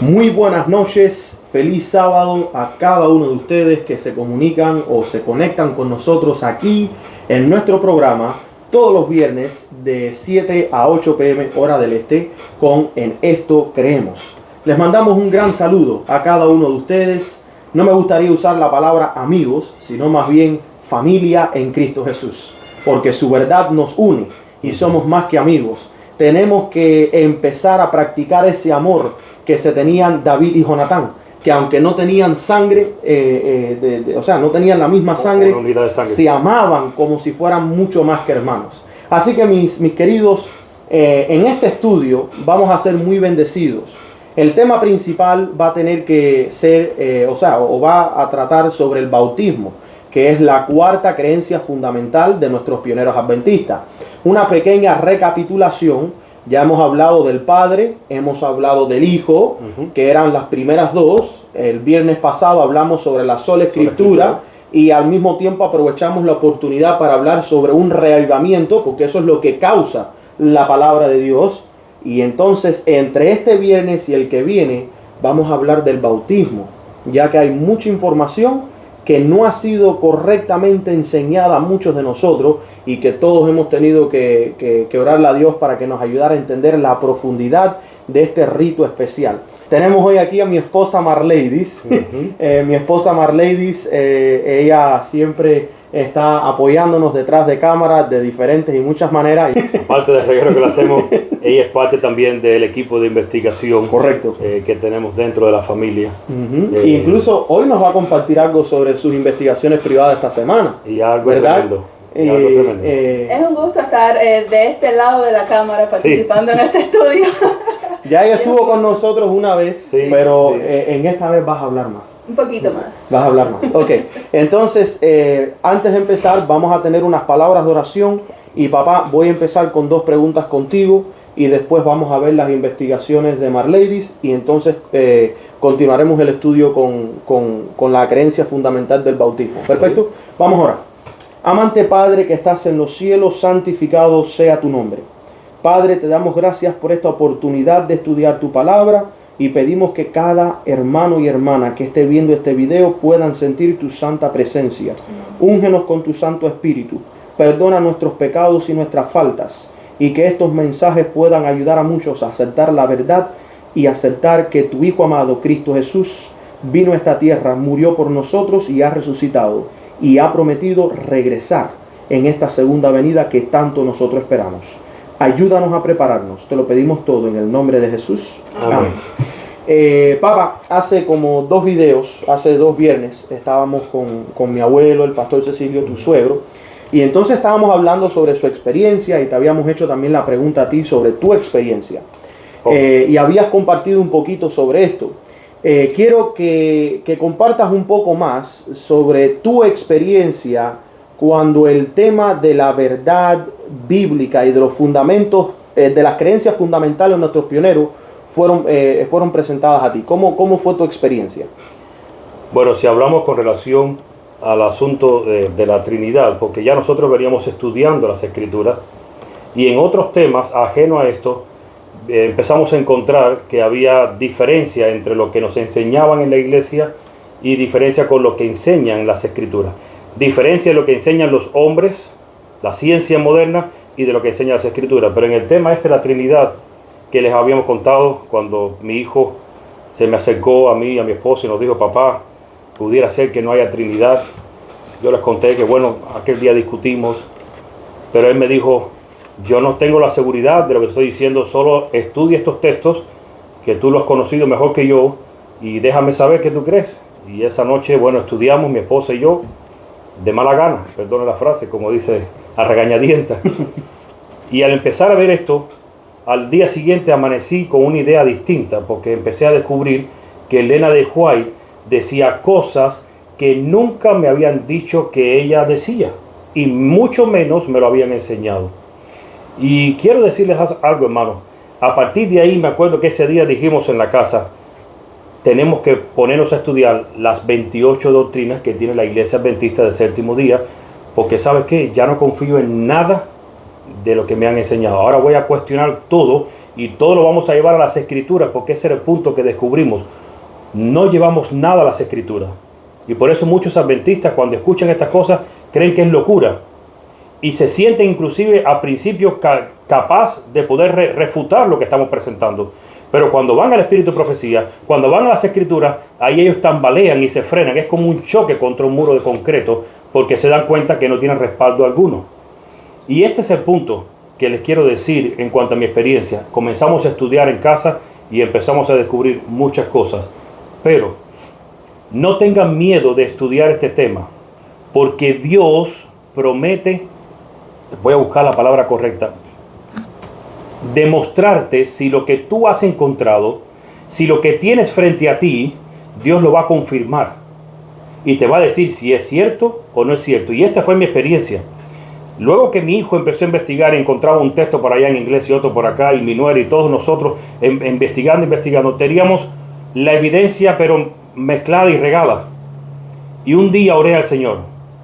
Muy buenas noches, feliz sábado a cada uno de ustedes que se comunican o se conectan con nosotros aquí en nuestro programa todos los viernes de 7 a 8 p.m. hora del este con En Esto Creemos. Les mandamos un gran saludo a cada uno de ustedes. No me gustaría usar la palabra amigos, sino más bien familia en Cristo Jesús, porque su verdad nos une y somos más que amigos. Tenemos que empezar a practicar ese amor que se tenían David y Jonatán, que aunque no tenían sangre, no tenían la misma sangre, se amaban como si fueran mucho más que hermanos. Así que mis queridos, en este estudio vamos a ser muy bendecidos. El tema principal va a tener que ser, va a tratar sobre el bautismo, que es la cuarta creencia fundamental de nuestros pioneros adventistas. Una pequeña recapitulación. Ya hemos hablado del Padre, hemos hablado del Hijo, que eran las primeras dos. El viernes pasado hablamos sobre la sola Escritura y al mismo tiempo aprovechamos la oportunidad para hablar sobre un reavivamiento, porque eso es lo que causa la palabra de Dios. Y entonces, entre este viernes y el que viene, vamos a hablar del bautismo, ya que hay mucha información que no ha sido correctamente enseñada a muchos de nosotros y que todos hemos tenido que orarle a Dios para que nos ayudara a entender la profundidad de este rito especial. Tenemos hoy aquí a mi esposa Marleidis. Mi esposa Marleidis, ella siempre está apoyándonos detrás de cámaras de diferentes y muchas maneras. Aparte del reguero que le hacemos, ella es parte también del equipo de investigación. Correcto. Que tenemos dentro de la familia. Incluso hoy nos va a compartir algo sobre sus investigaciones privadas esta semana. Y algo tremendo. Es un gusto estar de este lado de la cámara participando en este estudio. Ya ella estuvo con nosotros una vez, pero en esta vez vas a hablar más. Un poquito más. Vas a hablar más. Ok. Entonces, antes de empezar, vamos a tener unas palabras de oración. Y papá, voy a empezar con dos preguntas contigo. Y después vamos a ver las investigaciones de Marleidis. Y entonces continuaremos el estudio con la creencia fundamental del bautismo. ¿Perfecto? Vamos a orar. Amante Padre que estás en los cielos, santificado sea tu nombre. Padre, te damos gracias por esta oportunidad de estudiar tu palabra y pedimos que cada hermano y hermana que esté viendo este video puedan sentir tu santa presencia. Úngenos con tu Santo Espíritu, perdona nuestros pecados y nuestras faltas y que estos mensajes puedan ayudar a muchos a aceptar la verdad y aceptar que tu Hijo amado, Cristo Jesús, vino a esta tierra, murió por nosotros y ha resucitado y ha prometido regresar en esta segunda venida que tanto nosotros esperamos. Ayúdanos a prepararnos, te lo pedimos todo en el nombre de Jesús. Amén. Papá, hace como hace dos viernes, estábamos con mi abuelo, el pastor Cecilio, tu suegro, y entonces estábamos hablando sobre su experiencia y te habíamos hecho también la pregunta a ti sobre tu experiencia. Y habías compartido un poquito sobre esto. Quiero que compartas un poco más sobre tu experiencia cuando el tema de la verdad bíblica y de los fundamentos, de las creencias fundamentales de nuestros pioneros fueron presentadas a ti. ¿Cómo fue tu experiencia? Bueno, si hablamos con relación al asunto de la Trinidad, porque ya nosotros veníamos estudiando las Escrituras, y en otros temas ajenos a esto, empezamos a encontrar que había diferencia entre lo que nos enseñaban en la iglesia y diferencia con lo que enseñan las Escrituras. Diferencia de lo que enseñan los hombres, la ciencia moderna, y de lo que enseñan las Escrituras. Pero en el tema de la Trinidad que les habíamos contado, cuando mi hijo se me acercó a mí y a mi esposa y nos dijo: papá, pudiera ser que no haya Trinidad. Yo les conté que aquel día discutimos, pero él me dijo: yo no tengo la seguridad de lo que estoy diciendo, solo estudia estos textos, que tú los has conocido mejor que yo, y déjame saber qué tú crees. Y esa noche, estudiamos mi esposa y yo, de mala gana, perdone la frase, como dice, a regañadientas. Y al empezar a ver esto, al día siguiente amanecí con una idea distinta, porque empecé a descubrir que Elena de White decía cosas que nunca me habían dicho que ella decía, y mucho menos me lo habían enseñado. Y quiero decirles algo, hermano. A partir de ahí me acuerdo que ese día dijimos en la casa: tenemos que ponernos a estudiar las 28 doctrinas que tiene la Iglesia Adventista del Séptimo Día, porque ¿sabes qué? Ya no confío en nada de lo que me han enseñado. Ahora voy a cuestionar todo y todo lo vamos a llevar a las Escrituras, porque ese era el punto que descubrimos. No llevamos nada a las Escrituras. Y por eso muchos adventistas, cuando escuchan estas cosas, creen que es locura. Y se sienten inclusive a principio capaz de poder refutar lo que estamos presentando. Pero cuando van al espíritu de profecía, cuando van a las Escrituras, ahí ellos tambalean y se frenan. Es como un choque contra un muro de concreto, porque se dan cuenta que no tienen respaldo alguno. Y este es el punto que les quiero decir en cuanto a mi experiencia. Comenzamos a estudiar en casa y empezamos a descubrir muchas cosas. Pero no tengan miedo de estudiar este tema, porque Dios promete, voy a buscar la palabra correcta, demostrarte si lo que tú has encontrado, si lo que tienes frente a ti, Dios lo va a confirmar. Y te va a decir si es cierto o no es cierto. Y esta fue mi experiencia. Luego que mi hijo empezó a investigar, encontraba un texto por allá en inglés y otro por acá, y mi nuera y todos nosotros investigando, teníamos la evidencia pero mezclada y regada. Y un día oré al Señor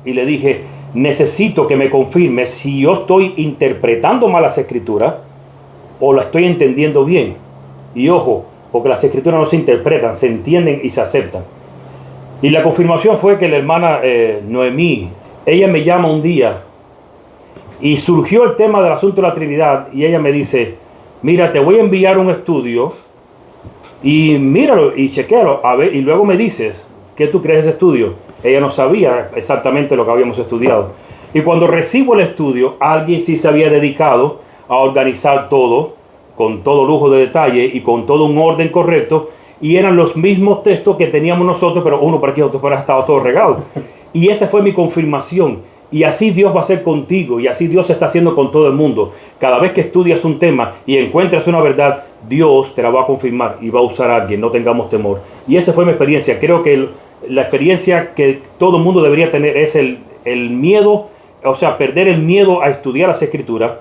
y le dije, necesito que me confirme si yo estoy interpretando mal las Escrituras o la estoy entendiendo bien. Y ojo, porque las Escrituras no se interpretan, se entienden y se aceptan. Y la confirmación fue que la hermana Noemí, ella me llama un día y surgió el tema del asunto de la Trinidad, y ella me dice, mira, te voy a enviar un estudio y míralo y chequéalo, a ver, y luego me dices, ¿qué tú crees de ese estudio? Ella no sabía exactamente lo que habíamos estudiado. Y cuando recibo el estudio, alguien sí se había dedicado a organizar todo, con todo lujo de detalle y con todo un orden correcto, y eran los mismos textos que teníamos nosotros, pero uno por aquí, otro por allá, estaba todo regado. Y esa fue mi confirmación. Y así Dios va a ser contigo, y así Dios está haciendo con todo el mundo. Cada vez que estudias un tema y encuentras una verdad, Dios te la va a confirmar y va a usar a alguien, no tengamos temor. Y esa fue mi experiencia. Creo que la experiencia que todo el mundo debería tener es el miedo, o sea, perder el miedo a estudiar las Escrituras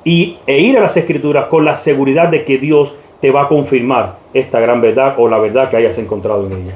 e ir a las Escrituras con la seguridad de que Dios te va a confirmar esta gran verdad o la verdad que hayas encontrado en ella.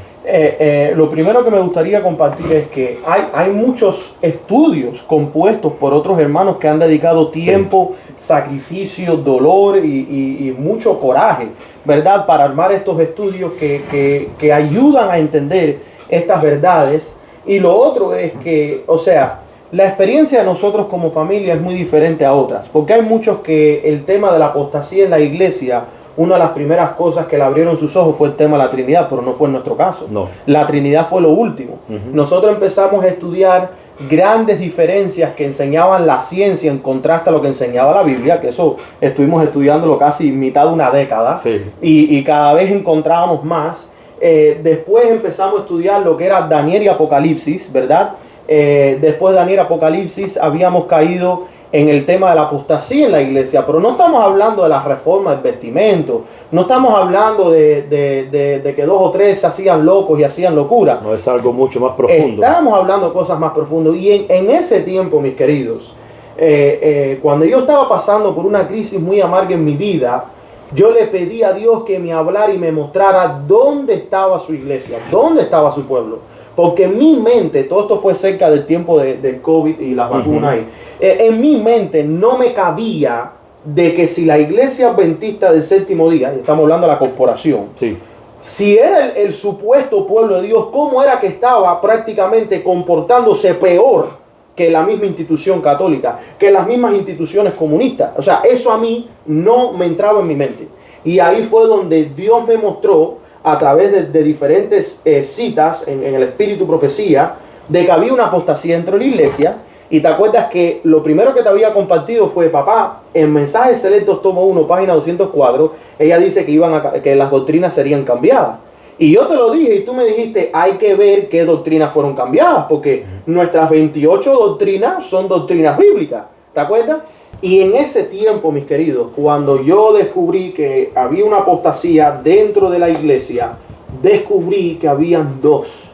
Lo primero que me gustaría compartir es que hay muchos estudios compuestos por otros hermanos que han dedicado tiempo, sacrificio, dolor y mucho coraje, ¿verdad?, para armar estos estudios que ayudan a entender estas verdades. Y lo otro es que, o sea, la experiencia de nosotros como familia es muy diferente a otras, porque hay muchos que el tema de la apostasía en la iglesia, una de las primeras cosas que le abrieron sus ojos fue el tema de la Trinidad, pero no fue en nuestro caso. No. La Trinidad fue lo último. Nosotros empezamos a estudiar grandes diferencias que enseñaban la ciencia en contraste a lo que enseñaba la Biblia, que eso estuvimos estudiándolo casi mitad de una década, sí. y cada vez encontrábamos más. Después empezamos a estudiar lo que era Daniel y Apocalipsis, ¿verdad? Después de Daniel y Apocalipsis habíamos caído en el tema de la apostasía en la iglesia, pero no estamos hablando de las reformas del vestimento, no estamos hablando de que 2 o 3 se hacían locos y hacían locura. No, es algo mucho más profundo. Estamos hablando de cosas más profundas. Y en ese tiempo, mis queridos, cuando yo estaba pasando por una crisis muy amarga en mi vida, yo le pedí a Dios que me hablara y me mostrara dónde estaba su iglesia, dónde estaba su pueblo. Porque en mi mente, todo esto fue cerca del tiempo del COVID y las vacunas, en mi mente no me cabía de que si la iglesia adventista del séptimo día, y estamos hablando de la corporación, sí, si era el supuesto pueblo de Dios, ¿cómo era que estaba prácticamente comportándose peor que la misma institución católica, que las mismas instituciones comunistas? O sea, eso a mí no me entraba en mi mente. Y ahí fue donde Dios me mostró, a través de diferentes citas en el espíritu profecía, de que había una apostasía dentro de la iglesia. Y te acuerdas que lo primero que te había compartido fue, papá, en Mensajes Selectos tomo 1, página 204, ella dice que las doctrinas serían cambiadas. Y yo te lo dije y tú me dijiste, hay que ver qué doctrinas fueron cambiadas, porque nuestras 28 doctrinas son doctrinas bíblicas, ¿te acuerdas? Y en ese tiempo, mis queridos, cuando yo descubrí que había una apostasía dentro de la iglesia, descubrí que habían dos.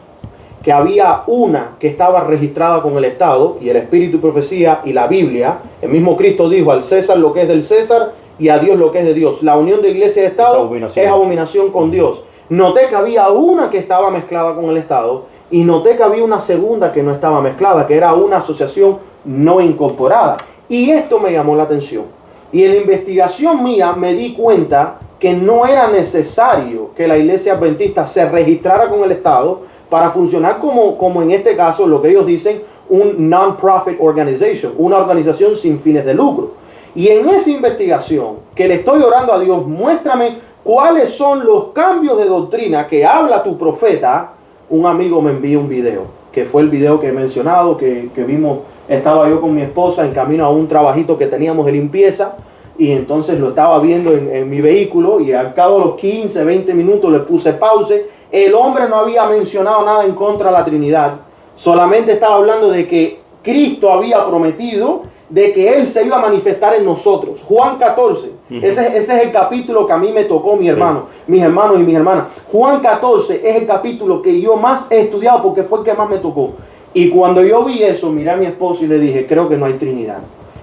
Que había una que estaba registrada con el Estado, y el Espíritu y Profecía y la Biblia. El mismo Cristo dijo, al César lo que es del César y a Dios lo que es de Dios. La unión de iglesia y Estado es abominación con Dios. Noté que había una que estaba mezclada con el Estado, y noté que había una segunda que no estaba mezclada, que era una asociación no incorporada. Y esto me llamó la atención, Y en la investigación mía me di cuenta que no era necesario que la iglesia adventista se registrara con el Estado para funcionar como en este caso lo que ellos dicen un non-profit organization, una organización sin fines de lucro. Y en esa investigación que le estoy orando a Dios, muéstrame cuáles son los cambios de doctrina que habla tu profeta. Un amigo me envió un video, que fue el video que he mencionado, que vimos. Estaba yo con mi esposa en camino a un trabajito que teníamos de limpieza y entonces lo estaba viendo en mi vehículo y al cabo de los 15, 20 minutos le puse pause. El hombre no había mencionado nada en contra de la Trinidad, solamente estaba hablando de que Cristo había prometido de que Él se iba a manifestar en nosotros. Juan 14, ese es el capítulo que a mí me tocó, mis hermanos y mis hermanas. Juan 14 es el capítulo que yo más he estudiado porque fue el que más me tocó. Y cuando yo vi eso, miré a mi esposo y le dije, creo que no hay Trinidad.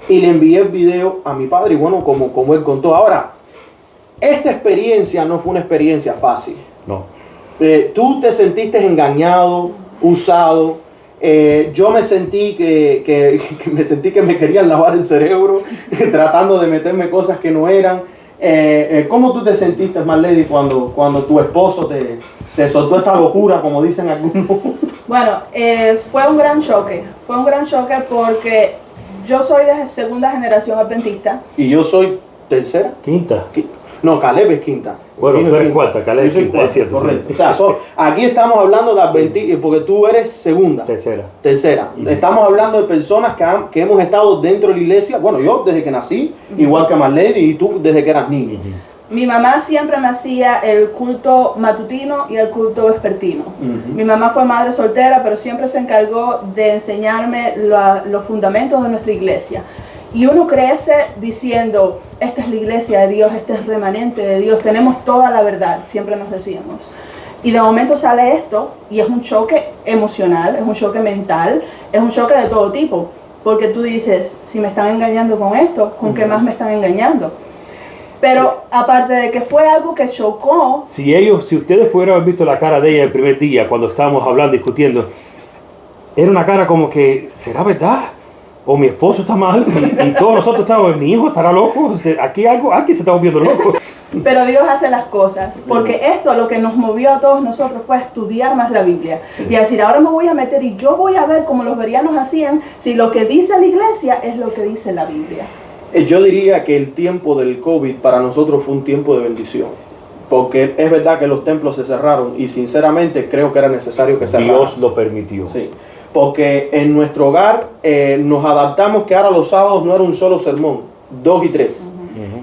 Y le envié el video a mi padre y bueno, como él contó. Ahora, esta experiencia no fue una experiencia fácil. No. Tú te sentiste engañado, usado. Yo me sentí que me querían lavar el cerebro, tratando de meterme cosas que no eran. ¿Cómo tú te sentiste, Marlady, cuando tu esposo te soltó esta locura, como dicen algunos? Bueno, fue un gran choque. Fue un gran choque porque yo soy de segunda generación adventista. Y yo soy tercera. Quinta. No, Caleb es quinta. Bueno, tú eres cuarta, Caleb es quinta, es cierto. Correcto. Sí. O sea, aquí estamos hablando de adventistas, porque tú eres segunda. Tercera. Estamos hablando de personas que hemos estado dentro de la iglesia. Bueno, yo desde que nací, igual que Marlady, y tú desde que eras niño. Mi mamá siempre me hacía el culto matutino y el culto vespertino. Mi mamá fue madre soltera, pero siempre se encargó de enseñarme los fundamentos de nuestra iglesia. Y uno crece diciendo, esta es la iglesia de Dios, este es el remanente de Dios, tenemos toda la verdad, siempre nos decíamos. Y de momento sale esto y es un choque emocional, es un choque mental, es un choque de todo tipo. Porque tú dices, si me están engañando con esto, ¿con qué más me están engañando? Pero sí, aparte de que fue algo que chocó. Si ustedes pudieran haber visto la cara de ella el primer día, cuando estábamos hablando, discutiendo, era una cara como que, ¿será verdad? O mi esposo está mal, y todos nosotros estamos, mi hijo estará loco, aquí se está volviendo loco. Pero Dios hace las cosas, porque esto lo que nos movió a todos nosotros fue estudiar más la Biblia. Y decir, ahora me voy a meter y yo voy a ver como los bereanos hacían, si lo que dice la iglesia es lo que dice la Biblia. Yo diría que el tiempo del COVID para nosotros fue un tiempo de bendición. Porque es verdad que los templos se cerraron y sinceramente creo que era necesario que cerraran. Dios lo permitió. Sí. Porque en nuestro hogar nos adaptamos que ahora los sábados no era un solo sermón, 2 y 3.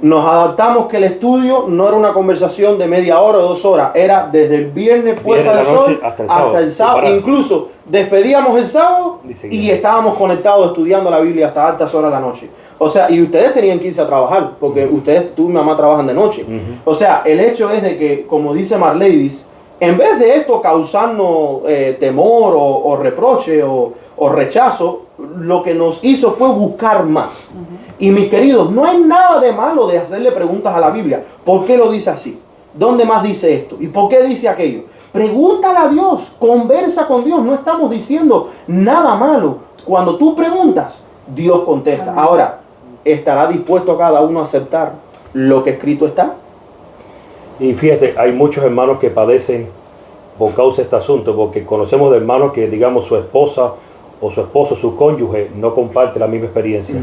Nos adaptamos que el estudio no era una conversación de media hora o 2 horas, era desde el viernes puesta del sol hasta el sábado. Incluso despedíamos el sábado y estábamos conectados estudiando la Biblia hasta altas horas de la noche. O sea, y ustedes tenían que irse a trabajar, porque tú y mamá trabajan de noche. O sea, el hecho es de que, como dice Marlady, en vez de esto causarnos temor o reproche o rechazo, lo que nos hizo fue buscar más. Y mis queridos, no hay nada de malo de hacerle preguntas a la Biblia. ¿Por qué lo dice así? ¿Dónde más dice esto? ¿Y por qué dice aquello? Pregúntale a Dios, conversa con Dios. No estamos diciendo nada malo. Cuando tú preguntas, Dios contesta. Ahora, ¿estará dispuesto cada uno a aceptar lo que escrito está? Y fíjate, hay muchos hermanos que padecen por causa de este asunto, porque conocemos de hermanos que, digamos, su esposa o su esposo, su cónyuge, no comparte la misma experiencia.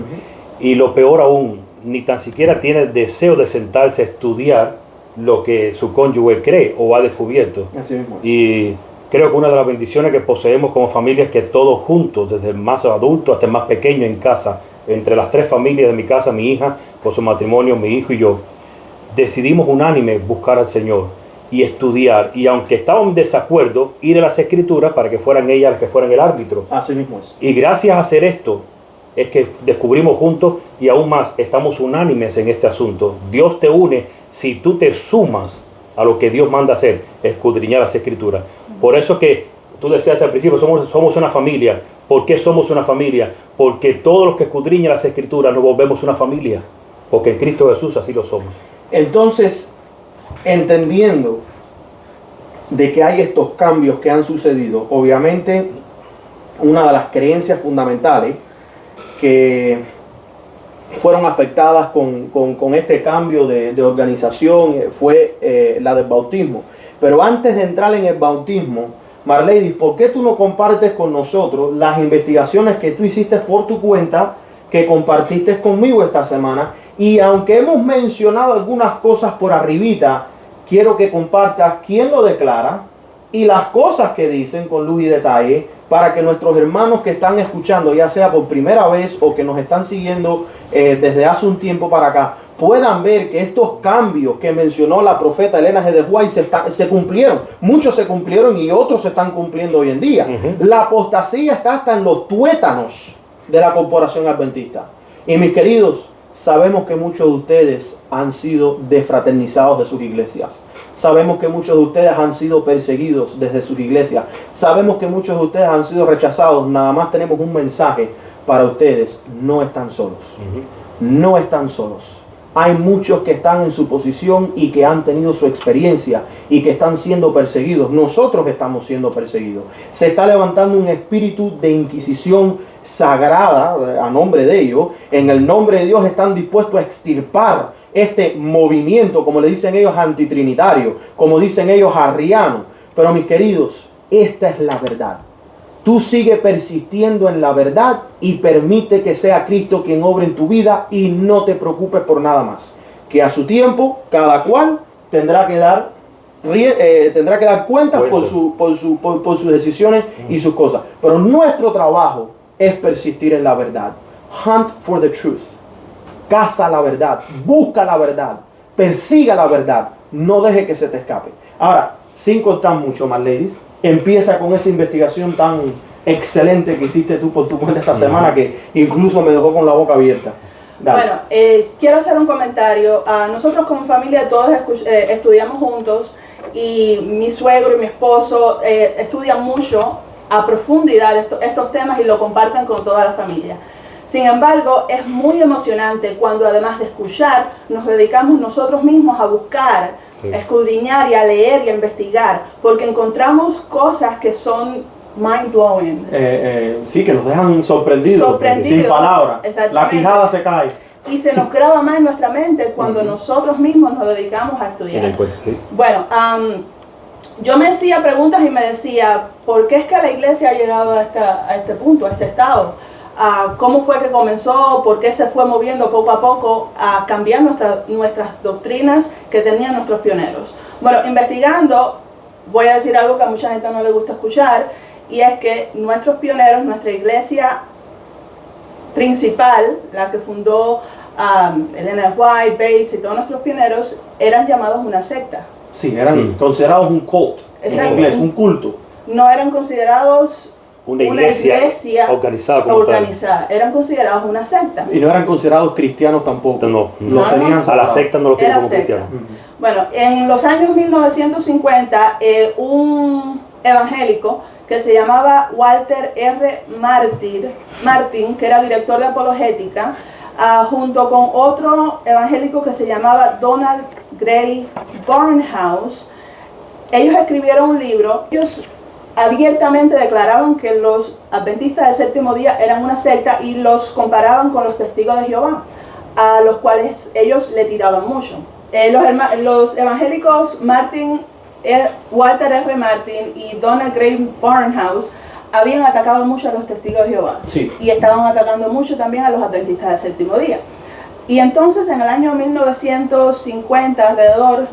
Y lo peor aún, ni tan siquiera tiene el deseo de sentarse a estudiar lo que su cónyuge cree o ha descubierto. Así mismo. Y creo que una de las bendiciones que poseemos como familia es que todos juntos, desde el más adulto hasta el más pequeño en casa, entre las 3 familias de mi casa, mi hija, por su matrimonio, mi hijo y yo, decidimos unánime buscar al Señor y estudiar, y aunque estábamos en desacuerdo, ir a las Escrituras para que fueran ellas las que fueran el árbitro. Así mismo es. Y gracias a hacer esto, es que descubrimos juntos y aún más, estamos unánimes en este asunto. Dios te une si tú te sumas a lo que Dios manda hacer, escudriñar las Escrituras. Por eso que tú decías al principio, somos una familia. ¿Por qué somos una familia? Porque todos los que escudriñan las Escrituras nos volvemos una familia. Porque en Cristo Jesús así lo somos. Entonces, entendiendo de que hay estos cambios que han sucedido, obviamente una de las creencias fundamentales que fueron afectadas con este cambio de organización fue la del bautismo. Pero antes de entrar en el bautismo, Marlady, ¿por qué tú no compartes con nosotros las investigaciones que tú hiciste por tu cuenta, que compartiste conmigo esta semana? Y aunque hemos mencionado algunas cosas por arribita, quiero que compartas quién lo declara y las cosas que dicen con luz y detalle, para que nuestros hermanos que están escuchando, ya sea por primera vez o que nos están siguiendo desde hace un tiempo para acá, puedan ver que estos cambios que mencionó la profeta Elena G. de White se cumplieron. Muchos se cumplieron y otros se están cumpliendo hoy en día. La apostasía está hasta en los tuétanos de la corporación adventista. Y mis queridos, sabemos que muchos de ustedes han sido desfraternizados de sus iglesias. Sabemos que muchos de ustedes han sido perseguidos desde sus iglesias. Sabemos que muchos de ustedes han sido rechazados. Nada más tenemos un mensaje para ustedes. No están solos. No están solos. Hay muchos que están en su posición y que han tenido su experiencia y que están siendo perseguidos. Nosotros estamos siendo perseguidos. Se está levantando un espíritu de inquisición sagrada a nombre de ellos. En el nombre de Dios están dispuestos a extirpar este movimiento, como le dicen ellos, antitrinitario, como dicen ellos, arriano. Pero mis queridos, esta es la verdad. Tú sigue persistiendo en la verdad y permite que sea Cristo quien obre en tu vida y no te preocupes por nada más. Que a su tiempo, cada cual tendrá que dar cuentas por sus decisiones y sus cosas. Pero nuestro trabajo es persistir en la verdad. Hunt for the truth. Caza la verdad, busca la verdad, persiga la verdad, no deje que se te escape. Ahora, sin cortar mucho más, ladies, empieza con esa investigación tan excelente que hiciste tú por tu cuenta esta semana, que incluso me dejó con la boca abierta. Dale. Bueno, quiero hacer un comentario. Nosotros como familia todos estudiamos juntos y mi suegro y mi esposo estudian mucho a profundidad estos temas y lo comparten con toda la familia. Sin embargo, es muy emocionante cuando además de escuchar, nos dedicamos nosotros mismos a buscar, a escudriñar y a leer y a investigar, porque encontramos cosas que son mind-blowing. Sí, que nos dejan sorprendidos sin palabras. La quijada se cae. Y se nos graba más en nuestra mente cuando nosotros mismos nos dedicamos a estudiar. Bueno, yo me hacía preguntas y me decía, ¿por qué es que la iglesia ha llegado a este punto, a este estado? ¿Cómo fue que comenzó? ¿Por qué se fue moviendo poco a poco a cambiar nuestras doctrinas que tenían nuestros pioneros? Bueno, investigando, voy a decir algo que a mucha gente no le gusta escuchar, y es que nuestros pioneros, nuestra iglesia principal, la que fundó Elena White, Bates y todos nuestros pioneros, eran llamados una secta. Sí, eran considerados un cult, en inglés, un culto. No eran considerados una iglesia organizada como tal. Eran considerados una secta. Y no eran considerados cristianos tampoco. A la secta no lo quieren como cristianos. Bueno, en los años 1950, un evangélico que se llamaba Walter R. Martin, que era director de apologética, junto con otro evangélico que se llamaba Donald Gray Barnhouse, ellos escribieron un libro. Ellos abiertamente declaraban que los adventistas del séptimo día eran una secta y los comparaban con los testigos de Jehová, a los cuales ellos le tiraban mucho. Los evangélicos Walter R. Martin y Donald Gray Barnhouse habían atacado mucho a los testigos de Jehová, sí, y estaban atacando mucho también a los adventistas del séptimo día. Y entonces en el año 1950, alrededor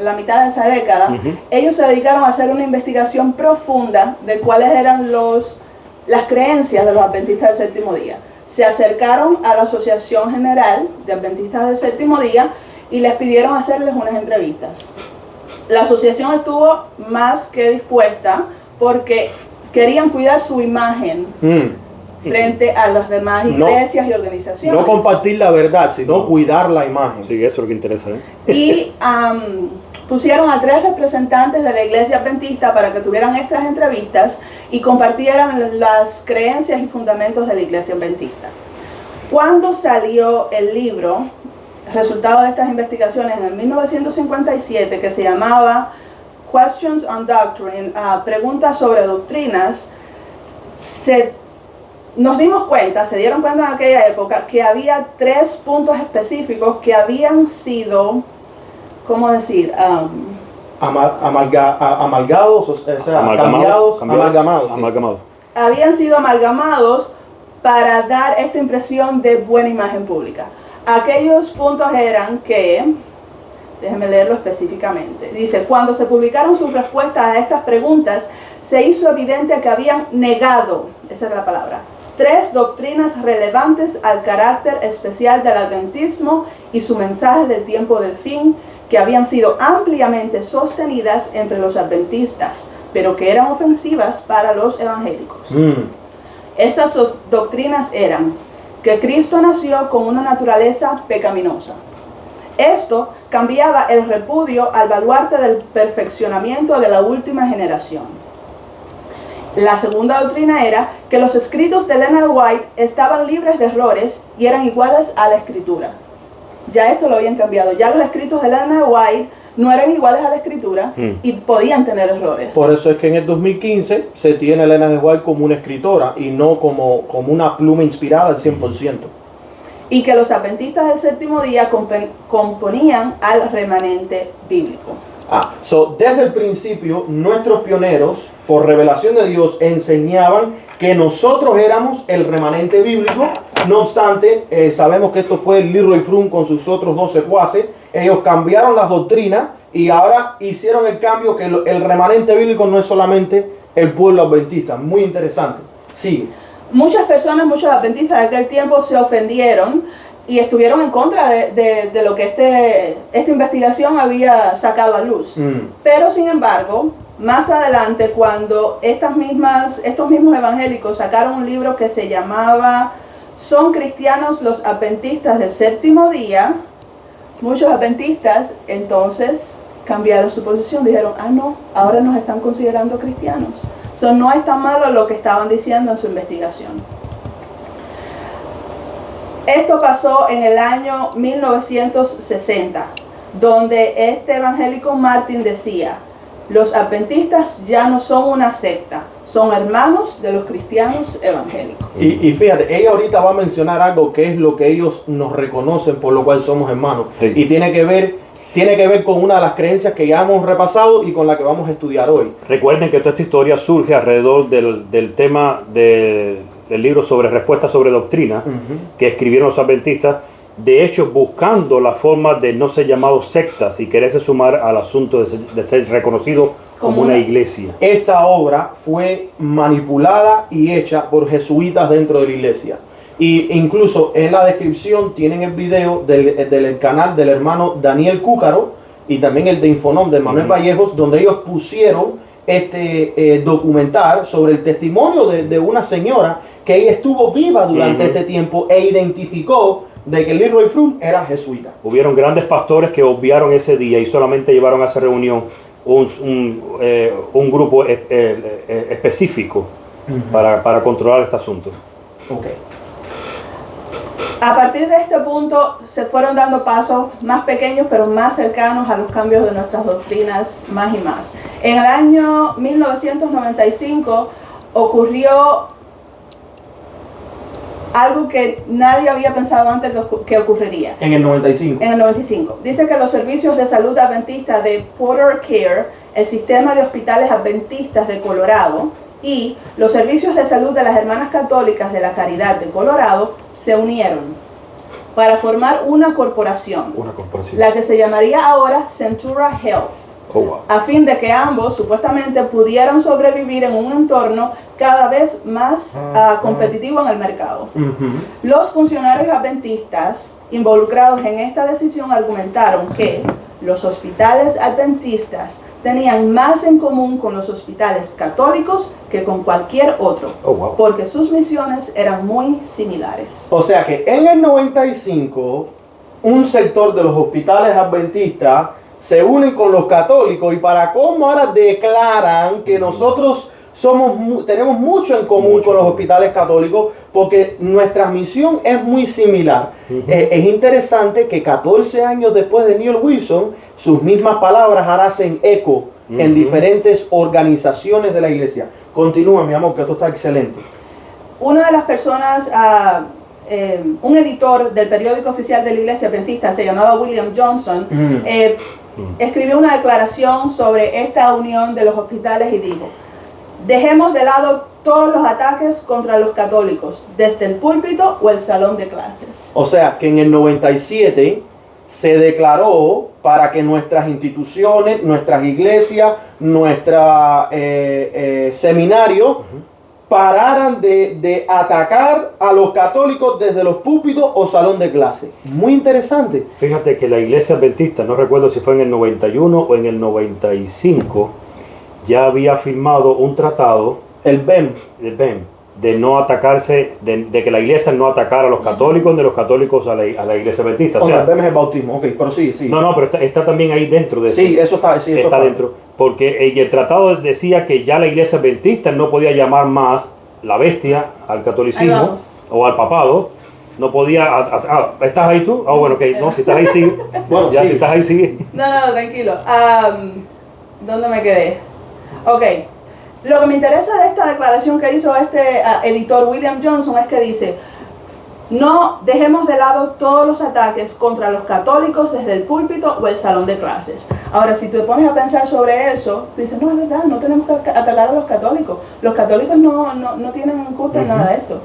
la mitad de esa década, ellos se dedicaron a hacer una investigación profunda de cuáles eran las creencias de los adventistas del séptimo día. Se acercaron a la Asociación General de Adventistas del Séptimo Día y les pidieron hacerles unas entrevistas. La asociación estuvo más que dispuesta porque querían cuidar su imagen frente a las demás iglesias y organizaciones. No compartir la verdad, sino cuidar la imagen. Sí, eso es lo que interesa. Y pusieron a 3 representantes de la iglesia adventista para que tuvieran estas entrevistas y compartieran las creencias y fundamentos de la iglesia adventista. Cuando salió el libro, resultado de estas investigaciones en el 1957, que se llamaba Questions on Doctrine, preguntas sobre doctrinas, se nos dimos cuenta, se dieron cuenta en aquella época, que había 3 puntos específicos que habían sido, ¿cómo decir? Amalgados, o sea, cambiados, amalgamados. Habían sido amalgamados para dar esta impresión de buena imagen pública. Aquellos puntos eran que, déjenme leerlo específicamente, dice, cuando se publicaron sus respuestas a estas preguntas, se hizo evidente que habían negado, esa era la palabra, 3 doctrinas relevantes al carácter especial del adventismo y su mensaje del tiempo del fin, que habían sido ampliamente sostenidas entre los adventistas, pero que eran ofensivas para los evangélicos. Estas doctrinas eran que Cristo nació con una naturaleza pecaminosa. Esto cambiaba el repudio al baluarte del perfeccionamiento de la última generación. La segunda doctrina era que los escritos de Leonard White estaban libres de errores y eran iguales a la Escritura. Ya esto lo habían cambiado. Ya los escritos de Leonard White no eran iguales a la Escritura y podían tener errores. Por eso es que en el 2015 se tiene a Elena de White como una escritora y no como una pluma inspirada al 100%. Y que los adventistas del séptimo día componían al remanente bíblico. Desde el principio, nuestros pioneros, por revelación de Dios, enseñaban que nosotros éramos el remanente bíblico. No obstante, sabemos que esto fue Leroy Froom con sus otros 2 secuaces. Ellos cambiaron las doctrinas y ahora hicieron el cambio que el remanente bíblico no es solamente el pueblo adventista. Muy interesante. Sí. Muchas personas, muchos adventistas de aquel tiempo se ofendieron y estuvieron en contra de lo que esta investigación había sacado a luz. Pero sin embargo, más adelante, cuando estos mismos evangélicos sacaron un libro que se llamaba ¿Son cristianos los adventistas del séptimo día?, muchos adventistas entonces cambiaron su posición, dijeron, no, ahora nos están considerando cristianos. No es tan malo lo que estaban diciendo en su investigación. Esto pasó en el año 1960, donde este evangélico Martin decía, los adventistas ya no son una secta, son hermanos de los cristianos evangélicos. Y fíjate, ella ahorita va a mencionar algo que es lo que ellos nos reconocen, por lo cual somos hermanos. Sí. Y tiene que ver con una de las creencias que ya hemos repasado y con la que vamos a estudiar hoy. Recuerden que toda esta historia surge alrededor del tema del libro sobre respuestas sobre doctrina que escribieron los adventistas, de hecho buscando la forma de no ser llamados sectas y quererse sumar al asunto de ser reconocido como una iglesia. Esta obra fue manipulada y hecha por jesuitas dentro de la iglesia. Y incluso en la descripción tienen el video del canal del hermano Daniel Cúcaro y también el de Infonom de Manuel Vallejos, donde ellos pusieron este documental sobre el testimonio de una señora que ella estuvo viva durante este tiempo e identificó de que Leroy Froom era jesuita. Hubieron grandes pastores que obviaron ese día y solamente llevaron a esa reunión un grupo específico para controlar este asunto. Okay. A partir de este punto se fueron dando pasos más pequeños pero más cercanos a los cambios de nuestras doctrinas más y más. En el año 1995 ocurrió algo que nadie había pensado antes que ocurriría. En el 95. En el 95. Dice que los servicios de salud adventista de Porter Care, el sistema de hospitales adventistas de Colorado y los servicios de salud de las hermanas católicas de la Caridad de Colorado se unieron para formar una corporación. La que se llamaría ahora Centura Health. A fin de que ambos supuestamente pudieran sobrevivir en un entorno cada vez más competitivo en el mercado. Los funcionarios adventistas involucrados en esta decisión argumentaron que los hospitales adventistas tenían más en común con los hospitales católicos que con cualquier otro, porque sus misiones eran muy similares. O sea que en el 95, un sector de los hospitales adventistas se unen con los católicos y para cómo ahora declaran que nosotros tenemos mucho en común con los hospitales católicos porque nuestra misión es muy similar. Es interesante que 14 años después de Neil Wilson, sus mismas palabras ahora hacen eco en diferentes organizaciones de la iglesia. Continúa, mi amor, que esto está excelente. una de las personas, un editor del periódico oficial de la Iglesia Adventista, se llamaba William Johnson, escribió una declaración sobre esta unión de los hospitales y dijo: dejemos de lado todos los ataques contra los católicos, desde el púlpito o el salón de clases. O sea, que en el 97 se declaró para que nuestras instituciones, nuestras iglesias, nuestra seminario pararan de atacar a los católicos desde los púlpitos o salón de clase. Muy interesante. Fíjate que la Iglesia Adventista, no recuerdo si fue en el 91 o en el 95, ya había firmado un tratado, El BEM. de no atacarse, de que la iglesia no atacara a los católicos, ni los católicos a la Iglesia Adventista. O sea, el BEM es el bautismo, ok, pero sí. No, pero está también ahí dentro de eso. Sí, eso está, Está dentro, porque el tratado decía que ya la Iglesia Adventista no podía llamar más la bestia al catolicismo o al papado. No podía... ¿Estás ahí tú? Bueno, ok, no, si estás ahí sigue. Bueno, ya, sí. si estás ahí sigue. No, tranquilo. ¿Dónde me quedé? Ok. Lo que me interesa de esta declaración que hizo este editor William Johnson es que dice: no dejemos de lado todos los ataques contra los católicos desde el púlpito o el salón de clases. Ahora, si te pones a pensar sobre eso, tú dices: no, es verdad, no tenemos que atacar a los católicos. Los católicos no tienen culpa en nada de esto.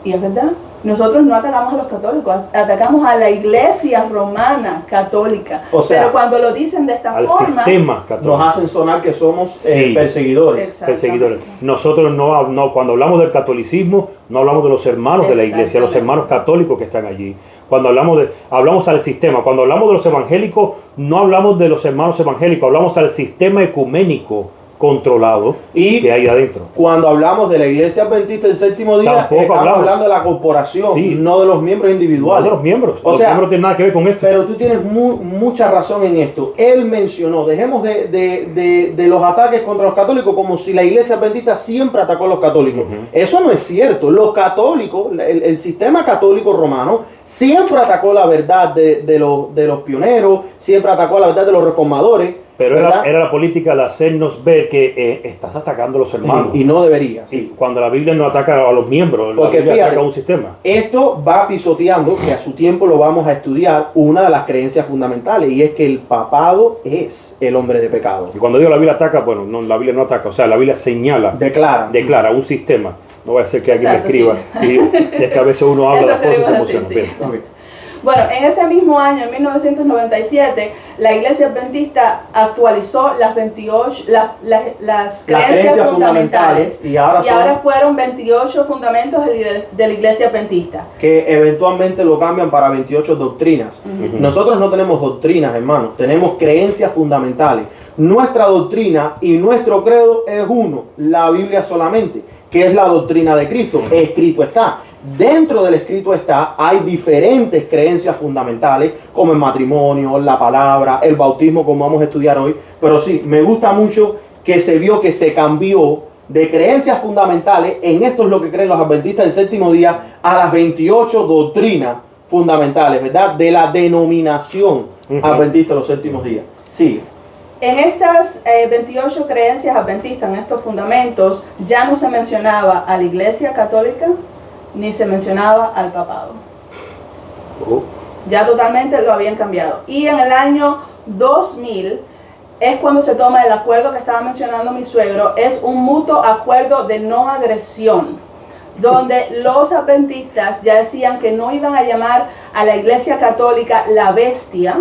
Y es verdad. Nosotros no atacamos a los católicos, atacamos a la iglesia romana católica. O sea, pero cuando lo dicen de esta al forma, sistema católico. nos hacen sonar que somos Sí. perseguidores. Perseguidores. Nosotros no, cuando hablamos del catolicismo, no hablamos de los hermanos de la iglesia, los hermanos católicos que están allí. Cuando hablamos al sistema, cuando hablamos de los evangélicos, no hablamos de los hermanos evangélicos, hablamos al sistema ecuménico controlado Y que hay adentro. cuando hablamos de la Iglesia Adventista del Séptimo Día, Tampoco estamos hablamos. hablando de la corporación, Sí. no de los miembros No individuales. de los miembros. O Los sea, miembros no tienen nada que ver con esto. Pero tú tienes mucha razón en esto. Él mencionó, dejemos de los ataques contra los católicos como si la Iglesia Adventista siempre atacó a los católicos. Eso no es cierto. Los católicos, el sistema católico romano, siempre atacó la verdad de los pioneros, siempre atacó la verdad de los reformadores. Pero ¿verdad? era la política de hacernos ver que estás atacando a los hermanos. Y no debería. Sí. Y cuando la Biblia no ataca a los miembros, Porque la Biblia fíjate, ataca a un sistema. Esto va pisoteando, que a su tiempo lo vamos a estudiar, una de las creencias fundamentales, y es que el papado es el hombre de pecado. Y cuando digo la Biblia ataca, bueno, no, la Biblia no ataca, o sea, la Biblia señala, Declara. un sistema. No voy a hacer que alguien me Exacto, escriba. Y es que a veces uno habla de las Eso cosas y se quería decir, emociona. sí. Bien. Ok. Bueno, en ese mismo año, en 1997, la Iglesia Adventista actualizó las 28, las creencias fundamentales y ahora fueron 28 fundamentos de la Iglesia Adventista. que eventualmente lo cambian para 28 doctrinas. Nosotros no tenemos doctrinas, hermanos, tenemos creencias fundamentales. Nuestra doctrina y nuestro credo es uno, la Biblia solamente, que es la doctrina de Cristo. Escrito está. Dentro del escrito hay diferentes creencias fundamentales, como el matrimonio, la palabra, el bautismo, como vamos a estudiar hoy. Pero sí, me gusta mucho que se vio que se cambió de creencias fundamentales, en esto es lo que creen los adventistas del séptimo día, a las 28 doctrinas fundamentales, ¿verdad? De la denominación adventista de los séptimos días. Sí. En estas 28 creencias adventistas, en estos fundamentos, ya no se mencionaba a la Iglesia Católica, ni se mencionaba al papado. Ya totalmente lo habían cambiado. Y en el año 2000 es cuando se toma el acuerdo que estaba mencionando mi suegro, es un mutuo acuerdo de no agresión, donde los adventistas ya decían que no iban a llamar a la Iglesia Católica la bestia,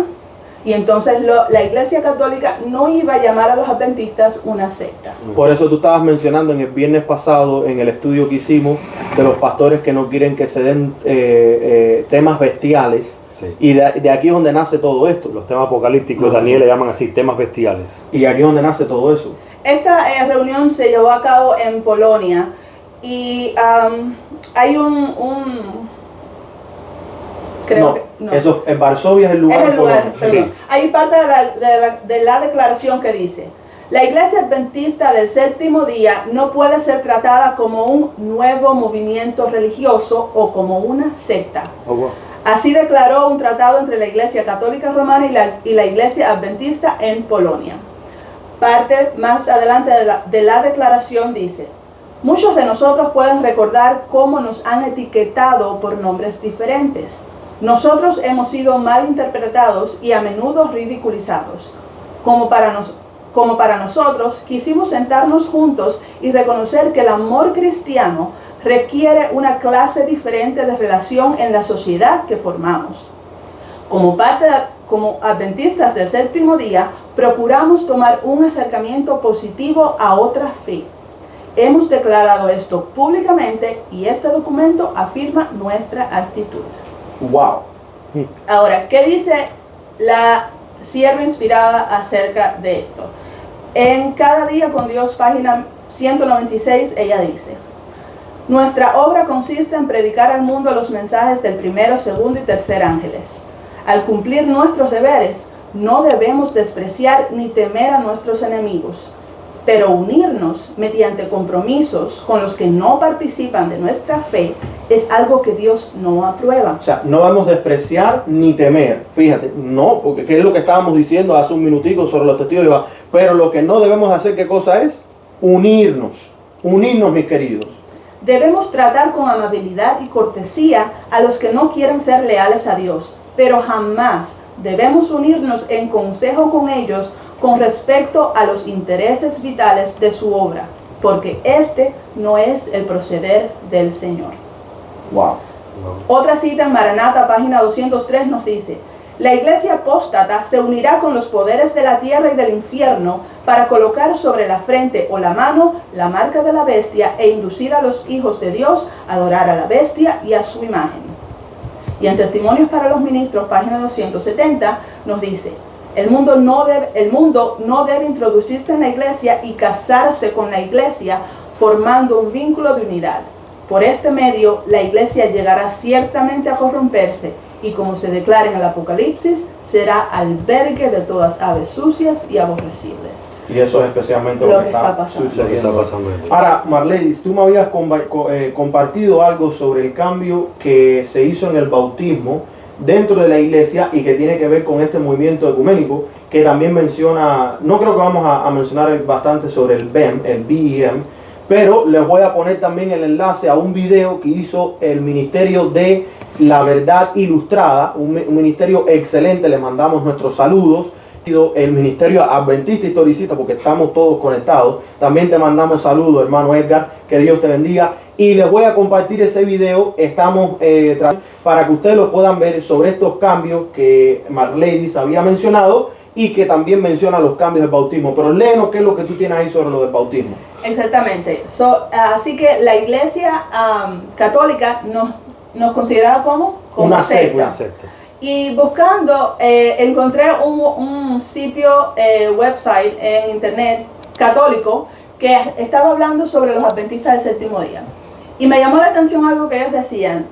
y entonces la Iglesia Católica no iba a llamar a los adventistas una secta. Por eso tú estabas mencionando en el viernes pasado, en el estudio que hicimos, de los pastores que no quieren que se den temas bestiales. Sí. Y de aquí es donde nace todo esto. Los temas apocalípticos, Daniel le llaman así, temas bestiales. Y aquí es donde nace todo eso. Esta reunión se llevó a cabo en Polonia y hay creo que no. Eso, en Varsovia es el lugar. Es el lugar, Polonia. perdón. Sí. Hay parte de la declaración que dice: la Iglesia Adventista del Séptimo Día no puede ser tratada como un nuevo movimiento religioso o como una secta. Oh, wow. Así declaró un tratado entre la Iglesia Católica Romana y la Iglesia Adventista en Polonia. Parte más adelante de la declaración dice: Muchos de nosotros pueden recordar cómo nos han etiquetado por nombres diferentes. Nosotros hemos sido mal interpretados y a menudo ridiculizados. Como para nosotros, quisimos sentarnos juntos y reconocer que el amor cristiano requiere una clase diferente de relación en la sociedad que formamos. Como adventistas del séptimo día, procuramos tomar un acercamiento positivo a otra fe. Hemos declarado esto públicamente y este documento afirma nuestra actitud. Wow. Ahora, ¿qué dice la sierva inspirada acerca de esto? En Cada Día con Dios, página 196, ella dice: nuestra obra consiste en predicar al mundo los mensajes del primero, segundo y tercer ángeles. Al cumplir nuestros deberes, no debemos despreciar ni temer a nuestros enemigos, pero unirnos mediante compromisos con los que no participan de nuestra fe es algo que Dios no aprueba. O sea, no debemos despreciar ni temer. Fíjate, no, porque ¿qué es lo que estábamos diciendo hace un minutico sobre los testigos de Jehová? Pero lo que no debemos hacer, ¿qué cosa es? Unirnos, mis queridos. Debemos tratar con amabilidad y cortesía a los que no quieren ser leales a Dios, pero jamás debemos unirnos en consejo con ellos con respecto a los intereses vitales de su obra, porque este no es el proceder del Señor. Wow. Otra cita en Maranata, página 203, nos dice: la iglesia apóstata se unirá con los poderes de la tierra y del infierno para colocar sobre la frente o la mano la marca de la bestia e inducir a los hijos de Dios a adorar a la bestia y a su imagen. Y en Testimonios para los Ministros, página 270, nos dice: el mundo no debe introducirse en la iglesia y casarse con la iglesia formando un vínculo de unidad. Por este medio, la iglesia llegará ciertamente a corromperse y, como se declara en el Apocalipsis, será albergue de todas aves sucias y aborrecibles. Y eso es especialmente lo que está sucediendo. Ahora, Marlenis, tú me habías compartido algo sobre el cambio que se hizo en el bautismo dentro de la iglesia y que tiene que ver con este movimiento ecuménico, que también menciona, no creo que vamos a mencionar bastante sobre el BEM, el BEM, pero les voy a poner también el enlace a un video que hizo el Ministerio de la Verdad Ilustrada, un ministerio excelente, le mandamos nuestros saludos. El Ministerio Adventista Historicista, porque estamos todos conectados. También te mandamos saludos, hermano Edgar, que Dios te bendiga. Y les voy a compartir ese video, estamos para que ustedes lo puedan ver sobre estos cambios que Marlenis había mencionado y que también menciona los cambios del bautismo. Pero léenos qué es lo que tú tienes ahí sobre lo del bautismo. Exactamente. Así que la iglesia católica nos considera como una secta. Una secta. Y buscando, encontré un sitio, website en internet católico que estaba hablando sobre los adventistas del séptimo día. Y me llamó la atención algo que ellos decían.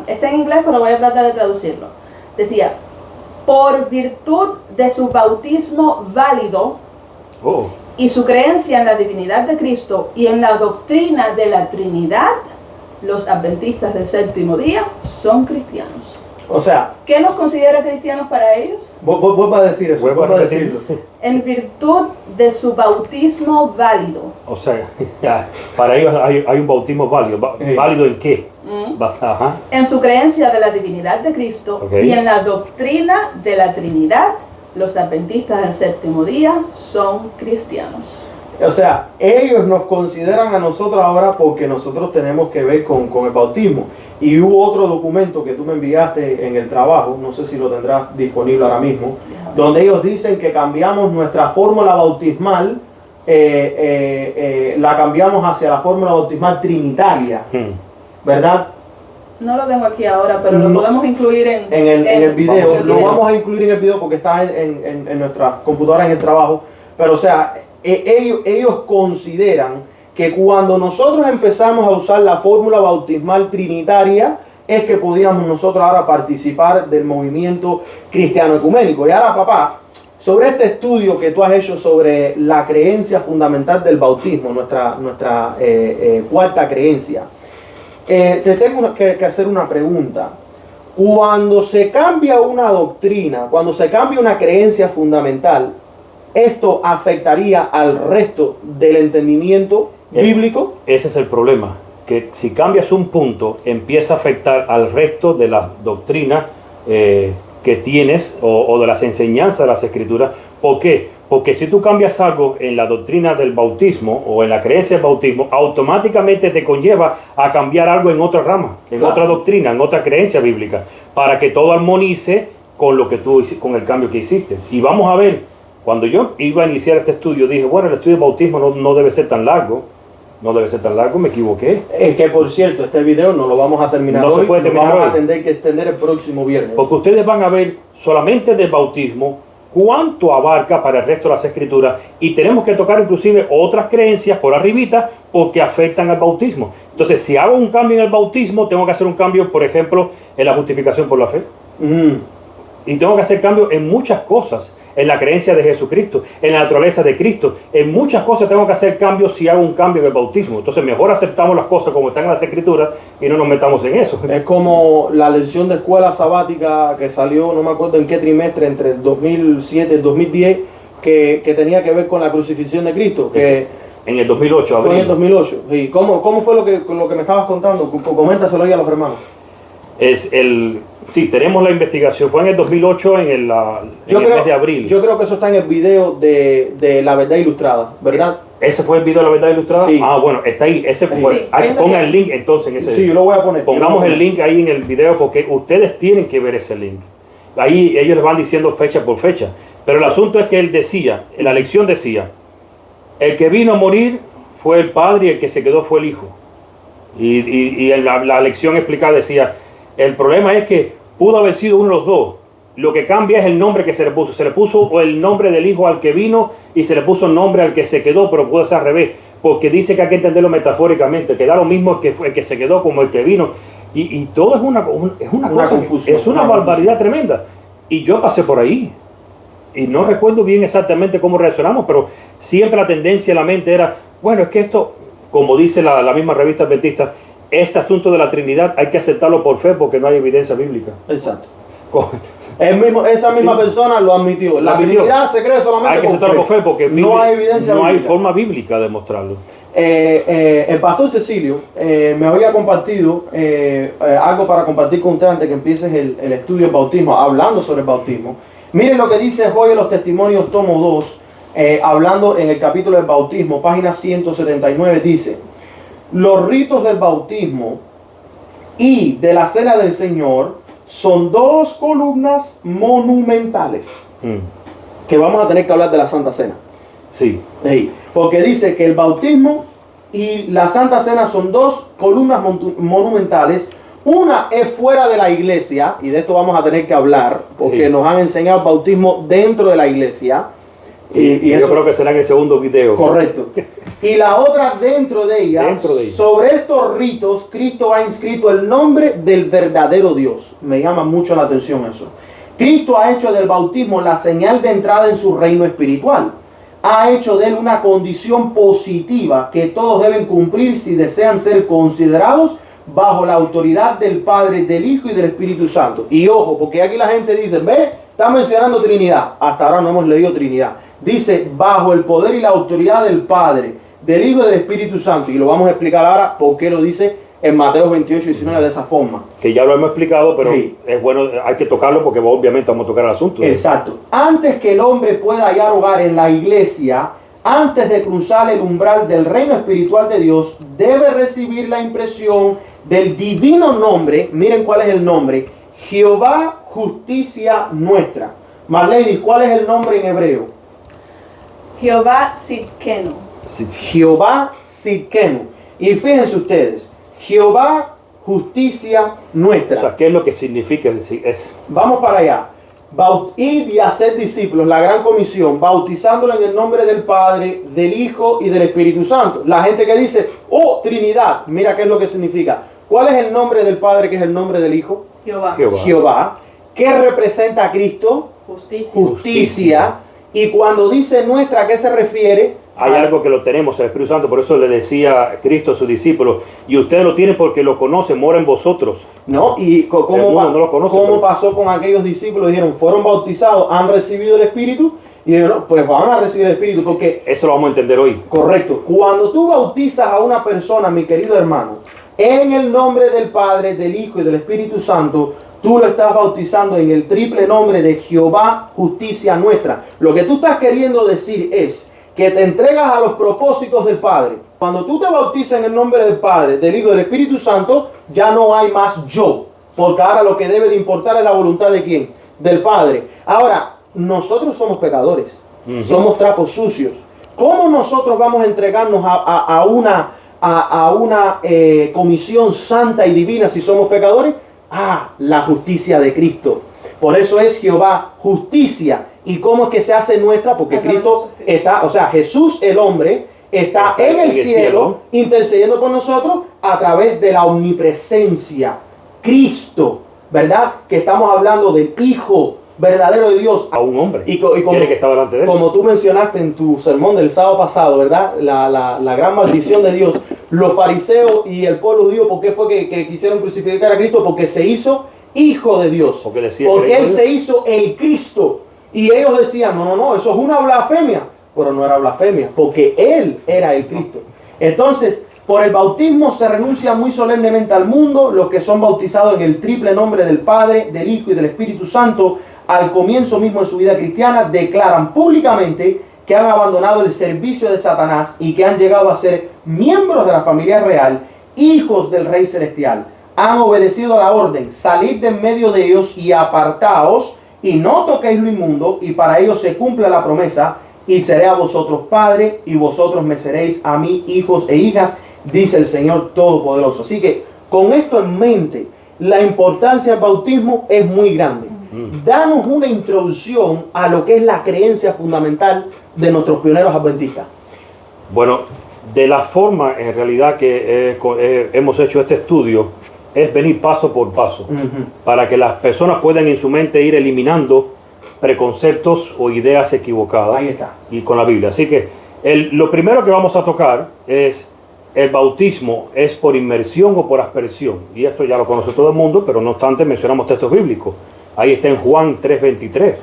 Está en inglés, pero voy a tratar de traducirlo. Decía: por virtud de su bautismo válido y su creencia en la divinidad de Cristo y en la doctrina de la Trinidad, los adventistas del séptimo día son cristianos. O sea, ¿qué nos considera cristianos para ellos? Vuelva a decir eso. Vuelva a decirlo. En virtud de su bautismo válido. O sea, para ellos hay un bautismo válido. ¿Válido en qué? Ajá. En su creencia de la divinidad de Cristo y en la doctrina de la Trinidad, los adventistas del séptimo día son cristianos. O sea, ellos nos consideran a nosotros ahora porque nosotros tenemos que ver con el bautismo. Y hubo otro documento que tú me enviaste en el trabajo, no sé si lo tendrás disponible ahora mismo, donde ellos dicen que cambiamos nuestra fórmula bautismal, la cambiamos hacia la fórmula bautismal trinitaria, ¿verdad? No lo tengo aquí ahora, pero lo podemos incluir en el video. Lo vamos a incluir en el video porque está en nuestra computadora en el trabajo. Pero o sea, ellos consideran que cuando nosotros empezamos a usar la fórmula bautismal trinitaria es que podíamos nosotros ahora participar del movimiento cristiano ecuménico. Y ahora, papá, sobre este estudio que tú has hecho sobre la creencia fundamental del bautismo, nuestra cuarta creencia, te tengo que hacer una pregunta. Cuando se cambia una doctrina, cuando se cambia una creencia fundamental, ¿esto afectaría al resto del entendimiento bíblico. Ese es el problema, que si cambias un punto, empieza a afectar al resto de la doctrina que tienes o de las enseñanzas de las Escrituras. ¿Por qué? Porque si tú cambias algo en la doctrina del bautismo o en la creencia del bautismo, automáticamente te conlleva a cambiar algo en otra rama, en otra doctrina, en otra creencia bíblica, para que todo armonice con lo que tú, con el cambio que hiciste. Y vamos a ver, cuando yo iba a iniciar este estudio, dije, bueno, el estudio del bautismo no debe ser tan largo. No debe ser tan largo, me equivoqué. Es que, por cierto, este video no lo vamos a terminar No hoy, se puede terminar lo vamos hoy. a tener que extender el próximo viernes. Porque ustedes van a ver solamente del bautismo cuánto abarca para el resto de las Escrituras, y tenemos que tocar inclusive otras creencias por arribita porque afectan al bautismo. Entonces, si hago un cambio en el bautismo, tengo que hacer un cambio, por ejemplo, en la justificación por la fe. Y tengo que hacer cambios en muchas cosas, en la creencia de Jesucristo, en la naturaleza de Cristo. En muchas cosas tengo que hacer cambios si hago un cambio en el bautismo. Entonces mejor aceptamos las cosas como están en las Escrituras y no nos metamos en eso. Es como la lección de escuela sabática que salió, no me acuerdo en qué trimestre, entre el 2007 y el 2010, que tenía que ver con la crucifixión de Cristo. Que en el 2008, abril. fue en el 2008. ¿Y cómo fue lo que me estabas contando? Coméntaselo ahí a los hermanos. Sí, tenemos la investigación. Fue en el 2008, en el mes de abril. Yo creo que eso está en el video de La Verdad Ilustrada, ¿verdad? ¿Ese fue el video de La Verdad Ilustrada? Sí. Ah, bueno, está ahí. Ese, Sí. bueno, ponga el link entonces en ese. Sí, yo lo voy a poner. Pongamos el link ahí en el video porque ustedes tienen que ver ese link. Ahí ellos les van diciendo fecha por fecha. Pero el asunto es que él decía, la lección decía, el que vino a morir fue el Padre y el que se quedó fue el Hijo. Y la lección explicada decía, el problema es que pudo haber sido uno de los dos. Lo que cambia es el nombre que se le puso. Se le puso el nombre del Hijo al que vino y se le puso el nombre al que se quedó, pero pudo ser al revés. Porque dice que hay que entenderlo metafóricamente, que da lo mismo el que se quedó como el que vino. Y todo es una cosa, confusión, es una barbaridad tremenda. Y yo pasé por ahí. Y no recuerdo bien exactamente cómo reaccionamos, pero siempre la tendencia en la mente era, bueno, es que esto, como dice la misma revista adventista, este asunto de la Trinidad hay que aceptarlo por fe porque no hay evidencia bíblica. Exacto. Esa misma persona lo admitió. La Trinidad se cree solamente hay que aceptarlo por fe porque no hay evidencia no hay bíblica. forma bíblica de demostrarlo. El pastor Cecilio me había compartido algo para compartir con usted antes que empieces el estudio del bautismo, hablando sobre el bautismo. Miren lo que dice Joya los Testimonios, tomo 2, hablando en el capítulo del bautismo, página 179, dice: los ritos del bautismo y de la cena del Señor son dos columnas monumentales. Que vamos a tener que hablar de la Santa Cena. Sí. Porque dice que el bautismo y la Santa Cena son dos columnas monumentales. Una es fuera de la iglesia, y de esto vamos a tener que hablar, porque nos han enseñado el bautismo dentro de la iglesia. Y yo eso, creo que será en el segundo video. Correcto. Y la otra dentro de ella. Sobre estos ritos, Cristo ha inscrito el nombre del verdadero Dios. Me llama mucho la atención eso. Cristo ha hecho del bautismo la señal de entrada en su reino espiritual. Ha hecho de él una condición positiva que todos deben cumplir si desean ser considerados bajo la autoridad del Padre, del Hijo y del Espíritu Santo. Y ojo, porque aquí la gente dice, ve, está mencionando Trinidad. Hasta ahora no hemos leído Trinidad. Dice, bajo el poder y la autoridad del Padre, del Hijo y del Espíritu Santo. Y lo vamos a explicar ahora por qué lo dice en Mateo 28, 19 de esa forma. Que ya lo hemos explicado, pero es bueno, hay que tocarlo porque obviamente vamos a tocar el asunto. Exacto. Antes que el hombre pueda hallar hogar en la iglesia, antes de cruzar el umbral del reino espiritual de Dios, debe recibir la impresión del divino nombre. Miren cuál es el nombre: Jehová, justicia nuestra. Marlady, ¿cuál es el nombre en hebreo? Jehová Sidkenu. Sí. Jehová Sidkenu. Y fíjense ustedes, Jehová, justicia nuestra. O sea, ¿qué es lo que significa? Vamos para allá. Id y hacer discípulos, la gran comisión, bautizándolo en el nombre del Padre, del Hijo y del Espíritu Santo. La gente que dice, oh, Trinidad, mira qué es lo que significa. ¿Cuál es el nombre del Padre, que es el nombre del Hijo? Jehová. Jehová. ¿Qué representa a Cristo? Justicia. Y cuando dice nuestra, ¿a qué se refiere? Hay algo que lo tenemos, el Espíritu Santo. Por eso le decía Cristo a sus discípulos, y ustedes lo tienen porque lo conocen, mora en vosotros. ¿No? ¿Y cómo no lo conoce, pasó con aquellos discípulos? Dijeron, fueron bautizados, han recibido el Espíritu, Y digo, no, pues van a recibir el Espíritu porque... Eso lo vamos a entender hoy. Correcto. Cuando tú bautizas a una persona, mi querido hermano, en el nombre del Padre, del Hijo y del Espíritu Santo, tú lo estás bautizando en el triple nombre de Jehová, justicia nuestra. Lo que tú estás queriendo decir es que te entregas a los propósitos del Padre. Cuando tú te bautizas en el nombre del Padre, del Hijo y del Espíritu Santo, ya no hay más yo. Porque ahora lo que debe de importar es la voluntad de ¿quién? Del Padre. Ahora, nosotros somos pecadores. Somos trapos sucios. ¿Cómo nosotros vamos a entregarnos a una comisión santa y divina si somos pecadores? La justicia de Cristo. Por eso es Jehová justicia. ¿Y cómo es que se hace nuestra? Porque Cristo está, o sea, Jesús el hombre está en el cielo intercediendo por nosotros a través de la omnipresencia. Cristo, ¿verdad? Que estamos hablando del Hijo verdadero de Dios. A un hombre. Y como, que está delante de él. Como tú mencionaste en tu sermón del sábado pasado, ¿verdad? La gran maldición de Dios. Los fariseos y el pueblo judío, ¿por qué fue que quisieron crucificar a Cristo? Porque se hizo Hijo de Dios. Porque Él se hizo el Cristo. Y ellos decían, no, eso es una blasfemia. Pero no era blasfemia, porque Él era el Cristo. Entonces, por el bautismo se renuncia muy solemnemente al mundo. Los que son bautizados en el triple nombre del Padre, del Hijo y del Espíritu Santo, al comienzo mismo de su vida cristiana, declaran públicamente que han abandonado el servicio de Satanás y que han llegado a ser miembros de la familia real, hijos del Rey Celestial. Han obedecido la orden, salid de en medio de ellos y apartaos, y no toquéis lo inmundo, y para ellos se cumple la promesa, y seré a vosotros padre, y vosotros me seréis a mí hijos e hijas, dice el Señor Todopoderoso. Así que, con esto en mente, la importancia del bautismo es muy grande. Danos una introducción a lo que es la creencia fundamental de nuestros pioneros adventistas. Bueno, de la forma en realidad que hemos hecho este estudio, es venir paso por paso, para que las personas puedan en su mente ir eliminando preconceptos o ideas equivocadas. Ahí está. Y con la Biblia. Así que lo primero que vamos a tocar es el bautismo, ¿es por inmersión o por aspersión? Y esto ya lo conoce todo el mundo, pero no obstante mencionamos textos bíblicos. Ahí está en Juan 3:23,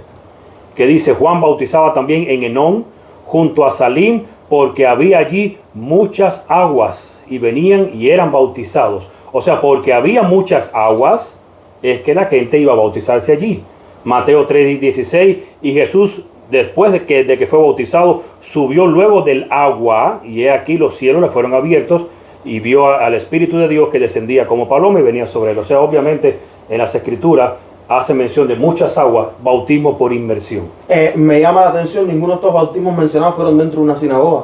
que dice: Juan bautizaba también en Enón, junto a Salim, porque había allí muchas aguas, y venían y eran bautizados. O sea, porque había muchas aguas, es que la gente iba a bautizarse allí. Mateo 3:16, y Jesús, después de que fue bautizado, subió luego del agua, y he aquí los cielos le fueron abiertos, y vio al Espíritu de Dios que descendía como paloma y venía sobre él. O sea, obviamente en las Escrituras hace mención de muchas aguas, bautismo por inmersión. Me llama la atención, ninguno de estos bautismos mencionados fueron dentro de una sinagoga.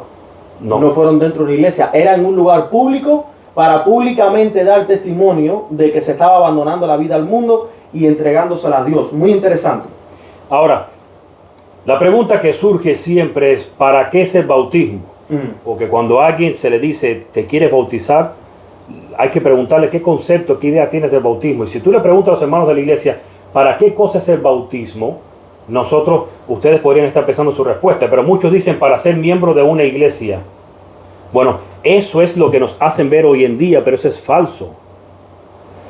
No fueron dentro de una iglesia. Era en un lugar público para públicamente dar testimonio de que se estaba abandonando la vida al mundo y entregándosela a Dios. Muy interesante. Ahora, la pregunta que surge siempre es: ¿para qué es el bautismo? Porque cuando a alguien se le dice, ¿te quieres bautizar?, hay que preguntarle qué concepto, qué idea tienes del bautismo. Y si tú le preguntas a los hermanos de la iglesia, ¿para qué cosa es el bautismo?, ustedes podrían estar pensando su respuesta, pero muchos dicen para ser miembro de una iglesia. Bueno, eso es lo que nos hacen ver hoy en día, pero eso es falso.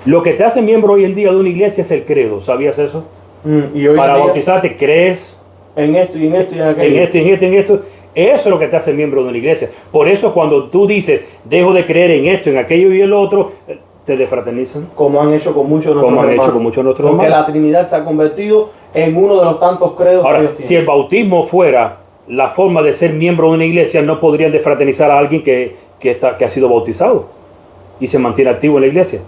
Lo que te hace miembro hoy en día de una iglesia es el credo. ¿Sabías eso? Y hoy para bautizarte crees en esto y en esto y en aquello. En esto. Eso es lo que te hace miembro de una iglesia. Por eso cuando tú dices, dejo de creer en esto, en aquello y el otro, te defraternizan. Como han hecho con muchos de nuestros hermanos. Porque la Trinidad se ha convertido en uno de los tantos credos. Ahora, que Dios tiene. Si el bautismo fuera la forma de ser miembro de una iglesia, no podrían defraternizar a alguien que ha sido bautizado y se mantiene activo en la iglesia.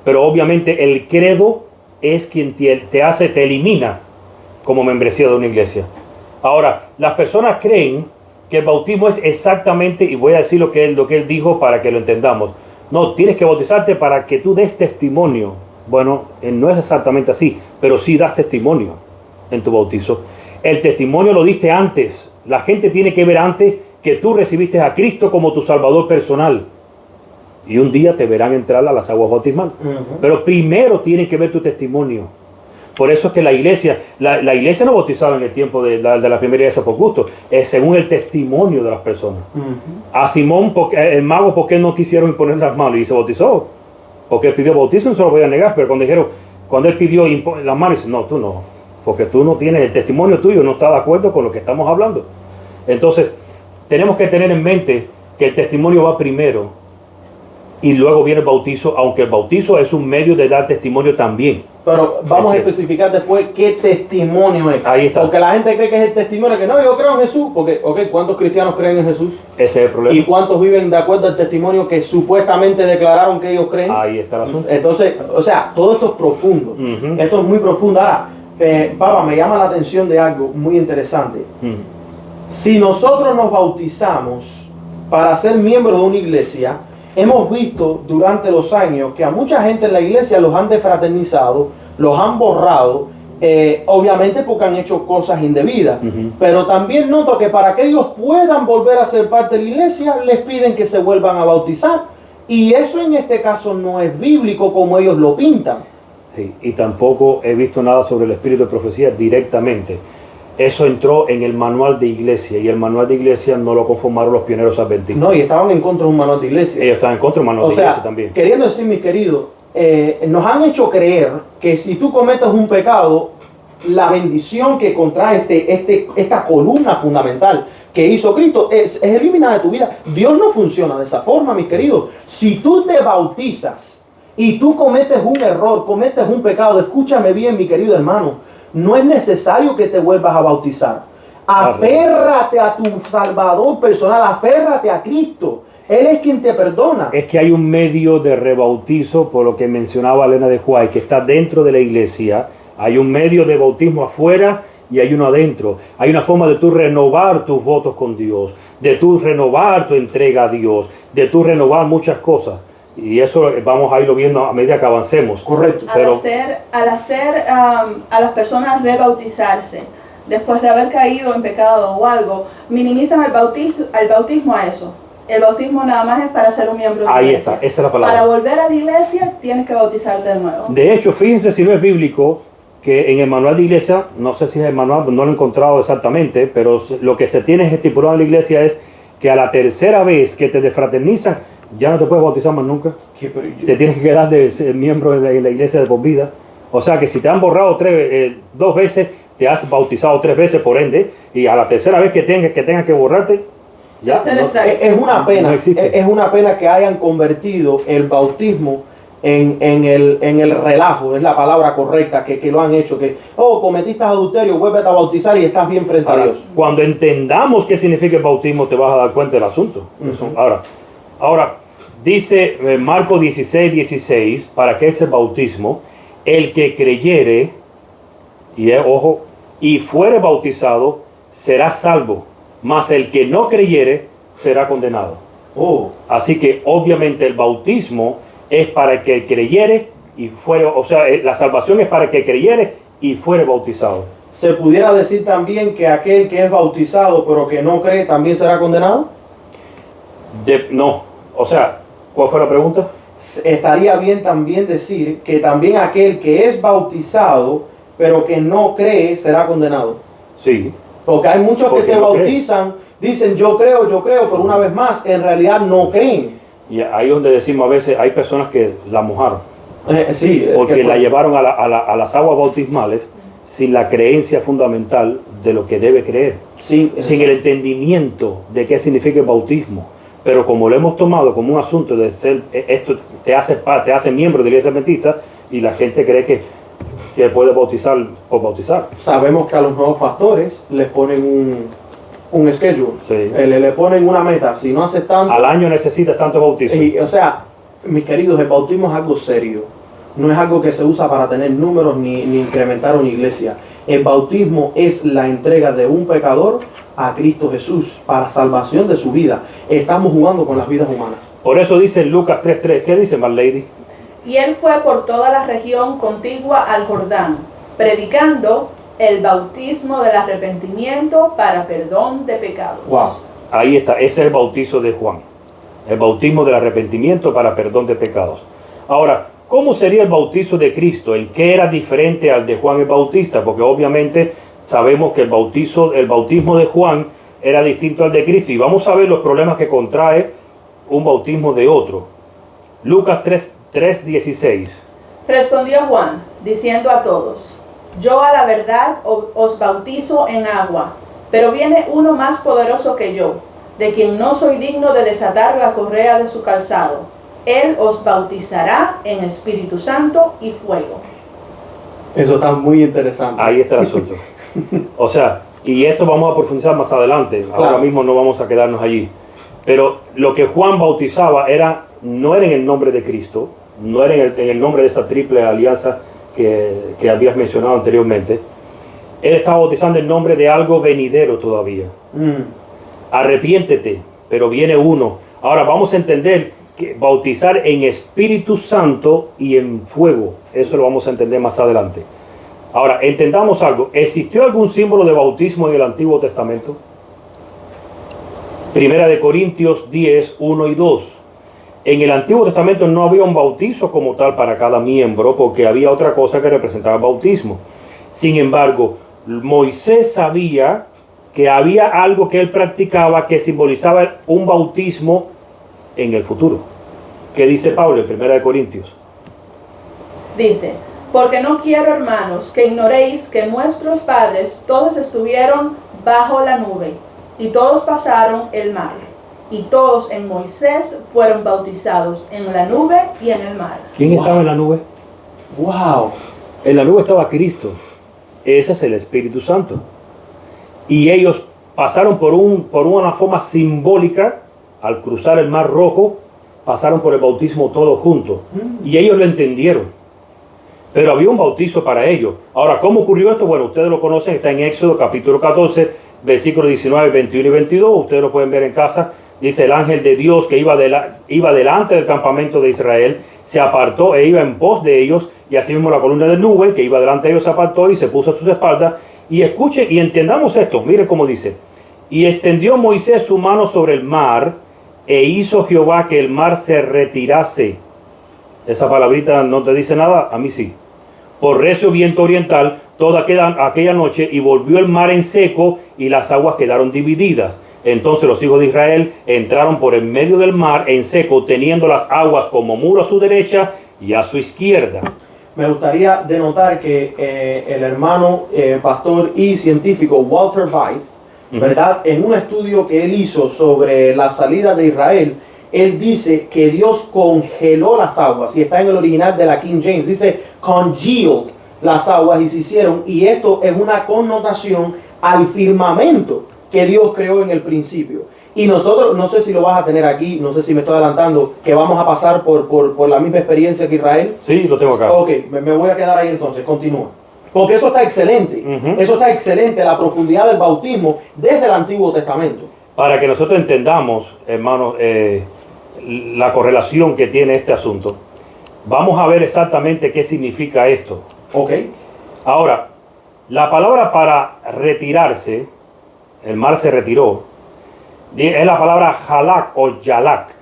Pero obviamente el credo es quien te elimina como membresía de una iglesia. Ahora, las personas creen que el bautismo es exactamente, y voy a decir lo que él dijo para que lo entendamos. No, tienes que bautizarte para que tú des testimonio. Bueno, no es exactamente así, pero sí das testimonio en tu bautizo. El testimonio lo diste antes. La gente tiene que ver antes que tú recibiste a Cristo como tu Salvador personal. Y un día te verán entrar a las aguas bautismales. Pero primero tienen que ver tu testimonio. Por eso es que la iglesia no bautizaba en el tiempo de la primera iglesia por gusto. Es según el testimonio de las personas. A Simón, el mago, ¿por qué no quisieron imponer las manos? Y se bautizó. Porque él pidió bautismo, no se lo voy a negar. Pero cuando él pidió las manos, dice, no, tú no. porque tú no tienes, el testimonio tuyo no está de acuerdo con lo que estamos hablando. Entonces, tenemos que tener en mente que el testimonio va primero y luego viene el bautizo, aunque el bautizo es un medio de dar testimonio también. Pero vamos a especificar después qué testimonio es. Ahí está. Porque la gente cree que es el testimonio, que no, yo creo en Jesús. Porque, ¿cuántos cristianos creen en Jesús? Ese es el problema. ¿Y cuántos viven de acuerdo al testimonio que supuestamente declararon que ellos creen? Ahí está el asunto. Entonces, o sea, todo esto es profundo. Esto es muy profundo. Ahora, papá, me llama la atención de algo muy interesante. Si nosotros nos bautizamos para ser miembros de una iglesia, hemos visto durante los años que a mucha gente en la iglesia los han defraternizado, los han borrado, obviamente porque han hecho cosas indebidas. Pero también noto que para que ellos puedan volver a ser parte de la iglesia, les piden que se vuelvan a bautizar. Y eso en este caso no es bíblico como ellos lo pintan. Sí, y tampoco he visto nada sobre el espíritu de profecía directamente. Eso entró en el manual de iglesia, y el manual de iglesia no lo conformaron los pioneros adventistas. No, y estaban en contra de un manual de iglesia. Ellos estaban en contra del manual de iglesia también. Queriendo decir, mis queridos, nos han hecho creer que si tú cometes un pecado, la bendición que contrae esta columna fundamental que hizo Cristo es eliminada de tu vida. Dios no funciona de esa forma, mis queridos. Si tú te bautizas y tú cometes un error, cometes un pecado, escúchame bien, mi querido hermano, no es necesario que te vuelvas a bautizar. Aférrate a tu Salvador personal, aférrate a Cristo. Él es quien te perdona. Es que hay un medio de rebautizo, por lo que mencionaba Elena de White, que está dentro de la iglesia. Hay un medio de bautismo afuera y hay uno adentro. Hay una forma de tú renovar tus votos con Dios, de tú renovar tu entrega a Dios, de tú renovar muchas cosas. Y eso vamos a irlo viendo a medida que avancemos. Correcto. Al hacer a las personas rebautizarse, después de haber caído en pecado o algo, minimizan al bautismo a eso. El bautismo nada más es para ser un miembro de la iglesia. Ahí está, esa es la palabra. Para volver a la iglesia tienes que bautizarte de nuevo. De hecho, fíjense si no es bíblico, que en el manual de iglesia, no sé si es el manual, no lo he encontrado exactamente, pero lo que se tiene estipulado en la iglesia es que a la tercera vez que te desfraternizan, ya no te puedes bautizar más nunca. Te tienes que quedar de ser miembro de la iglesia de por vida. O sea que si te han borrado 2 veces, te has bautizado 3 veces por ende, y a la tercera vez que tengas que borrarte, ya es una pena. No existe. Es una pena que hayan convertido el bautismo en el relajo, es la palabra correcta, que lo han hecho, que, cometiste adulterio, vuélvete a bautizar y estás bien frente a Dios. Cuando entendamos qué significa el bautismo, te vas a dar cuenta del asunto. Ahora, dice Marcos 16:16, ¿para qué es el bautismo? El que creyere, y fuere bautizado, será salvo, mas el que no creyere, será condenado. Así que obviamente el bautismo es para el que creyere y fuere, o sea, la salvación es para el que creyere y fuere bautizado. ¿Se pudiera decir también que aquel que es bautizado pero que no cree también será condenado? No, o sea, ¿cuál fue la pregunta? Estaría bien también decir que también aquel que es bautizado pero que no cree será condenado. Sí. Porque hay muchos que se bautizan, dicen yo creo, pero una vez más, en realidad no creen. Y ahí donde decimos a veces, hay personas que la mojaron. Sí. Porque la llevaron a las aguas bautismales sin la creencia fundamental de lo que debe creer. Sí, sin el entendimiento de qué significa el bautismo. Pero como lo hemos tomado como un asunto de ser, esto te hace miembro de la iglesia adventista, y la gente cree que puede bautizar por bautizar. Sabemos que a los nuevos pastores les ponen un schedule, sí. Le ponen una meta. Si no haces tanto, al año necesitas tantos bautizos. O sea, mis queridos, el bautismo es algo serio. No es algo que se usa para tener números ni incrementar una iglesia. El bautismo es la entrega de un pecador a Cristo Jesús para salvación de su vida. Estamos jugando con las vidas humanas. Por eso dice Lucas 3:3. ¿Qué dice, Marlady? Y él fue por toda la región contigua al Jordán, predicando el bautismo del arrepentimiento para perdón de pecados. Wow. Ahí está, ese es el bautizo de Juan. El bautismo del arrepentimiento para perdón de pecados. Ahora, ¿cómo sería el bautizo de Cristo? ¿En qué era diferente al de Juan el Bautista? Porque obviamente sabemos que el bautismo de Juan era distinto al de Cristo. Y vamos a ver los problemas que contrae un bautismo de otro. Lucas 3:16. Respondió Juan, diciendo a todos: Yo a la verdad os bautizo en agua, pero viene uno más poderoso que yo, de quien no soy digno de desatar la correa de su calzado. Él os bautizará en Espíritu Santo y fuego. Eso está muy interesante. Ahí está el asunto. O sea, y esto vamos a profundizar más adelante. Claro. Ahora mismo no vamos a quedarnos allí. Pero lo que Juan bautizaba no era en el nombre de Cristo, no era en el nombre de esa triple alianza que habías mencionado anteriormente. Él estaba bautizando en nombre de algo venidero todavía. Arrepiéntete, pero viene uno. Ahora vamos a entender que bautizar en Espíritu Santo y en fuego, eso lo vamos a entender más adelante. Ahora, entendamos algo. ¿Existió algún símbolo de bautismo en el Antiguo Testamento? Primera de Corintios 10, 1 y 2. En el Antiguo Testamento no había un bautizo como tal para cada miembro, porque había otra cosa que representaba el bautismo. Sin embargo, Moisés sabía que había algo que él practicaba que simbolizaba un bautismo en el futuro. ¿Qué dice Pablo en Primera de Corintios? Dice, porque no quiero, hermanos, que ignoréis que nuestros padres todos estuvieron bajo la nube, y todos pasaron el mar, y todos en Moisés fueron bautizados en la nube y en el mar. ¿Quién estaba en la nube? ¡Wow! En la nube estaba Cristo. Ese es el Espíritu Santo. Y ellos pasaron por una forma simbólica, al cruzar el Mar Rojo, pasaron por el bautismo todos juntos. Y ellos lo entendieron. Pero había un bautizo para ellos. Ahora, ¿cómo ocurrió esto? Bueno, ustedes lo conocen, está en Éxodo capítulo 14, versículos 19, 21 y 22. Ustedes lo pueden ver en casa. Dice, el ángel de Dios que iba delante del campamento de Israel, se apartó e iba en pos de ellos, y asimismo la columna de nube que iba delante de ellos se apartó y se puso a sus espaldas. Y escuchen y entendamos esto, miren cómo dice. Y extendió Moisés su mano sobre el mar, e hizo Jehová que el mar se retirase. Esa palabrita no te dice nada, a mí sí. Por recio viento oriental toda aquella noche, y volvió el mar en seco, y las aguas quedaron divididas. Entonces los hijos de Israel entraron por el medio del mar en seco, teniendo las aguas como muro a su derecha y a su izquierda. Me gustaría denotar que el hermano pastor y científico Walter Wythe, ¿verdad? En un estudio que él hizo sobre la salida de Israel, él dice que Dios congeló las aguas, y está en el original de la King James, dice congealed las aguas, y se hicieron, y esto es una connotación al firmamento que Dios creó en el principio. Y nosotros, no sé si lo vas a tener aquí, no sé si me estoy adelantando, que vamos a pasar por la misma experiencia que Israel. Sí, lo tengo acá. Ok, me voy a quedar ahí entonces, continúa. Porque eso está excelente, eso está excelente, la profundidad del bautismo desde el Antiguo Testamento. Para que nosotros entendamos, hermanos, la correlación que tiene este asunto, vamos a ver exactamente qué significa esto. Ok. Ahora, la palabra para retirarse, el mar se retiró, es la palabra halak o yalak.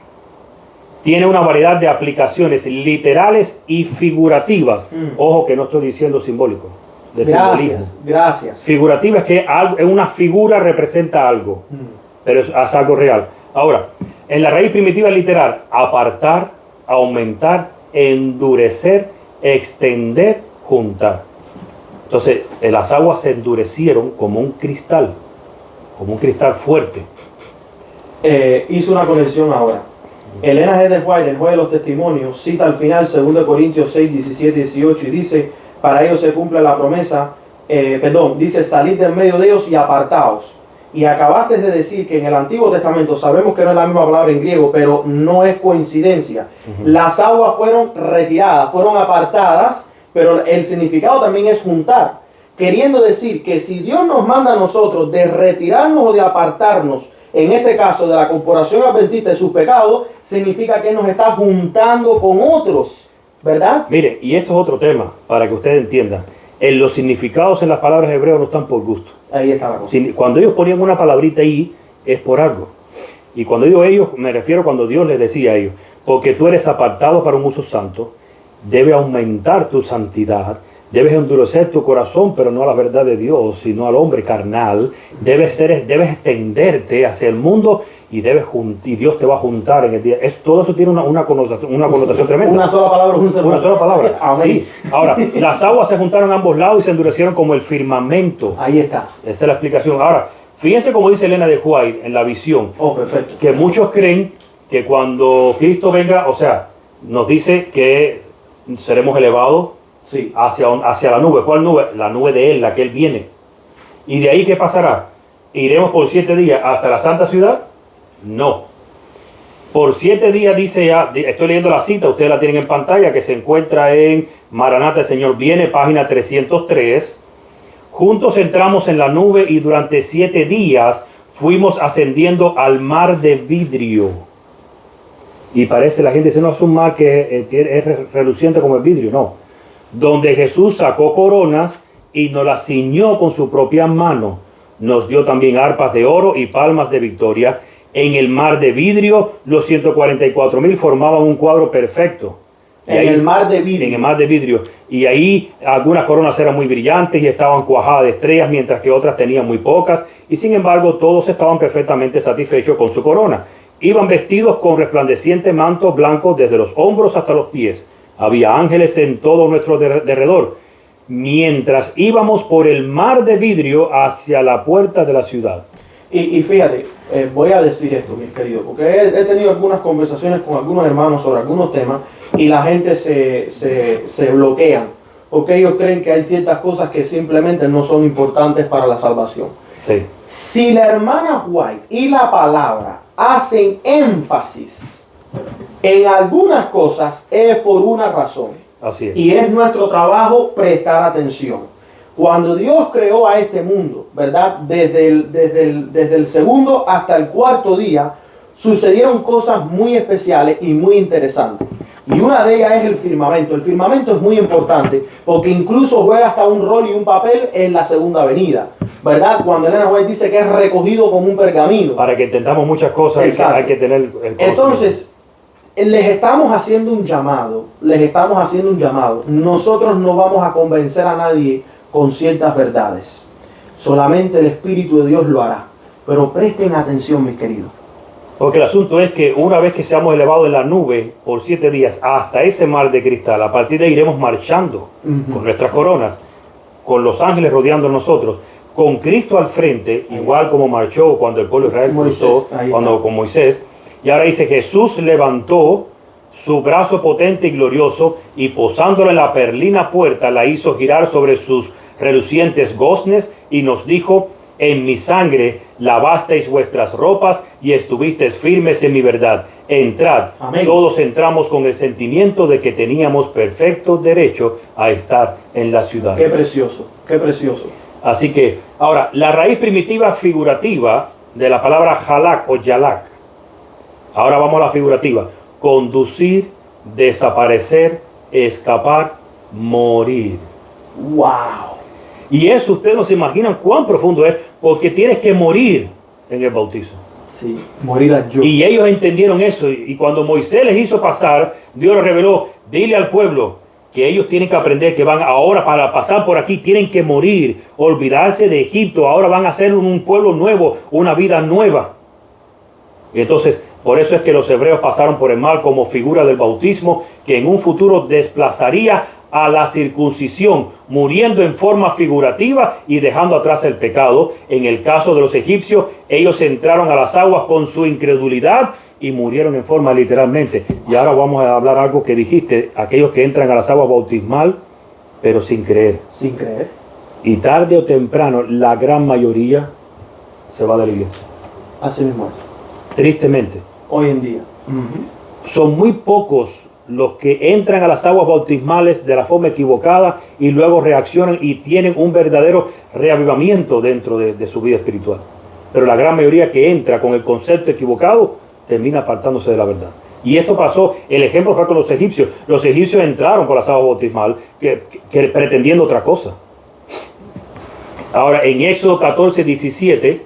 Tiene una variedad de aplicaciones literales y figurativas. Ojo que no estoy diciendo simbólico, de simbolismo. Gracias. Figurativa es que una figura representa algo, pero es algo real. Ahora, en la raíz primitiva literal, apartar, aumentar, endurecer, extender, juntar. Entonces, las aguas se endurecieron como un cristal fuerte. Hizo una conexión ahora. Elena G. de White, en Juego de los Testimonios, cita al final 2 Corintios 6, 17, 18, y dice, para ellos se cumple la promesa, dice, salid de en medio de ellos y apartaos. Y acabaste de decir que en el Antiguo Testamento, sabemos que no es la misma palabra en griego, pero no es coincidencia. Las aguas fueron retiradas, fueron apartadas, pero el significado también es juntar. Queriendo decir que si Dios nos manda a nosotros de retirarnos o de apartarnos, en este caso de la corporación adventista de sus pecados, significa que nos está juntando con otros, ¿verdad? Mire, y esto es otro tema, para que ustedes entiendan. Los significados en las palabras hebreas no están por gusto. Ahí está la cosa. Cuando ellos ponían una palabrita ahí, es por algo. Y cuando digo ellos, me refiero cuando Dios les decía a ellos, porque tú eres apartado para un uso santo, debe aumentar tu santidad, debes endurecer tu corazón, pero no a la verdad de Dios, sino al hombre carnal. Debes extenderte hacia el mundo y Dios te va a juntar en el día. Todo eso tiene una connotación tremenda. Una sola palabra es un sermón. Una sola palabra. Amén. Sí. Ahora, las aguas se juntaron a ambos lados y se endurecieron como el firmamento. Ahí está. Esa es la explicación. Ahora, fíjense como dice Elena de White en la visión. Oh, perfecto. Que muchos creen que cuando Cristo venga, o sea, nos dice que seremos elevados Sí. hacia la nube. ¿Cuál nube? La nube de Él, la que Él viene. ¿Y de ahí qué pasará? ¿Iremos por 7 días hasta la santa ciudad? No. Por 7 días dice ya, estoy leyendo la cita, ustedes la tienen en pantalla, que se encuentra en Maranata, el Señor viene, página 303. Juntos entramos en la nube y durante 7 días fuimos ascendiendo al mar de vidrio. Y parece, la gente dice, no, es un mar que es reluciente como el vidrio. No. Donde Jesús sacó coronas y nos las ciñó con su propia mano. Nos dio también arpas de oro y palmas de victoria. En el mar de vidrio, los 144,000 formaban un cuadro perfecto. En el mar de vidrio. En el mar de vidrio. Y ahí algunas coronas eran muy brillantes y estaban cuajadas de estrellas, mientras que otras tenían muy pocas. Y sin embargo, todos estaban perfectamente satisfechos con su corona. Iban vestidos con resplandecientes mantos blancos desde los hombros hasta los pies. Había ángeles en todo nuestro derredor, mientras íbamos por el mar de vidrio hacia la puerta de la ciudad. Y fíjate, voy a decir esto, mis queridos, porque he tenido algunas conversaciones con algunos hermanos sobre algunos temas y la gente se bloquean, porque ellos creen que hay ciertas cosas que simplemente no son importantes para la salvación. Sí. Si la hermana White y la palabra hacen énfasis en algunas cosas, es por una razón. Así es. Y es nuestro trabajo prestar atención. Cuando Dios creó a este mundo, ¿verdad? Desde el segundo hasta el cuarto día, sucedieron cosas muy especiales y muy interesantes. Y una de ellas es el firmamento. El firmamento es muy importante porque incluso juega hasta un rol y un papel en la segunda venida, ¿verdad? Cuando Elena White dice que es recogido como un pergamino. Para que entendamos muchas cosas hay que tener el conocimiento. Entonces, les estamos haciendo un llamado. Nosotros no vamos a convencer a nadie con ciertas verdades. Solamente el Espíritu de Dios lo hará. Pero presten atención, mis queridos. Porque el asunto es que una vez que seamos elevados en la nube por 7 días hasta ese mar de cristal, a partir de ahí iremos marchando con nuestras coronas, con los ángeles rodeando a nosotros, con Cristo al frente, igual como marchó cuando el pueblo de Israel cruzó, con Moisés. Y ahora dice, Jesús levantó su brazo potente y glorioso y posándola en la perlina puerta la hizo girar sobre sus relucientes goznes y nos dijo, en mi sangre lavasteis vuestras ropas y estuvisteis firmes en mi verdad. Entrad. Amén. Todos entramos con el sentimiento de que teníamos perfecto derecho a estar en la ciudad. Qué precioso, qué precioso. Así que, ahora, la raíz primitiva figurativa de la palabra halak o yalak. Ahora vamos a la figurativa. Conducir, desaparecer, escapar, morir. ¡Wow! Y eso ustedes no se imaginan cuán profundo es, porque tienes que morir en el bautizo. Sí, morir al yo. Y ellos entendieron eso. Y cuando Moisés les hizo pasar, Dios les reveló, dile al pueblo que ellos tienen que aprender que van ahora para pasar por aquí, tienen que morir, olvidarse de Egipto. Ahora van a ser un pueblo nuevo, una vida nueva. Y entonces, por eso es que los hebreos pasaron por el mar como figura del bautismo, que en un futuro desplazaría a la circuncisión, muriendo en forma figurativa y dejando atrás el pecado. En el caso de los egipcios, ellos entraron a las aguas con su incredulidad y murieron en forma literalmente. Y ahora vamos a hablar algo que dijiste, aquellos que entran a las aguas bautismal, pero sin creer. Sin creer. Y tarde o temprano, la gran mayoría se va de la iglesia. Así mismo es. Tristemente. Hoy en día. Son muy pocos los que entran a las aguas bautismales de la forma equivocada y luego reaccionan y tienen un verdadero reavivamiento dentro de su vida espiritual. Pero la gran mayoría que entra con el concepto equivocado termina apartándose de la verdad. Y esto pasó, el ejemplo fue con los egipcios. Los egipcios entraron por las aguas bautismales que pretendiendo otra cosa. Ahora, en Éxodo 14, 17,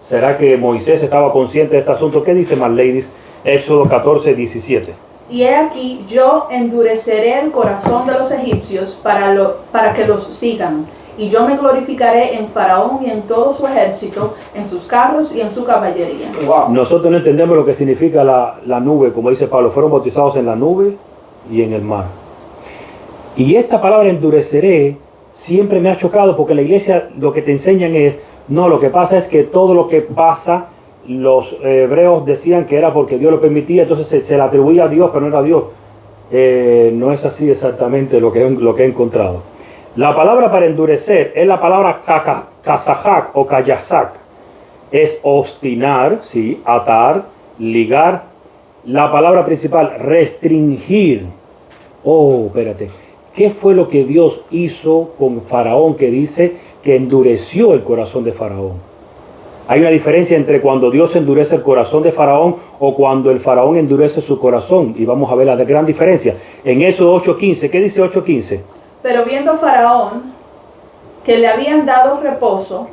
¿será que Moisés estaba consciente de este asunto? ¿Qué dice más, ladies? Éxodo 14, 17. Y he aquí, yo endureceré el corazón de los egipcios para que los sigan, y yo me glorificaré en Faraón y en todo su ejército, en sus carros y en su caballería. Wow. Nosotros no entendemos lo que significa la nube, como dice Pablo, fueron bautizados en la nube y en el mar. Y esta palabra endureceré siempre me ha chocado, porque la iglesia lo que te enseñan es, no, lo que pasa es que todo lo que pasa, los hebreos decían que era porque Dios lo permitía, entonces se le atribuía a Dios, pero no era Dios. No es así exactamente lo que he encontrado. La palabra para endurecer es la palabra kazajak o kayazak. Es obstinar, ¿sí? Atar, ligar. La palabra principal, restringir. Oh, espérate. ¿Qué fue lo que Dios hizo con Faraón que dice que endureció el corazón de Faraón? Hay una diferencia entre cuando Dios endurece el corazón de Faraón o cuando el Faraón endurece su corazón. Y vamos a ver la gran diferencia. En Éxodo 8:15, ¿qué dice 8:15? Pero viendo Faraón que le habían dado reposo,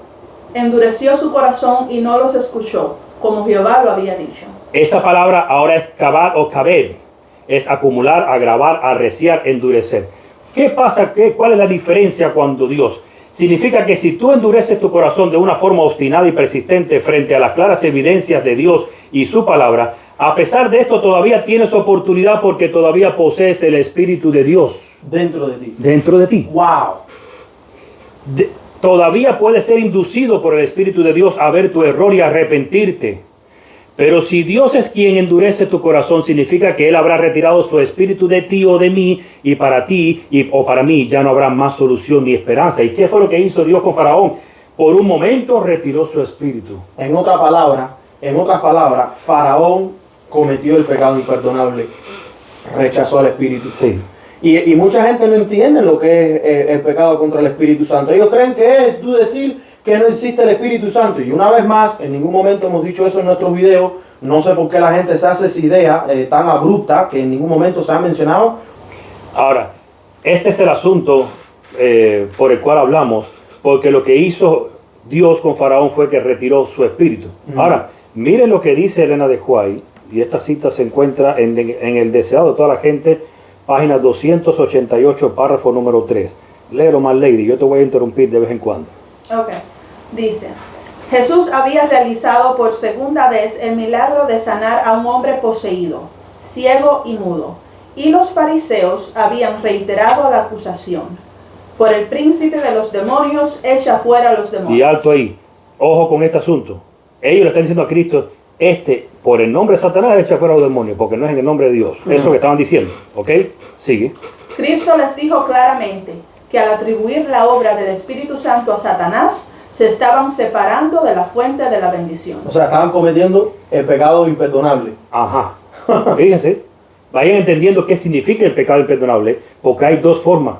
endureció su corazón y no los escuchó, como Jehová lo había dicho. Esa palabra ahora es kabad o kabed, es acumular, agravar, arreciar, endurecer. ¿Qué pasa? ¿Cuál es la diferencia cuando Dios? Significa que si tú endureces tu corazón de una forma obstinada y persistente frente a las claras evidencias de Dios y su palabra, a pesar de esto todavía tienes oportunidad porque todavía posees el Espíritu de Dios. Dentro de ti. Dentro de ti. Wow. Todavía puedes ser inducido por el Espíritu de Dios a ver tu error y arrepentirte. Pero si Dios es quien endurece tu corazón, significa que Él habrá retirado su espíritu de ti o de mí, y para ti o para mí ya no habrá más solución ni esperanza. ¿Y qué fue lo que hizo Dios con Faraón? Por un momento retiró su espíritu. En otras palabras, Faraón cometió el pecado imperdonable, rechazó al Espíritu. Sí. Y mucha gente no entiende lo que es el pecado contra el Espíritu Santo. Ellos creen que es tú decir que no existe el Espíritu Santo. Y una vez más, en ningún momento hemos dicho eso en nuestros videos. No sé por qué la gente se hace esa idea tan abrupta que en ningún momento se ha mencionado. Ahora, este es el asunto por el cual hablamos, porque lo que hizo Dios con Faraón fue que retiró su espíritu. Ahora, miren lo que dice Elena de White, y esta cita se encuentra en el Deseado de toda la gente, página 288, párrafo número 3. Léelo más, Lady, yo te voy a interrumpir de vez en cuando. Ok, dice: Jesús había realizado por segunda vez el milagro de sanar a un hombre poseído, ciego y mudo, y los fariseos habían reiterado la acusación: por el príncipe de los demonios, echa fuera a los demonios. Y alto ahí, ojo con este asunto. Ellos le están diciendo a Cristo, por el nombre de Satanás echa fuera a los demonios, porque no es en el nombre de Dios. Eso es lo que estaban diciendo, ¿ok? Sigue. Cristo les dijo claramente que al atribuir la obra del Espíritu Santo a Satanás, se estaban separando de la fuente de la bendición. O sea, estaban cometiendo el pecado imperdonable. Ajá. Fíjense, vayan entendiendo qué significa el pecado imperdonable, porque hay dos formas.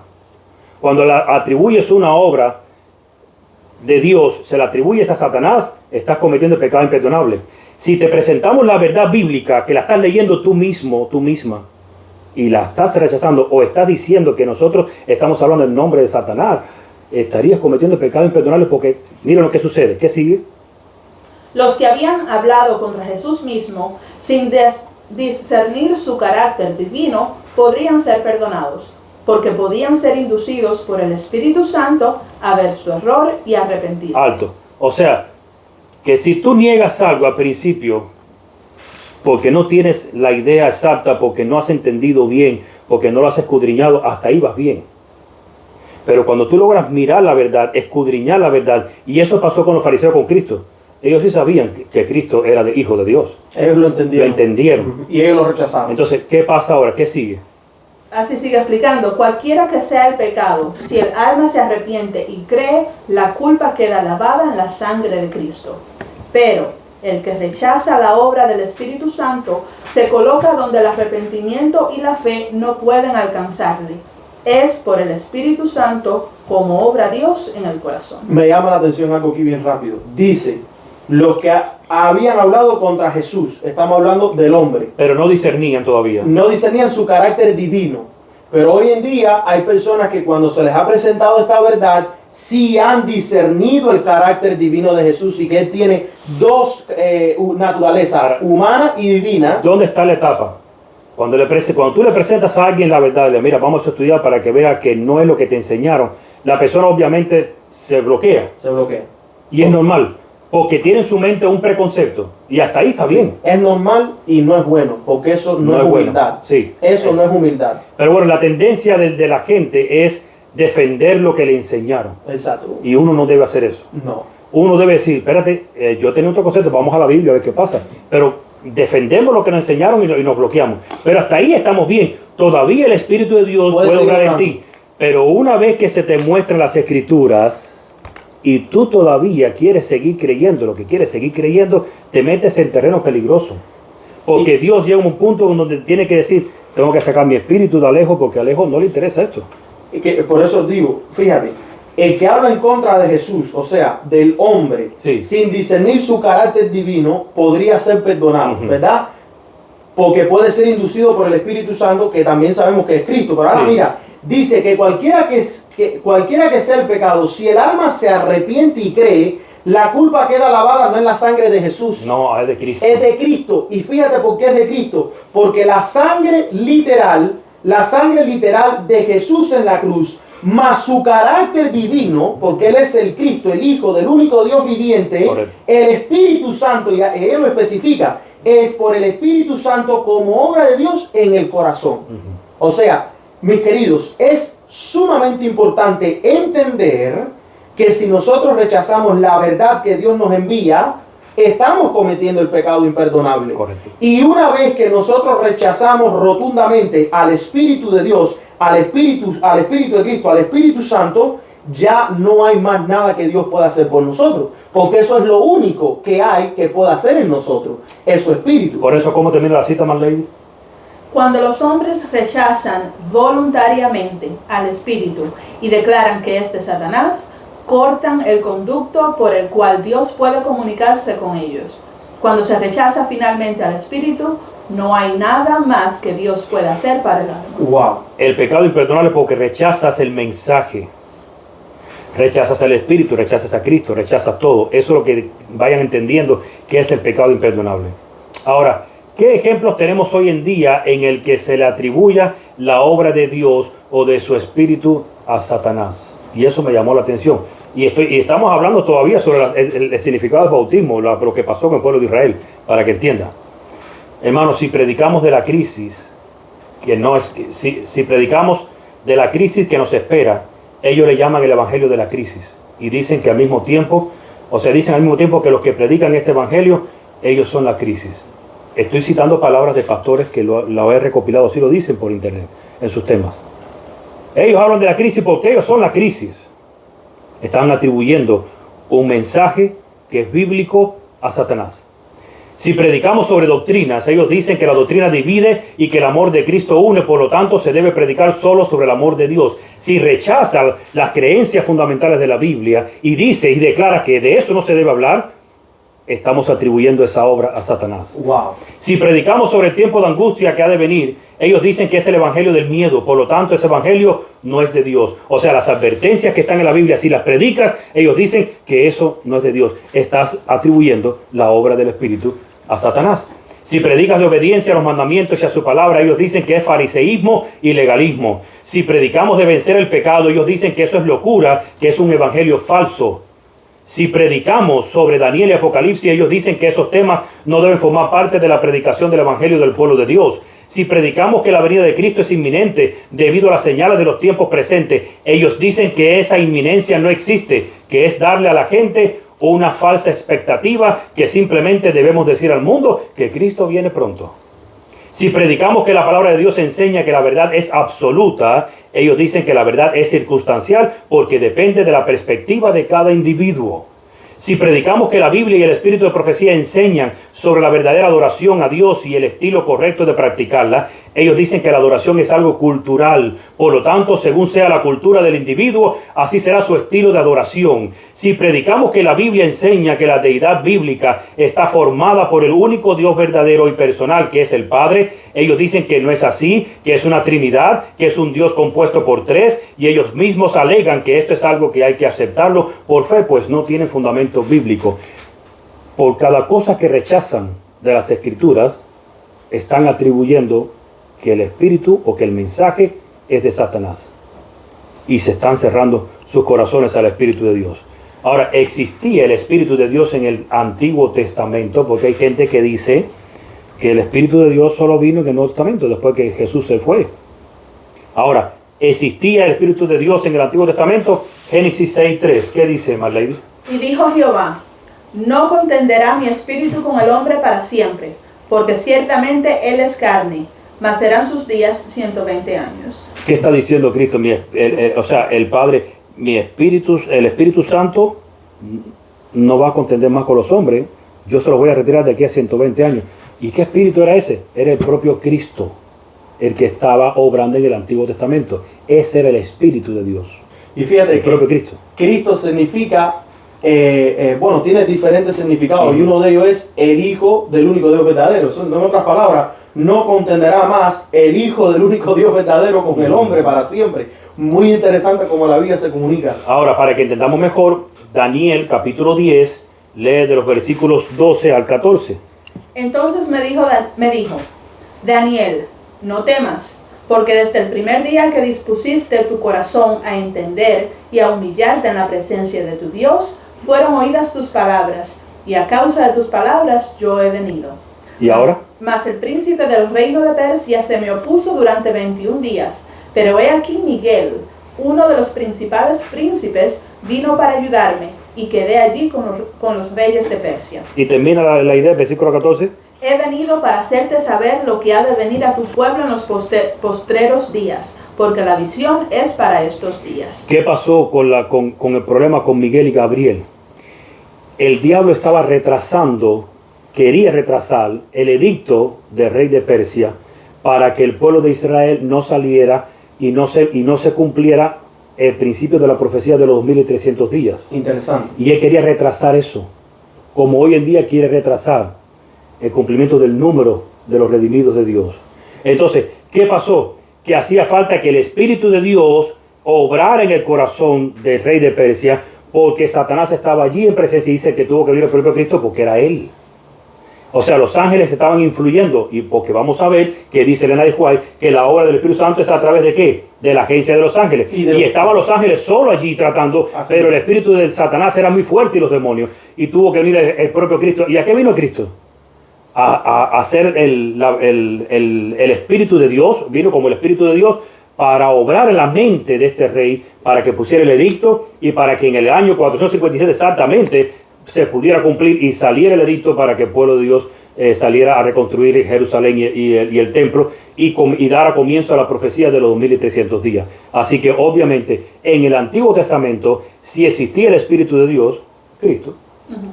Cuando atribuyes una obra de Dios, se la atribuyes a Satanás, estás cometiendo el pecado imperdonable. Si te presentamos la verdad bíblica, que la estás leyendo tú mismo, tú misma, y la estás rechazando, o estás diciendo que nosotros estamos hablando en nombre de Satanás, estarías cometiendo el pecado imperdonable, porque miren lo que sucede. ¿Qué sigue? Los que habían hablado contra Jesús mismo, sin discernir su carácter divino, podrían ser perdonados, porque podían ser inducidos por el Espíritu Santo a ver su error y arrepentirse. Alto. O sea, que si tú niegas algo al principio, porque no tienes la idea exacta, porque no has entendido bien, porque no lo has escudriñado, hasta ahí vas bien. Pero cuando tú logras mirar la verdad, escudriñar la verdad, y eso pasó con los fariseos con Cristo. Ellos sí sabían que Cristo era de hijo de Dios. Ellos lo entendieron. Lo entendieron. Y ellos lo rechazaron. Entonces, ¿qué pasa ahora? ¿Qué sigue? Así sigue explicando: cualquiera que sea el pecado, si el alma se arrepiente y cree, la culpa queda lavada en la sangre de Cristo. Pero el que rechaza la obra del Espíritu Santo se coloca donde el arrepentimiento y la fe no pueden alcanzarle. Es por el Espíritu Santo como obra Dios en el corazón. Me llama la atención algo aquí bien rápido. Dice, los que habían hablado contra Jesús, estamos hablando del hombre, Pero no discernían todavía. no discernían su carácter divino. Pero hoy en día hay personas que cuando se les ha presentado esta verdad, sí han discernido el carácter divino de Jesús y que Él tiene dos naturalezas, humana y divina. ¿Dónde está la etapa? Cuando tú le presentas a alguien la verdad, le mira, vamos a estudiar para que vea que no es lo que te enseñaron. la persona obviamente se bloquea. Se bloquea. Y es normal, porque tiene en su mente un preconcepto. Y hasta ahí está bien. Es normal y no es bueno, porque eso no es humildad. Bueno. Sí, Eso no es humildad. Pero bueno, la tendencia de la gente es defender lo que le enseñaron. Exacto. Y uno no debe hacer eso. No. Uno debe decir, espérate, yo tenía otro concepto, vamos a la Biblia a ver qué pasa. Pero defendemos lo que nos enseñaron y nos bloqueamos. Pero hasta ahí estamos bien. Todavía el Espíritu de Dios puede obrar en ti. Pero una vez que se te muestran las Escrituras y tú todavía quieres seguir creyendo lo que quieres seguir creyendo, te metes en terreno peligroso. Porque Dios llega a un punto donde tiene que decir, tengo que sacar mi espíritu de Alejo porque a Alejo no le interesa esto. Y que, por eso digo, fíjate, el que habla en contra de Jesús, o sea, del hombre, Sí. sin discernir su carácter divino, podría ser perdonado, ¿verdad? Porque puede ser inducido por el Espíritu Santo, que también sabemos que es Cristo. Pero ahora Sí. mira, dice que cualquiera que sea el pecado, si el alma se arrepiente y cree, la culpa queda lavada no en la sangre de Jesús. No, es de Cristo. Es de Cristo. Y fíjate por qué es de Cristo. Porque la sangre literal de Jesús en la cruz, más su carácter divino, porque Él es el Cristo, el Hijo del único Dios viviente, Correcto. el Espíritu Santo, y Él lo especifica, es por el Espíritu Santo como obra de Dios en el corazón. O sea, mis queridos, es sumamente importante entender que si nosotros rechazamos la verdad que Dios nos envía, estamos cometiendo el pecado imperdonable. Correcto. Y una vez que nosotros rechazamos rotundamente al Espíritu de Dios, al Espíritu de Cristo, al Espíritu Santo, ya no hay más nada que Dios pueda hacer por nosotros. Porque eso es lo único que hay que pueda hacer en nosotros. Es su Espíritu. Por eso, ¿cómo termina la cita, Marlene? Cuando los hombres rechazan voluntariamente al Espíritu y declaran que es de Satanás, cortan el conducto por el cual Dios puede comunicarse con ellos. Cuando se rechaza finalmente al Espíritu, no hay nada más que Dios pueda hacer para el alma. Wow. El pecado imperdonable porque rechazas el mensaje. Rechazas el Espíritu, rechazas a Cristo, rechazas todo. Eso es lo que vayan entendiendo que es el pecado imperdonable. Ahora, ¿qué ejemplos tenemos hoy en día en el que se le atribuya la obra de Dios o de su Espíritu a Satanás? Y eso me llamó la atención. Y estamos hablando todavía sobre el significado del bautismo, lo que pasó con el pueblo de Israel, para que entiendan. Hermanos, si predicamos de la crisis, si predicamos de la crisis que nos espera, ellos le llaman el evangelio de la crisis. Y dicen que al mismo tiempo, dicen al mismo tiempo que los que predican este evangelio, ellos son la crisis. Estoy citando palabras de pastores que lo he recopilado, así lo dicen por internet, en sus temas. Ellos hablan de la crisis porque ellos son la crisis. Están atribuyendo un mensaje que es bíblico a Satanás. Si predicamos sobre doctrinas, ellos dicen que la doctrina divide y que el amor de Cristo une, por lo tanto se debe predicar solo sobre el amor de Dios. Si rechaza las creencias fundamentales de la Biblia y dice y declara que de eso no se debe hablar, estamos atribuyendo esa obra a Satanás. Wow. Si predicamos sobre el tiempo de angustia que ha de venir, ellos dicen que es el evangelio del miedo, por lo tanto ese evangelio no es de Dios. O sea, las advertencias que están en la Biblia, si las predicas, ellos dicen que eso no es de Dios. Estás atribuyendo la obra del Espíritu a Satanás. Si predicas de obediencia a los mandamientos y a su palabra, ellos dicen que es fariseísmo y legalismo. Si predicamos de vencer el pecado, ellos dicen que eso es locura, que es un evangelio falso. Si predicamos sobre Daniel y Apocalipsis, ellos dicen que esos temas no deben formar parte de la predicación del evangelio del pueblo de Dios. Si predicamos que la venida de Cristo es inminente debido a las señales de los tiempos presentes, ellos dicen que esa inminencia no existe, que es darle a la gente una falsa expectativa, que simplemente debemos decir al mundo que Cristo viene pronto. Si predicamos que la palabra de Dios enseña que la verdad es absoluta, ellos dicen que la verdad es circunstancial porque depende de la perspectiva de cada individuo. Si predicamos que la Biblia y el espíritu de profecía enseñan sobre la verdadera adoración a Dios y el estilo correcto de practicarla, ellos dicen que la adoración es algo cultural. Por lo tanto, según sea la cultura del individuo, así será su estilo de adoración. Si predicamos que la Biblia enseña que la deidad bíblica está formada por el único Dios verdadero y personal, que es el Padre, ellos dicen que no es así, que es una Trinidad, que es un Dios compuesto por tres, y ellos mismos alegan que esto es algo que hay que aceptarlo por fe, pues no tienen fundamento bíblico. Por cada cosa que rechazan de las Escrituras, están atribuyendo que el espíritu o que el mensaje es de Satanás. y se están cerrando sus corazones al Espíritu de Dios. Ahora, existía el Espíritu de Dios en el Antiguo Testamento, porque hay gente que dice que el Espíritu de Dios solo vino en el Nuevo Testamento, después que Jesús se fue. Ahora, ¿existía el Espíritu de Dios en el Antiguo Testamento? Génesis 6:3. ¿Qué dice, Marley? Y dijo Jehová, no contenderá mi espíritu con el hombre para siempre, porque ciertamente él es carne, mas serán sus días 120 años. ¿Qué está diciendo Cristo? O sea, el Padre, el Espíritu Santo no va a contender más con los hombres. Yo se los voy a retirar de aquí a 120 años. ¿Y qué espíritu era ese? Era el propio Cristo, el que estaba obrando en el Antiguo Testamento. Ese era el Espíritu de Dios. Y fíjate el que propio Cristo. Cristo significa, bueno, tiene diferentes significados, y uno de ellos es el Hijo del único Dios verdadero. En otras palabras, no contenderá más el Hijo del único Dios verdadero con el hombre para siempre. Muy interesante cómo la Biblia se comunica. Ahora, para que entendamos mejor, Daniel capítulo 10, lee de los versículos 12 al 14. Entonces me dijo, Daniel, no temas, porque desde el primer día que dispusiste tu corazón a entender y a humillarte en la presencia de tu Dios, fueron oídas tus palabras, y a causa de tus palabras yo he venido. ¿Y ahora? Mas el príncipe del reino de Persia se me opuso durante 21 días, pero he aquí Miguel, uno de los principales príncipes, vino para ayudarme, y quedé allí con los reyes de Persia. Y termina la idea, versículo 14. He venido para hacerte saber lo que ha de venir a tu pueblo en los postreros días, porque la visión es para estos días. ¿Qué pasó con el problema con Miguel y Gabriel? El diablo estaba quería retrasar el edicto del rey de Persia para que el pueblo de Israel no saliera y no se cumpliera el principio de la profecía de los 2300 días. Interesante. Y él quería retrasar eso, como hoy en día quiere retrasar el cumplimiento del número de los redimidos de Dios. Entonces, ¿qué pasó? Que hacía falta que el Espíritu de Dios obrara en el corazón del rey de Persia, porque Satanás estaba allí en presencia y dice que tuvo que venir el propio Cristo porque era él. O sea, los ángeles estaban influyendo, y porque vamos a ver que dice Elena de White que la obra del Espíritu Santo es a través de ¿qué? De la agencia de los ángeles. Y estaban los ángeles solo allí tratando, pero el espíritu de Satanás era muy fuerte y los demonios, y tuvo que venir el propio Cristo. ¿Y a qué vino Cristo? A ser el Espíritu de Dios, vino como el Espíritu de Dios para obrar en la mente de este rey, para que pusiera el edicto y para que en el año 457 exactamente se pudiera cumplir y saliera el edicto para que el pueblo de Dios saliera a reconstruir Jerusalén y el templo y dara comienzo a la profecía de los 2300 días. Así que obviamente en el Antiguo Testamento sí existía el Espíritu de Dios, Cristo,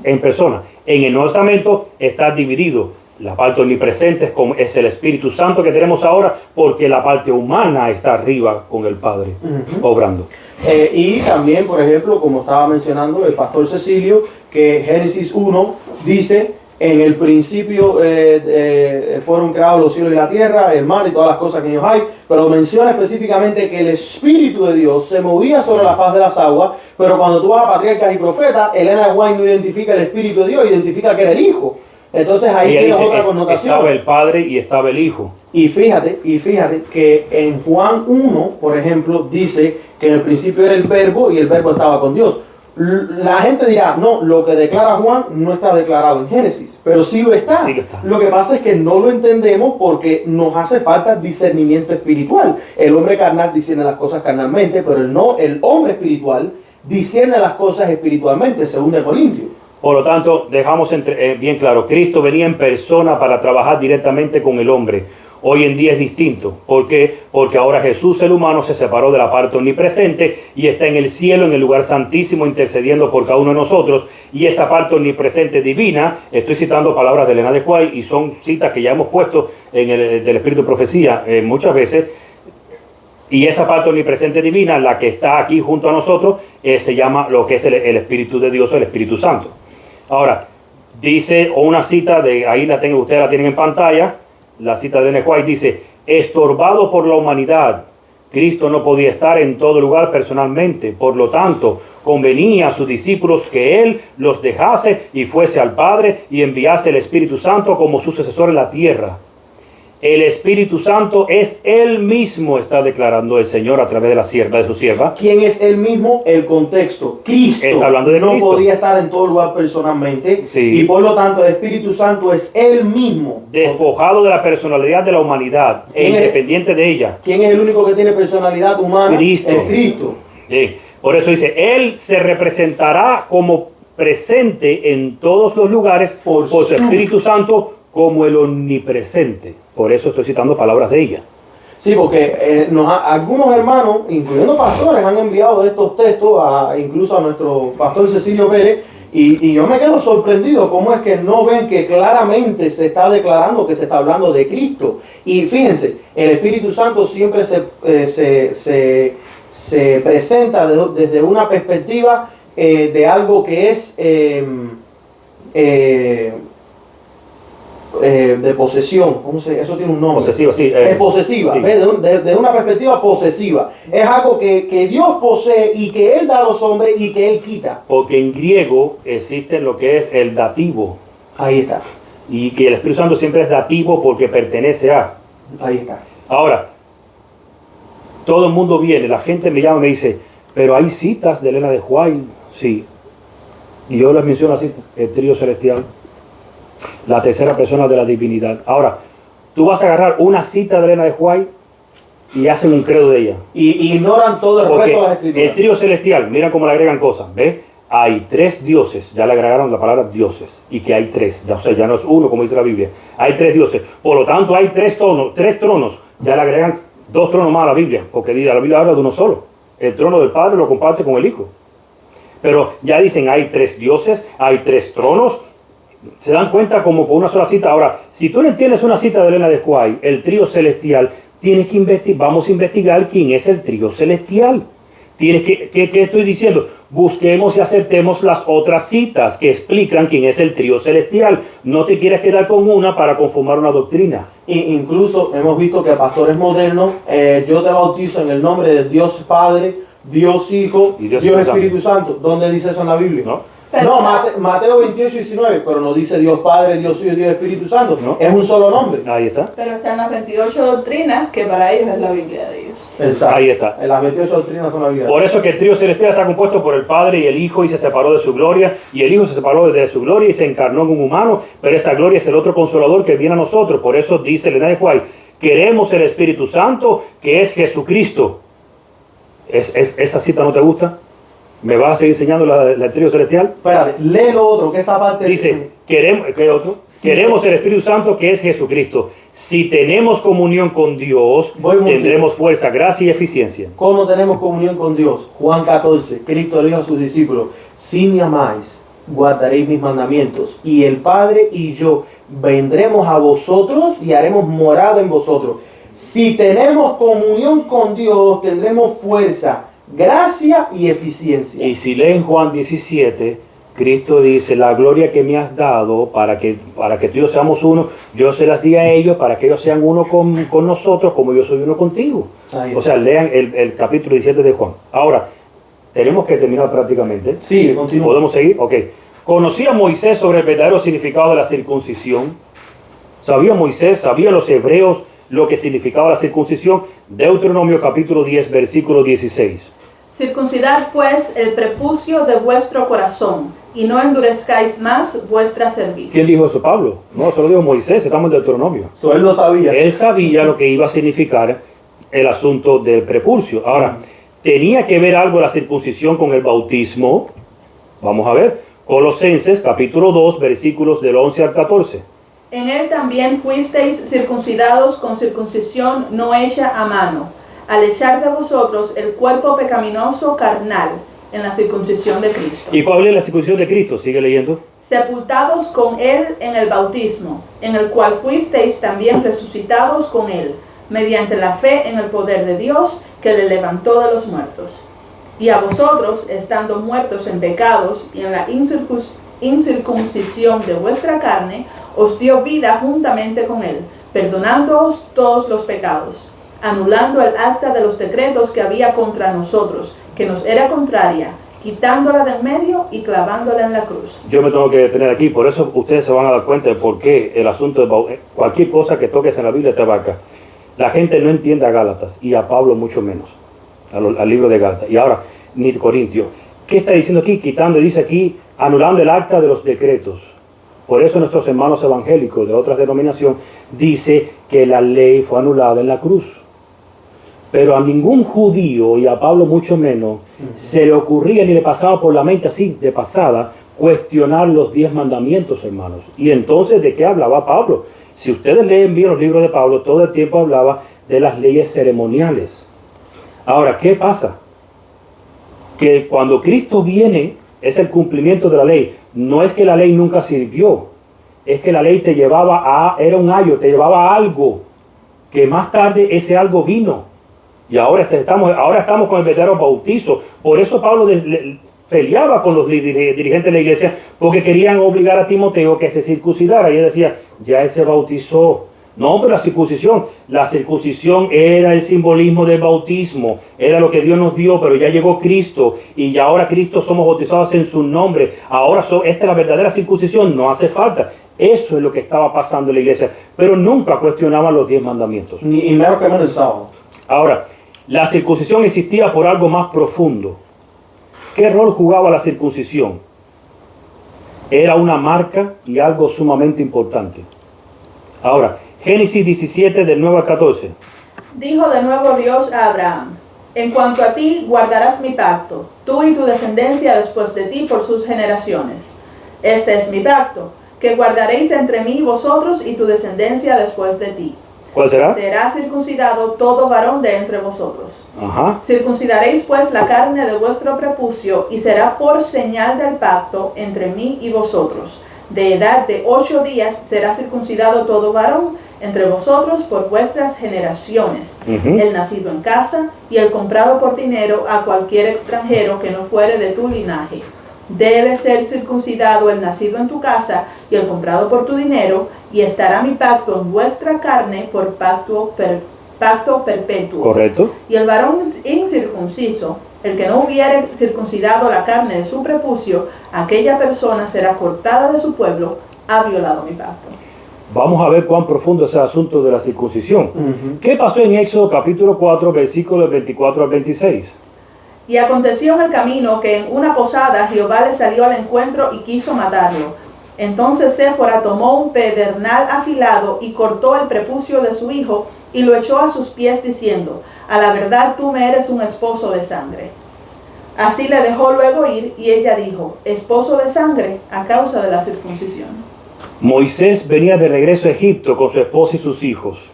en persona. En el Nuevo Testamento está dividido. La parte omnipresente es el Espíritu Santo que tenemos ahora, porque la parte humana está arriba con el Padre, obrando. Y también, por ejemplo, como estaba mencionando el pastor Cecilio, que Génesis 1 dice, en el principio fueron creados los cielos y la tierra, el mar y todas las cosas que en ellos hay, pero menciona específicamente que el Espíritu de Dios se movía sobre la faz de las aguas, pero cuando tú vas a Patriarcas y Profetas, Elena de White no identifica el Espíritu de Dios, identifica que era el Hijo. Entonces ahí tiene otra connotación. Estaba el Padre y estaba el Hijo. Y fíjate que en Juan 1, por ejemplo, dice que en el principio era el Verbo y el Verbo estaba con Dios. La gente dirá, no, lo que declara Juan no está declarado en Génesis, pero sí lo está. Sí lo está. Lo que pasa es que no lo entendemos porque nos hace falta discernimiento espiritual. El hombre carnal discierne las cosas carnalmente, pero el hombre espiritual discierne las cosas espiritualmente, según de Corintios. Por lo tanto, dejamos bien claro, Cristo venía en persona para trabajar directamente con el hombre. Hoy en día es distinto. ¿Por qué? Porque ahora Jesús, el humano, se separó de la parte omnipresente y está en el cielo, en el lugar santísimo, intercediendo por cada uno de nosotros. Y esa parte omnipresente divina, estoy citando palabras de Elena de White y son citas que ya hemos puesto del Espíritu de Profecía muchas veces. Y esa parte omnipresente divina, la que está aquí junto a nosotros, se llama lo que es el Espíritu de Dios o el Espíritu Santo. Ahora, dice, o una cita, ahí ustedes la tienen en pantalla, la cita de Elena White dice, estorbado por la humanidad, Cristo no podía estar en todo lugar personalmente, por lo tanto, convenía a sus discípulos que Él los dejase y fuese al Padre y enviase el Espíritu Santo como su sucesor en la tierra. el Espíritu Santo es Él mismo, está declarando el Señor a través de la sierva, de su sierva. ¿Quién es Él mismo? El contexto. Cristo. Está hablando de no Cristo. podía estar en todo lugar personalmente. Sí. Y por lo tanto el Espíritu Santo es Él mismo. Despojado de la personalidad de la humanidad e ¿Quién es? independiente de ella. ¿Quién es el único que tiene personalidad humana? Cristo. Es Cristo. Sí. Por eso dice, Él se representará como presente en todos los lugares por su Espíritu Santo como el omnipresente. Por eso estoy citando palabras de ella. Sí, porque algunos hermanos, incluyendo pastores, han enviado estos textos incluso a nuestro pastor Cecilio Pérez, y yo me quedo sorprendido cómo es que no ven que claramente se está declarando que se está hablando de Cristo. Y fíjense, el Espíritu Santo siempre se presenta desde una perspectiva de algo que es de posesión. Eso tiene un nombre. Posesiva, sí. Es posesiva, Sí. desde una perspectiva posesiva. Es algo que Dios posee y que Él da a los hombres y que Él quita. Porque en griego existe lo que es el dativo. Ahí está, Y que el Espíritu Santo siempre es dativo porque pertenece a. ahí está. Ahora, todo el mundo viene, la gente me llama y me dice, pero hay citas de Elena de White. Sí. Y yo les menciono la cita, el trío celestial, la tercera persona de la divinidad. Ahora, tú vas a agarrar una cita de Elena de White y hacen un credo de ella. Y ignoran todo el Porque resto de las escrituras. el trío celestial, mira cómo le agregan cosas, ¿ves? Hay 3 dioses, ya le agregaron la palabra dioses, y que hay 3, o sea, ya no es uno como dice la Biblia, hay 3 dioses, por lo tanto hay 3 tronos, ya le agregan 2 tronos más a la Biblia, porque la Biblia habla de uno solo, el trono del Padre lo comparte con el Hijo, pero ya dicen hay 3 dioses, hay 3 tronos, se dan cuenta como con una sola cita. Ahora, si tú no entiendes una cita de Elena de White, el trío celestial, tienes que vamos a investigar quién es el trío celestial. Tienes ¿qué estoy diciendo? Busquemos y aceptemos las otras citas que explican quién es el trío celestial. No te quieras quedar con una para conformar una doctrina. Incluso hemos visto que pastores modernos, yo te bautizo en el nombre de Dios Padre, Dios Hijo, Y Dios Espíritu Santo. ¿Dónde dice eso en la Biblia? ¿No? No, Mateo 28, 19, pero no dice Dios Padre, Dios Hijo y Dios Espíritu Santo. No. Es un solo nombre. Ahí está. Pero están las 28 doctrinas que para ellos es la Biblia de ellos. Exacto. Ahí está. Las 28 doctrinas son la Biblia. Por eso que el trío celestial está compuesto por el Padre y el Hijo y se separó de su gloria, y el Hijo se separó de su gloria y se encarnó en un humano, pero esa gloria es el otro consolador que viene a nosotros. Por eso dice Elena de White, queremos el Espíritu Santo que es Jesucristo. ¿Esa cita no te gusta? ¿Me vas a seguir enseñando el trío celestial? Espérate, lee lo otro, que esa parte... Dice, ¿qué otro? Sí. Queremos el Espíritu Santo que es Jesucristo. Si tenemos comunión con Dios, Voy un tendremos fuerza, gracia y eficiencia. ¿Cómo tenemos comunión con Dios? Juan 14, Cristo le dijo a sus discípulos, si me amáis, guardaréis mis mandamientos, y el Padre y yo vendremos a vosotros y haremos morada en vosotros. Si tenemos comunión con Dios, tendremos fuerza, gracia y eficiencia. Y si leen Juan 17, Cristo dice, la gloria que me has dado para que tú y yo seamos uno, yo se las di a ellos para que ellos sean uno con nosotros como yo soy uno contigo. Ahí O sea, lean el capítulo 17 de Juan. Ahora, tenemos que terminar prácticamente. Sí, continúa. ¿Podemos seguir? Ok. ¿Conocía Moisés sobre el verdadero significado de la circuncisión? ¿Sabía Moisés, sabían los hebreos lo que significaba la circuncisión? Deuteronomio capítulo 10, versículo 16. Circuncidad pues el prepucio de vuestro corazón, y no endurezcáis más vuestra cerviz. ¿Quién dijo eso? Pablo. No, eso lo dijo Moisés, estamos en Deuteronomio. So, él lo sabía. Él sabía lo que iba a significar el asunto del prepucio. Ahora, ¿tenía que ver algo la circuncisión con el bautismo? Vamos a ver. Colosenses capítulo 2, versículos del 11 al 14. En él también fuisteis circuncidados con circuncisión no hecha a mano, al echar de vosotros el cuerpo pecaminoso carnal en la circuncisión de Cristo. ¿Y cuál es la circuncisión de Cristo? Sigue leyendo. Sepultados con él en el bautismo, en el cual fuisteis también resucitados con él, mediante la fe en el poder de Dios que le levantó de los muertos. Y a vosotros, estando muertos en pecados y en la incircuncisión de vuestra carne, os dio vida juntamente con él, perdonándoos todos los pecados, anulando el acta de los decretos que había contra nosotros, que nos era contraria, quitándola del medio y clavándola en la cruz. Yo me tengo que detener aquí, por eso ustedes se van a dar cuenta de por qué el asunto de cualquier cosa que toques en la Biblia te abarca. La gente no entiende a Gálatas y a Pablo mucho menos, al libro de Gálatas. Y ahora, ni Corintios. ¿Qué está diciendo aquí? Quitando, dice aquí, anulando el acta de los decretos. Por eso nuestros hermanos evangélicos de otras denominaciones dice que la ley fue anulada en la cruz. Pero a ningún judío, y a Pablo mucho menos, se le ocurría ni le pasaba por la mente así, de pasada, cuestionar los 10 mandamientos, hermanos. Y entonces, ¿de qué hablaba Pablo? Si ustedes leen bien los libros de Pablo, todo el tiempo hablaba de las leyes ceremoniales. Ahora, ¿qué pasa? Que cuando Cristo viene, es el cumplimiento de la ley. No es que la ley nunca sirvió, es que la ley te llevaba era un ayo, te llevaba a algo, que más tarde ese algo vino. Y ahora estamos con el verdadero bautizo. Por eso Pablo peleaba con los dirigentes de la iglesia, porque querían obligar a Timoteo que se circuncidara. Y él decía, ya él se bautizó. No, pero la circuncisión era el simbolismo del bautismo, era lo que Dios nos dio, pero ya llegó Cristo, y ya ahora Cristo somos bautizados en su nombre. Ahora esta es la verdadera circuncisión, no hace falta. Eso es lo que estaba pasando en la iglesia, pero nunca cuestionaban los 10 mandamientos. Y menos que menos el sábado. Ahora, la circuncisión existía por algo más profundo. ¿Qué rol jugaba la circuncisión? Era una marca y algo sumamente importante. Ahora, Génesis 17, del 9 al 14. Dijo de nuevo Dios a Abraham: en cuanto a ti, guardarás mi pacto, tú y tu descendencia después de ti por sus generaciones. Este es mi pacto, que guardaréis entre mí vosotros y tu descendencia después de ti. ¿Cuál será? Será circuncidado todo varón de entre vosotros. Ajá. Circuncidaréis pues la carne de vuestro prepucio, y será por señal del pacto entre mí y vosotros. De edad de 8 días será circuncidado todo varón entre vosotros por vuestras generaciones, el nacido en casa y el comprado por dinero a cualquier extranjero que no fuere de tu linaje. Debe ser circuncidado el nacido en tu casa y el comprado por tu dinero, y estará mi pacto en vuestra carne por pacto perpetuo. Correcto. Y el varón incircunciso, el que no hubiere circuncidado la carne de su prepucio, aquella persona será cortada de su pueblo, ha violado mi pacto. Vamos a ver cuán profundo es el asunto de la circuncisión. ¿Qué pasó en Éxodo capítulo 4, versículos 24 al 26? Y aconteció en el camino que en una posada Jehová le salió al encuentro y quiso matarlo. Entonces Séfora tomó un pedernal afilado y cortó el prepucio de su hijo y lo echó a sus pies diciendo: a la verdad tú me eres un esposo de sangre. Así le dejó luego ir, y ella dijo: esposo de sangre a causa de la circuncisión. Moisés venía de regreso a Egipto con su esposa y sus hijos.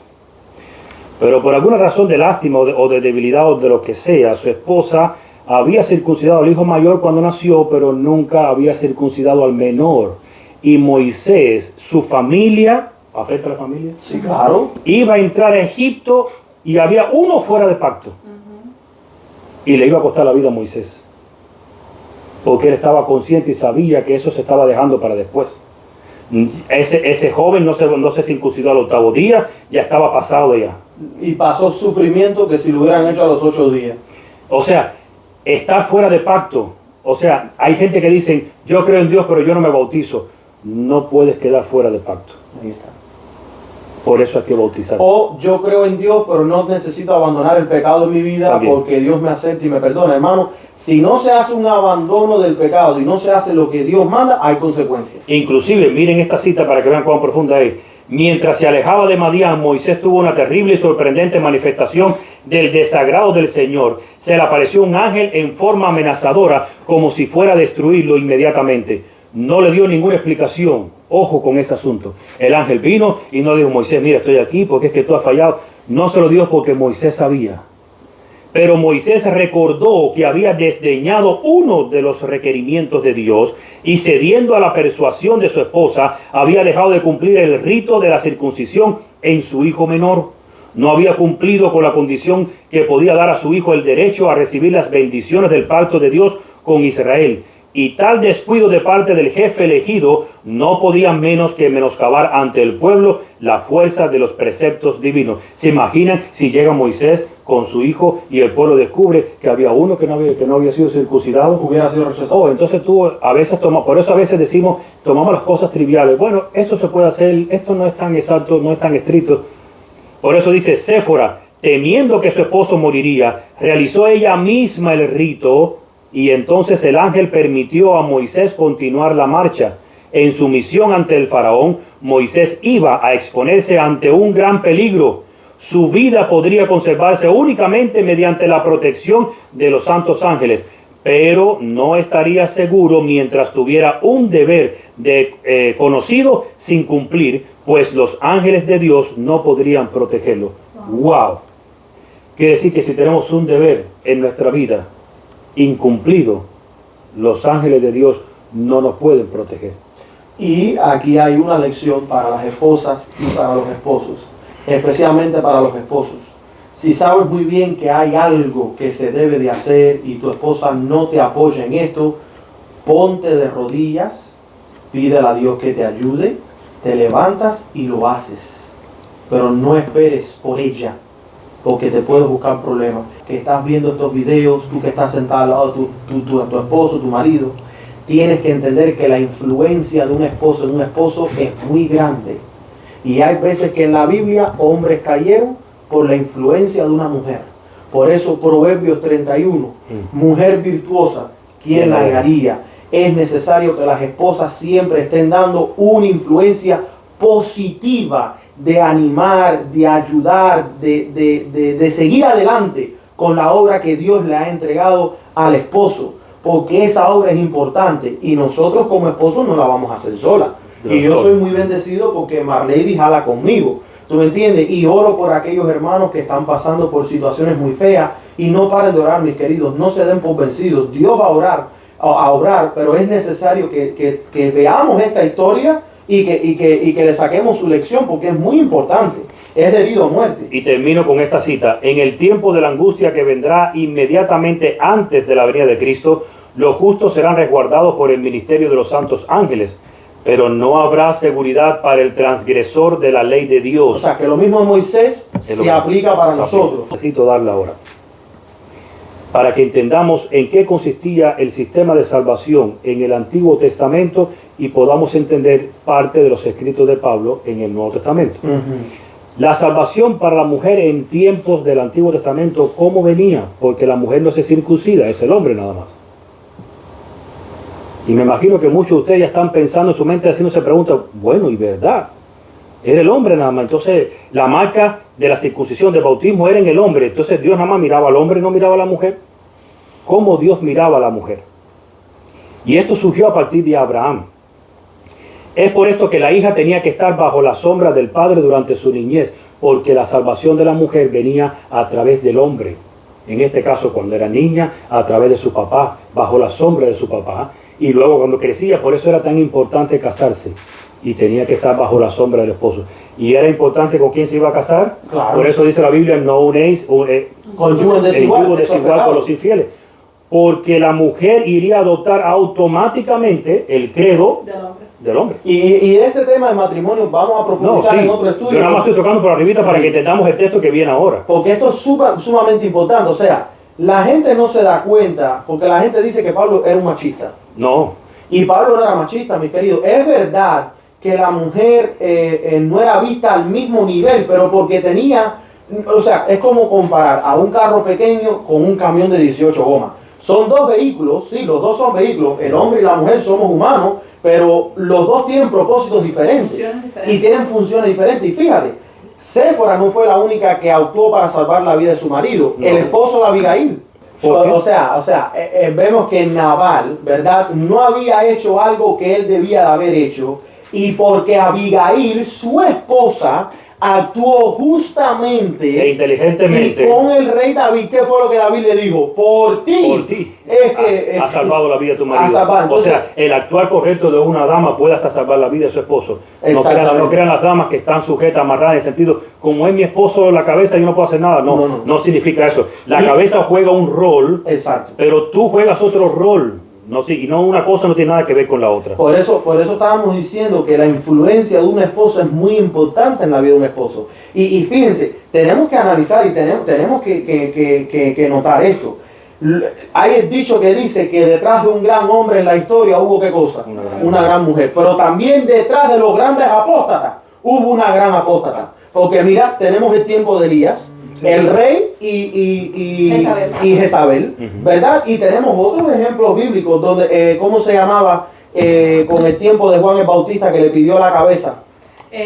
Pero por alguna razón de lástima o de debilidad o de lo que sea, su esposa había circuncidado al hijo mayor cuando nació, pero nunca había circuncidado al menor. Y Moisés, su familia, ¿afecta a la familia? Sí, claro. Iba a entrar a Egipto y había uno fuera de pacto. Y le iba a costar la vida a Moisés. Porque él estaba consciente y sabía que eso se estaba dejando para después. Ese joven no se circuncidó al 8º día, ya estaba pasado ya. Y pasó sufrimiento que si lo hubieran hecho a los 8 días. O sea, estar fuera de pacto. O sea, hay gente que dice: yo creo en Dios, pero yo no me bautizo. No puedes quedar fuera de pacto. Ahí está. Por eso hay que bautizar. O yo creo en Dios, pero no necesito abandonar el pecado en mi vida. También. Porque Dios me acepta y me perdona. Hermano, si no se hace un abandono del pecado y no se hace lo que Dios manda, hay consecuencias. Inclusive, miren esta cita para que vean cuán profunda es. Mientras se alejaba de Madián, Moisés tuvo una terrible y sorprendente manifestación del desagrado del Señor. Se le apareció un ángel en forma amenazadora, como si fuera a destruirlo inmediatamente. No le dio ninguna explicación. Ojo con ese asunto. El ángel vino y no dijo: Moisés, mira, estoy aquí porque es que tú has fallado. No se lo dio porque Moisés sabía. Pero Moisés recordó que había desdeñado uno de los requerimientos de Dios y, cediendo a la persuasión de su esposa, había dejado de cumplir el rito de la circuncisión en su hijo menor. No había cumplido con la condición que podía dar a su hijo el derecho a recibir las bendiciones del pacto de Dios con Israel. y tal descuido de parte del jefe elegido no podía menos que menoscabar ante el pueblo la fuerza de los preceptos divinos. ¿Se imaginan si llega Moisés con su hijo y el pueblo descubre que había uno que no había sido circuncidado? Hubiera sido rechazado. Oh, entonces tú a veces por eso a veces decimos, tomamos las cosas triviales. Bueno, esto se puede hacer, esto no es tan exacto, no es tan estricto. Por eso dice Séfora, temiendo que su esposo moriría, realizó ella misma el rito, y entonces el ángel permitió a Moisés continuar la marcha. En su misión ante el faraón, Moisés iba a exponerse ante un gran peligro. Su vida podría conservarse únicamente mediante la protección de los santos ángeles, pero no estaría seguro mientras tuviera un deber conocido sin cumplir, pues los ángeles de Dios no podrían protegerlo. ¡Wow! Quiere decir que si tenemos un deber en nuestra vida incumplido, los ángeles de Dios no nos pueden proteger. Y aquí hay una lección para las esposas y para los esposos, especialmente para los esposos. Si sabes muy bien que hay algo que se debe de hacer y tu esposa no te apoya en esto, ponte de rodillas, pídele a Dios que te ayude, te levantas y lo haces. Pero no esperes por ella, porque te puedes buscar problemas. Que estás viendo estos videos, tú que estás sentado al lado de tu esposo, tu marido, tienes que entender que la influencia de un esposo en un esposo es muy grande. Y hay veces que en la Biblia hombres cayeron por la influencia de una mujer. Por eso Proverbios 31, mujer virtuosa, ¿quién la hallaría? Es necesario que las esposas siempre estén dando una influencia positiva de animar, de ayudar, de seguir adelante con la obra que Dios le ha entregado al esposo, porque esa obra es importante y nosotros como esposos no la vamos a hacer sola. Y yo soy muy bendecido porque Marlady jala conmigo, ¿tú me entiendes? Y oro por aquellos hermanos que están pasando por situaciones muy feas y no paren de orar, mis queridos, no se den por vencidos. Dios va a obrar, pero es necesario que veamos esta historia y que le saquemos su lección, porque es muy importante, es debido a muerte. Y termino con esta cita: en el tiempo de la angustia que vendrá inmediatamente antes de la venida de Cristo, los justos serán resguardados por el ministerio de los santos ángeles, pero no habrá seguridad para el transgresor de la ley de Dios. O sea, que lo mismo de Moisés se aplica para nosotros. Necesito darla ahora, para que entendamos en qué consistía el sistema de salvación en el Antiguo Testamento y podamos entender parte de los escritos de Pablo en el Nuevo Testamento. La salvación para la mujer en tiempos del Antiguo Testamento, ¿cómo venía? Porque la mujer no se circuncida, es el hombre nada más. Y me imagino que muchos de ustedes ya están pensando en su mente, haciéndose preguntas, bueno, y verdad, era el hombre nada más. Entonces, la marca de la circuncisión, del bautismo, era en el hombre. Entonces, Dios nada más miraba al hombre y no miraba a la mujer. ¿Cómo Dios miraba a la mujer? Y esto surgió a partir de Abraham. Es por esto que la hija tenía que estar bajo la sombra del padre durante su niñez, porque la salvación de la mujer venía a través del hombre. En este caso, cuando era niña, a través de su papá, bajo la sombra de su papá. Y luego cuando crecía, por eso era tan importante casarse. Y tenía que estar bajo la sombra del esposo. Y era importante con quién se iba a casar. Claro. Por eso dice la Biblia, no unéis con yugo desigual con los infieles. Porque la mujer iría a adoptar automáticamente el credo del hombre. Y este tema de matrimonio vamos a profundizar en otro estudio. Yo nada más estoy tocando por arribita para que entendamos el texto que viene ahora. Porque esto es sumamente importante. O sea, la gente no se da cuenta, porque la gente dice que Pablo era un machista. No. Y Pablo no era machista, mi querido. Es verdad que la mujer no era vista al mismo nivel, pero porque tenía, o sea, es como comparar a un carro pequeño con un camión de 18 gomas. Son dos vehículos, sí, los dos son vehículos, el hombre y la mujer somos humanos, pero los dos tienen propósitos diferentes y tienen funciones diferentes. Y fíjate, Séfora no fue la única que actuó para salvar la vida de su marido, no. El esposo de Abigail. O sea, vemos que Nabal, ¿verdad?, no había hecho algo que él debía de haber hecho, y porque Abigail, su esposa, actuó justamente e inteligentemente. Y con el rey David, ¿qué fue lo que David le dijo? Por ti. Ha salvado la vida de tu marido. Entonces, o sea, el actuar correcto de una dama puede hasta salvar la vida de su esposo. No crean las damas que están sujetas, amarradas en el sentido, como es mi esposo la cabeza, yo no puedo hacer nada. No significa eso. La cabeza juega un rol, exacto, pero tú juegas otro rol. No, sí, y no una cosa no tiene nada que ver con la otra. Por eso estábamos diciendo que la influencia de una esposa es muy importante en la vida de un esposo. Y fíjense, tenemos que analizar y tenemos que notar esto. Hay el dicho que dice que detrás de un gran hombre en la historia hubo ¿qué cosa? Una gran mujer. Pero también detrás de los grandes apóstatas hubo una gran apóstata. Porque mira, tenemos el tiempo de Elías, el rey y Jezabel, ¿verdad? Y tenemos otros ejemplos bíblicos donde, ¿cómo se llamaba? Con el tiempo de Juan el Bautista que le pidió la cabeza.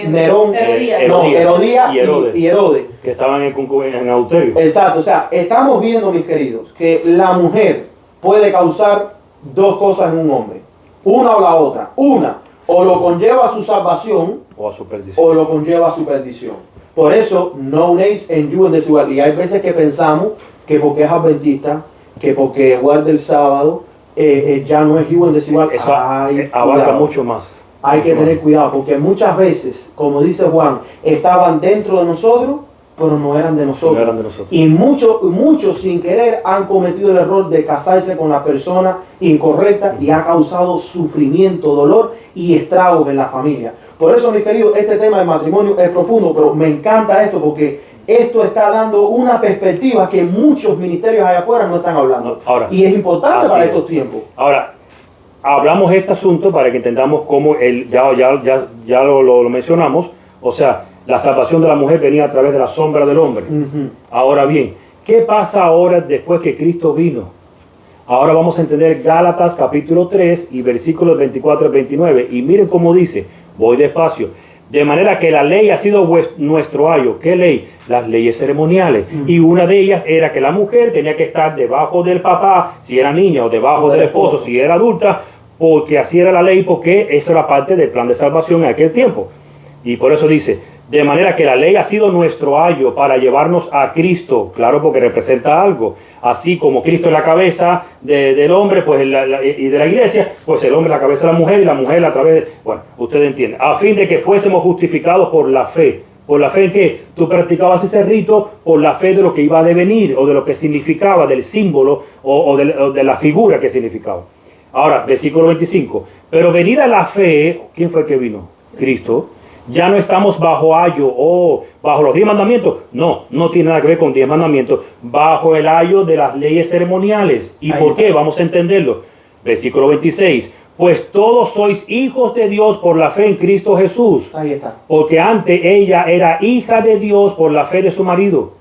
Nerón, Herodías y Herodes. Que estaban en adulterio. Exacto, o sea, estamos viendo, mis queridos, que la mujer puede causar dos cosas en un hombre. Una o la otra. Una, o lo conlleva a su salvación, o a su perdición. O lo conlleva a su perdición. Por eso, no unéis en yugo en desigual. Y hay veces que pensamos que porque es adventista, que porque guarda el sábado, ya no es yugo en desigual. Eso abarca mucho más. Hay que tener cuidado, porque muchas veces, como dice Juan, estaban dentro de nosotros, pero no eran de nosotros. No eran de nosotros. Y muchos sin querer han cometido el error de casarse con la persona incorrecta y ha causado sufrimiento, dolor y estragos en la familia. Por eso, mis queridos, este tema del matrimonio es profundo, pero me encanta esto porque esto está dando una perspectiva que muchos ministerios allá afuera no están hablando. Ahora, y es importante para estos tiempos. Ahora, hablamos de este asunto para que entendamos cómo ya lo mencionamos, o sea, la salvación de la mujer venía a través de la sombra del hombre. Ahora bien, ¿qué pasa ahora después que Cristo vino? Ahora vamos a entender Gálatas capítulo 3 y versículos 24 al 29. Y miren cómo dice, voy despacio. De manera que la ley ha sido nuestro ayo. ¿Qué ley? Las leyes ceremoniales. Y una de ellas era que la mujer tenía que estar debajo del papá, si era niña, o debajo del esposo, si era adulta, porque así era la ley, porque eso era parte del plan de salvación en aquel tiempo. Y por eso dice, de manera que la ley ha sido nuestro ayo para llevarnos a Cristo, claro, porque representa algo. Así como Cristo es la cabeza del hombre pues y de la iglesia, pues el hombre es la cabeza de la mujer y la mujer a través de... Bueno, ustedes entienden. A fin de que fuésemos justificados por la fe. Por la fe en que tú practicabas ese rito, por la fe de lo que iba a devenir, o de lo que significaba, del símbolo, o de la figura que significaba. Ahora, versículo 25. Pero venida la fe, ¿quién fue el que vino? Cristo. Ya no estamos bajo ayo o bajo los 10 mandamientos. No tiene nada que ver con 10 mandamientos. Bajo el ayo de las leyes ceremoniales. ¿Y por qué? Vamos a entenderlo. Versículo 26. Pues todos sois hijos de Dios por la fe en Cristo Jesús. Ahí está. Porque antes ella era hija de Dios por la fe de su marido.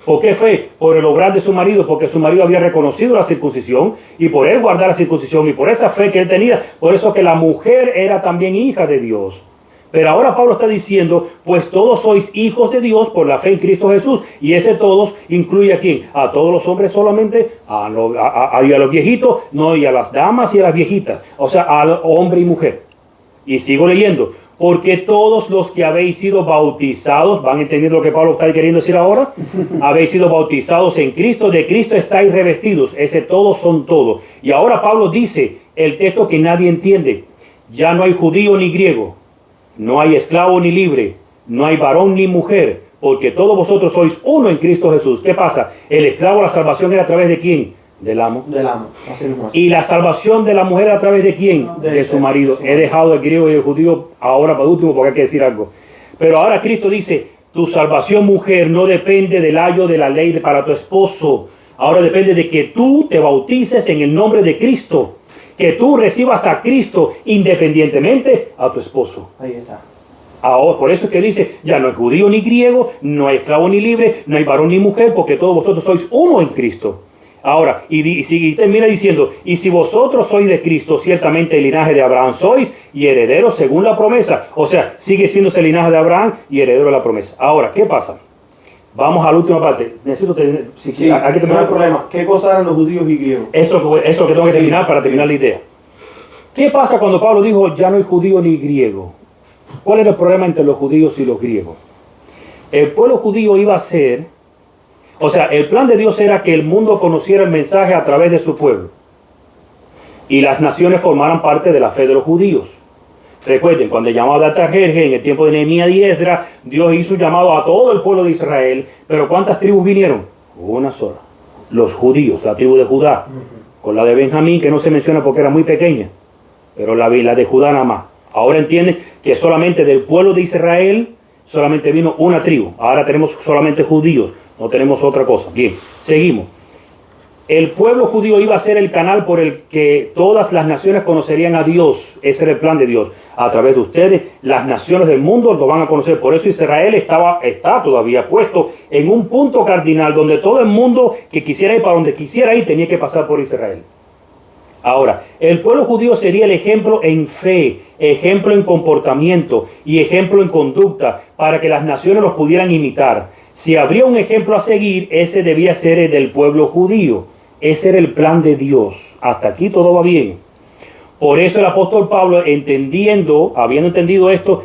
¿Por qué fe? Por el obrar de su marido, porque su marido había reconocido la circuncisión y por él guardar la circuncisión y por esa fe que él tenía. Por eso que la mujer era también hija de Dios. Pero ahora Pablo está diciendo, pues todos sois hijos de Dios por la fe en Cristo Jesús. Y ese todos incluye a quién? A todos los hombres solamente, a los viejitos, no, y a las damas y a las viejitas. O sea, a hombre y mujer. Y sigo leyendo. Porque todos los que habéis sido bautizados, ¿van entendiendo lo que Pablo está queriendo decir ahora? Habéis sido bautizados en Cristo, de Cristo estáis revestidos. Ese todos son todos. Y ahora Pablo dice el texto que nadie entiende. Ya no hay judío ni griego. No hay esclavo ni libre, no hay varón ni mujer, porque todos vosotros sois uno en Cristo Jesús. ¿Qué pasa? El esclavo, la salvación era a través de ¿quién? Del amo. Del amo. Así mismo. Y la salvación de la mujer a través de ¿quién? De su marido. He dejado el griego y el judío ahora para último porque hay que decir algo. Pero ahora Cristo dice, tu salvación, mujer, no depende del ayo de la ley para tu esposo. Ahora depende de que tú te bautices en el nombre de Cristo. Que tú recibas a Cristo independientemente a tu esposo. Ahí está. Ahora, por eso es que dice, ya no hay judío ni griego, no hay esclavo ni libre, no hay varón ni mujer, porque todos vosotros sois uno en Cristo. Ahora, y termina diciendo, y si vosotros sois de Cristo, ciertamente el linaje de Abraham sois y herederos según la promesa. O sea, sigue siendo el linaje de Abraham y heredero de la promesa. Ahora, ¿qué pasa? Vamos a la última parte. Necesito tener, hay que terminar el problema. ¿Qué cosas eran los judíos y griegos? Eso que tengo que terminar para terminar la idea. ¿Qué pasa cuando Pablo dijo ya no hay judío ni griego? ¿Cuál era el problema entre los judíos y los griegos? El pueblo judío iba a ser, o sea, el plan de Dios era que el mundo conociera el mensaje a través de su pueblo. Y las naciones formaran parte de la fe de los judíos. Recuerden, cuando llamó a Artajerjes en el tiempo de Nehemías y Esdras, Dios hizo un llamado a todo el pueblo de Israel. Pero ¿cuántas tribus vinieron? Una sola. Los judíos, la tribu de Judá. con la de Benjamín, que no se menciona porque era muy pequeña, pero la de Judá nada más. Ahora entienden que solamente del pueblo de Israel solamente vino una tribu. Ahora tenemos solamente judíos, no tenemos otra cosa. Bien, seguimos. El pueblo judío iba a ser el canal por el que todas las naciones conocerían a Dios. Ese era el plan de Dios. A través de ustedes, las naciones del mundo lo van a conocer. Por eso Israel está todavía puesto en un punto cardinal donde todo el mundo que quisiera ir para donde quisiera ir tenía que pasar por Israel. Ahora, el pueblo judío sería el ejemplo en fe, ejemplo en comportamiento y ejemplo en conducta para que las naciones los pudieran imitar. Si habría un ejemplo a seguir, ese debía ser el del pueblo judío. Ese era el plan de Dios. Hasta aquí todo va bien. Por eso el apóstol Pablo, habiendo entendido esto,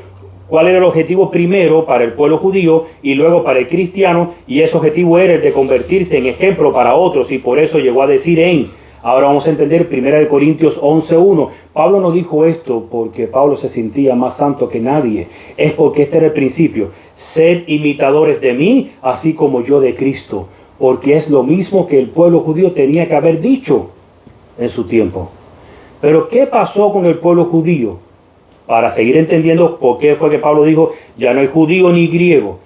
cuál era el objetivo primero para el pueblo judío y luego para el cristiano, y ese objetivo era el de convertirse en ejemplo para otros, y por eso llegó a decir ahora vamos a entender 1 Corintios 11:1. Pablo no dijo esto porque Pablo se sentía más santo que nadie. Es porque este era el principio. Sed imitadores de mí, así como yo de Cristo. Porque es lo mismo que el pueblo judío tenía que haber dicho en su tiempo. Pero ¿qué pasó con el pueblo judío? Para seguir entendiendo por qué fue que Pablo dijo, ya no hay judío ni griego.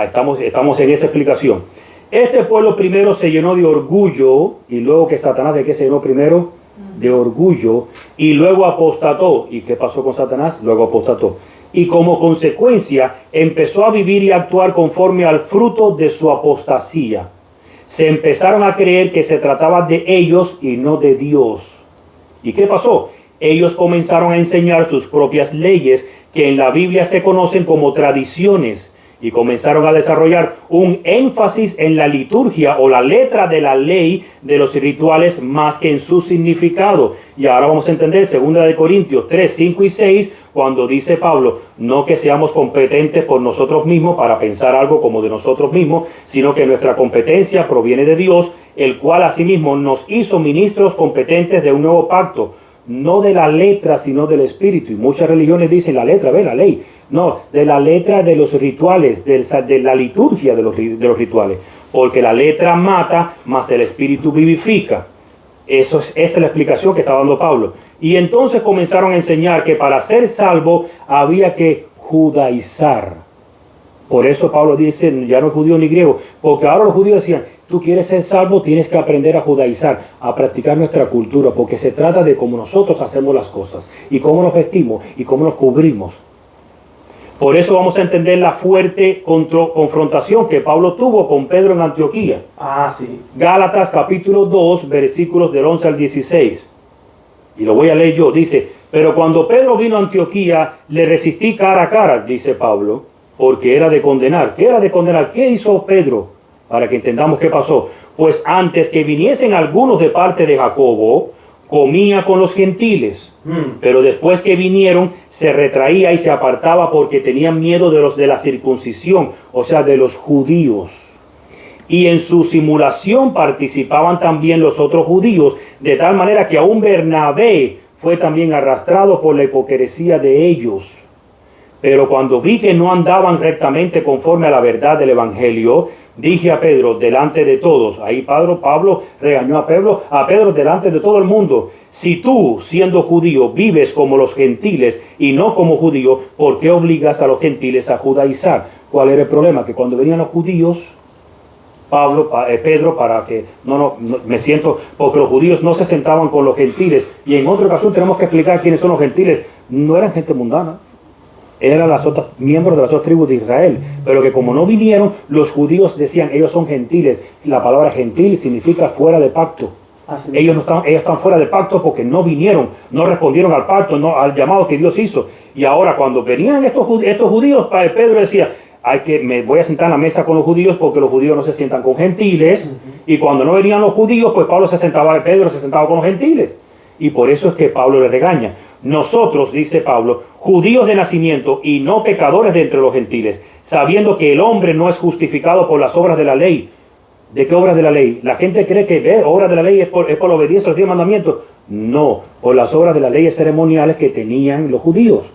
Estamos en esa explicación. Este pueblo primero se llenó de orgullo, y luego que Satanás, ¿de qué se llenó primero? De orgullo, y luego apostató. ¿Y qué pasó con Satanás? Luego apostató. Y como consecuencia empezó a vivir y actuar conforme al fruto de su apostasía. Se empezaron a creer que se trataba de ellos y no de Dios. ¿Y qué pasó? Ellos comenzaron a enseñar sus propias leyes, que en la Biblia se conocen como tradiciones, y comenzaron a desarrollar un énfasis en la liturgia o la letra de la ley de los rituales más que en su significado. Y ahora vamos a entender 2 Corintios 3, 5 y 6, cuando dice Pablo, no que seamos competentes por nosotros mismos para pensar algo como de nosotros mismos, sino que nuestra competencia proviene de Dios, el cual asimismo nos hizo ministros competentes de un nuevo pacto. No de la letra, sino del espíritu. Y muchas religiones dicen la letra, la ley. No, de la letra de los rituales, de la liturgia de los rituales. Porque la letra mata, mas el espíritu vivifica. Esa es la explicación que está dando Pablo. Y entonces comenzaron a enseñar que para ser salvo había que judaizar. Por eso Pablo dice, ya no es judío ni griego. Porque ahora los judíos decían, tú quieres ser salvo, tienes que aprender a judaizar, a practicar nuestra cultura, porque se trata de cómo nosotros hacemos las cosas, y cómo nos vestimos, y cómo nos cubrimos. Por eso vamos a entender la fuerte confrontación que Pablo tuvo con Pedro en Antioquía. Sí. Gálatas capítulo 2, versículos del 11 al 16. Y lo voy a leer yo. Dice, pero cuando Pedro vino a Antioquía, le resistí cara a cara, dice Pablo, porque era de condenar. ¿Qué era de condenar? ¿Qué hizo Pedro? Para que entendamos qué pasó. Pues antes que viniesen algunos de parte de Jacobo, comía con los gentiles. Pero después que vinieron, se retraía y se apartaba porque tenían miedo de los de la circuncisión, o sea, de los judíos. Y en su simulación participaban también los otros judíos, de tal manera que aún Bernabé fue también arrastrado por la hipocresía de ellos. Pero cuando vi que no andaban rectamente conforme a la verdad del Evangelio, dije a Pedro delante de todos, ahí Pablo regañó a Pedro delante de todo el mundo, si tú, siendo judío, vives como los gentiles y no como judío, ¿por qué obligas a los gentiles a judaizar? ¿Cuál era el problema? Que cuando venían los judíos, Pedro, para que me siento, porque los judíos no se sentaban con los gentiles, y en otra ocasión tenemos que explicar quiénes son los gentiles. No eran gente mundana, eran miembros de las otras tribus de Israel, pero que como no vinieron, los judíos decían, ellos son gentiles. La palabra gentil significa fuera de pacto. Ellos están fuera de pacto porque no vinieron, no respondieron al pacto, al llamado que Dios hizo. Y ahora cuando venían estos judíos, Pedro decía, me voy a sentar en la mesa con los judíos porque los judíos no se sientan con gentiles. Y cuando no venían los judíos, pues Pedro se sentaba con los gentiles. Y por eso es que Pablo le regaña. Nosotros, dice Pablo, judíos de nacimiento y no pecadores de entre los gentiles, sabiendo que el hombre no es justificado por las obras de la ley. ¿De qué obras de la ley? La gente cree que obras de la ley es por la obediencia a los 10 mandamientos. No, por las obras de las leyes ceremoniales que tenían los judíos,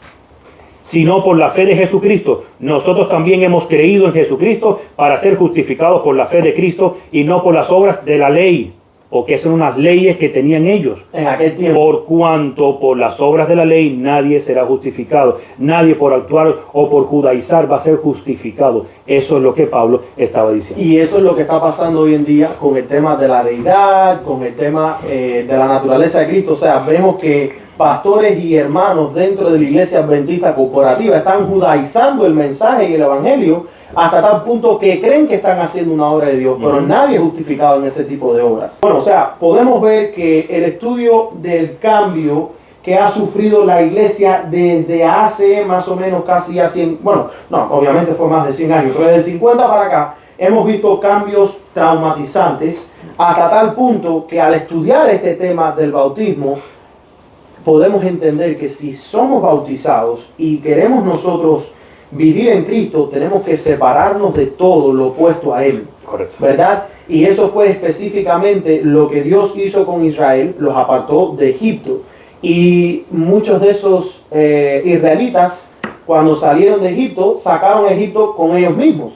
sino por la fe de Jesucristo. Nosotros también hemos creído en Jesucristo para ser justificados por la fe de Cristo y no por las obras de la ley. o qué son unas leyes que tenían ellos. En aquel tiempo. Por cuanto por las obras de la ley nadie será justificado. Nadie por actuar o por judaizar va a ser justificado. Eso es lo que Pablo estaba diciendo. Y eso es lo que está pasando hoy en día con el tema de la deidad, con el tema de la naturaleza de Cristo. O sea, vemos que pastores y hermanos dentro de la iglesia adventista corporativa están judaizando el mensaje y el evangelio hasta tal punto que creen que están haciendo una obra de Dios, pero nadie es justificado en ese tipo de obras. Bueno, o sea, podemos ver que el estudio del cambio que ha sufrido la iglesia desde hace más o menos casi ya 100, bueno, no, obviamente fue más de 100 años, pero desde el 50 para acá hemos visto cambios traumatizantes hasta tal punto que al estudiar este tema del bautismo, podemos entender que si somos bautizados y queremos nosotros vivir en Cristo, tenemos que separarnos de todo lo opuesto a Él. Correcto. ¿Verdad? Y eso fue específicamente lo que Dios hizo con Israel, los apartó de Egipto. Y muchos de esos israelitas, cuando salieron de Egipto, sacaron a Egipto con ellos mismos.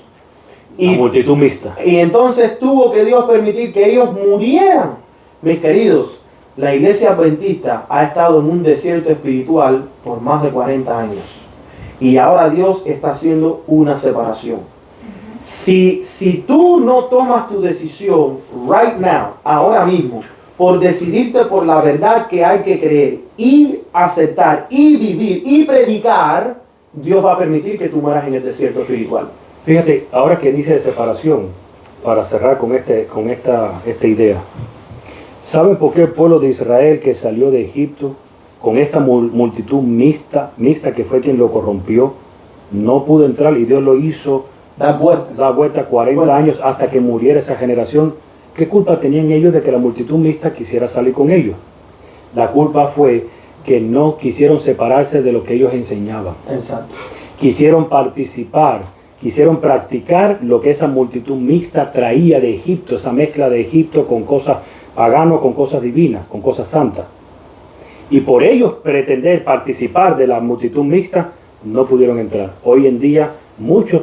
La multitud mixta. Y entonces tuvo que Dios permitir que ellos murieran. Mis queridos, la iglesia adventista ha estado en un desierto espiritual por más de 40 años. Y ahora Dios está haciendo una separación. Si tú no tomas tu decisión right now, ahora mismo, por decidirte por la verdad que hay que creer y aceptar y vivir y predicar, Dios va a permitir que tú mueras en el desierto espiritual. Fíjate, ahora que dice de separación, para cerrar con esta idea, ¿saben por qué el pueblo de Israel que salió de Egipto con esta multitud mixta que fue quien lo corrompió, no pudo entrar y Dios lo hizo dar vuelta 40 años hasta que muriera esa generación? ¿Qué culpa tenían ellos de que la multitud mixta quisiera salir con ellos? La culpa fue que no quisieron separarse de lo que ellos enseñaban. Exacto. Quisieron participar, quisieron practicar lo que esa multitud mixta traía de Egipto, esa mezcla de Egipto con cosas paganas, con cosas divinas, con cosas santas. Y por ellos pretender participar de la multitud mixta, no pudieron entrar. Hoy en día, muchos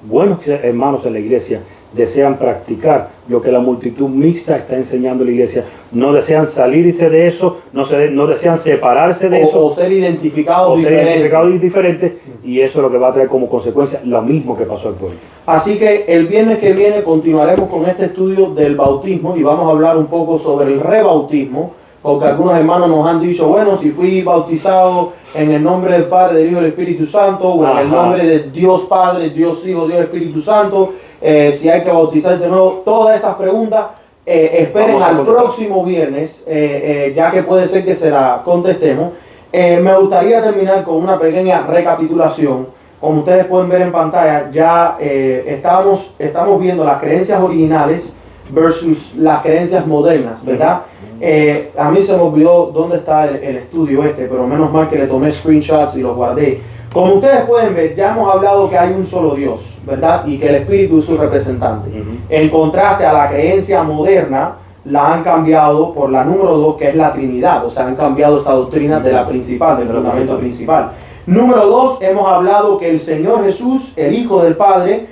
buenos hermanos en la iglesia desean practicar lo que la multitud mixta está enseñando a la iglesia. No desean salirse de eso, no desean separarse de eso. O ser identificados diferentes. Y eso es lo que va a traer como consecuencia lo mismo que pasó al pueblo. Así que el viernes que viene continuaremos con este estudio del bautismo y vamos a hablar un poco sobre el rebautismo, porque algunos hermanos nos han dicho, bueno, si fui bautizado en el nombre del Padre, del Hijo y del Espíritu Santo, o en el nombre de Dios Padre, Dios Hijo, Dios Espíritu Santo, si hay que bautizarse de nuevo, todas esas preguntas, esperen al próximo viernes, ya que puede ser que se la contestemos. Me gustaría terminar con una pequeña recapitulación. Como ustedes pueden ver en pantalla, ya estamos viendo las creencias originales versus las creencias modernas, ¿verdad? A mí se me olvidó dónde está el estudio pero menos mal que le tomé screenshots y los guardé. Como ustedes pueden ver, ya hemos hablado que hay un solo Dios, ¿verdad? Y que el Espíritu es su representante. En contraste a la creencia moderna, la han cambiado por la número 2, que es la Trinidad. O sea, han cambiado esa doctrina de la principal, del fundamento principal. Número 2, hemos hablado que el Señor Jesús, el Hijo del Padre,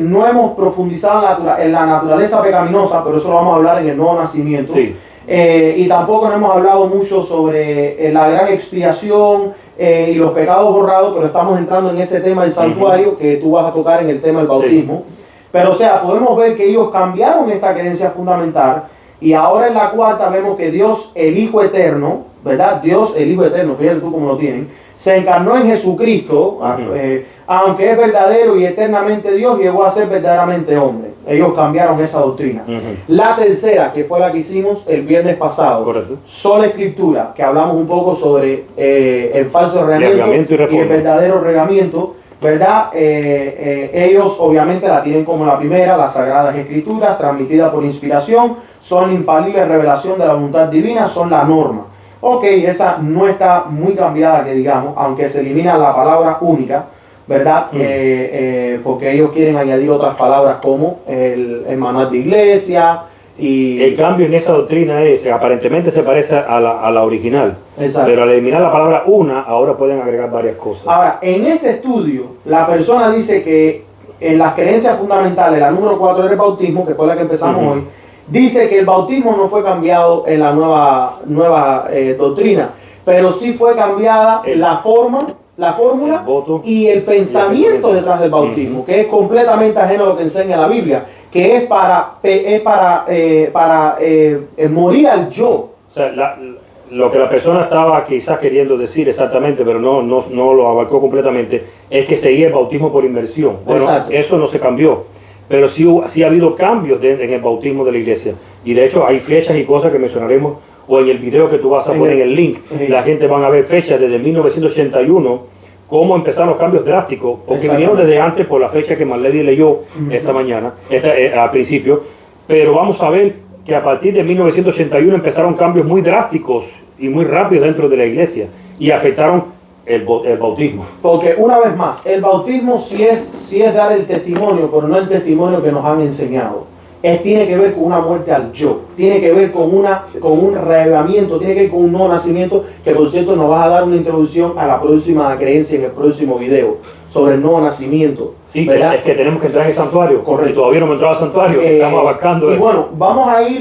no hemos profundizado en la naturaleza pecaminosa, pero eso lo vamos a hablar en el nuevo nacimiento. Sí. Y tampoco no hemos hablado mucho sobre la gran expiación y los pecados borrados, pero estamos entrando en ese tema del santuario que tú vas a tocar en el tema del bautismo. Sí. Pero o sea, podemos ver que ellos cambiaron esta creencia fundamental y ahora en la cuarta vemos que Dios, el Hijo Eterno, ¿verdad? Dios, el Hijo Eterno, fíjate tú cómo lo tienen, se encarnó en Jesucristo, aunque es verdadero y eternamente Dios, llegó a ser verdaderamente hombre. Ellos cambiaron esa doctrina. La tercera, que fue la que hicimos el viernes pasado, correcto, sola escritura, que hablamos un poco sobre el falso regamiento y el verdadero regamiento, ¿verdad? Ellos obviamente la tienen como la primera, las Sagradas Escrituras, transmitidas por inspiración, son infalible revelación de la voluntad divina, son la norma. Ok, esa no está muy cambiada, que digamos, aunque se elimina la palabra única, ¿verdad? Porque ellos quieren añadir otras palabras como el manual de iglesia. Y el cambio en esa doctrina es, aparentemente se parece a la original. Exacto. Pero al eliminar la palabra una, ahora pueden agregar varias cosas. Ahora, en este estudio, la persona dice que en las creencias fundamentales, la número 4 era el bautismo, que fue la que empezamos hoy, Dice que el bautismo no fue cambiado en la nueva doctrina, pero sí fue cambiada la fórmula y el pensamiento detrás del bautismo, que es completamente ajeno a lo que enseña la Biblia, que es para morir al yo. O sea, lo que la persona estaba quizás queriendo decir exactamente, pero no lo abarcó completamente, es que seguía el bautismo por inmersión. Bueno, Exacto. eso no se cambió, pero sí ha habido cambios en el bautismo de la iglesia. Y de hecho hay fechas y cosas que mencionaremos, o en el video que tú vas a poner en el link, la gente van a ver fechas desde 1981, cómo empezaron los cambios drásticos, porque vinieron desde antes por la fecha que Marlady leyó esta mañana, al principio, pero vamos a ver que a partir de 1981 empezaron cambios muy drásticos y muy rápidos dentro de la iglesia y afectaron el bautismo. Porque una vez más, el bautismo sí es dar el testimonio, pero no el testimonio que nos han enseñado. Tiene que ver con una muerte al yo, tiene que ver con un reavivamiento, tiene que ver con un nuevo nacimiento, que por cierto nos vas a dar una introducción a la próxima creencia en el próximo video, sobre el nuevo nacimiento. Sí, ¿verdad? es que tenemos que entrar en el santuario. Correcto. Y todavía no hemos entrado al santuario, estamos abarcando. Y bueno,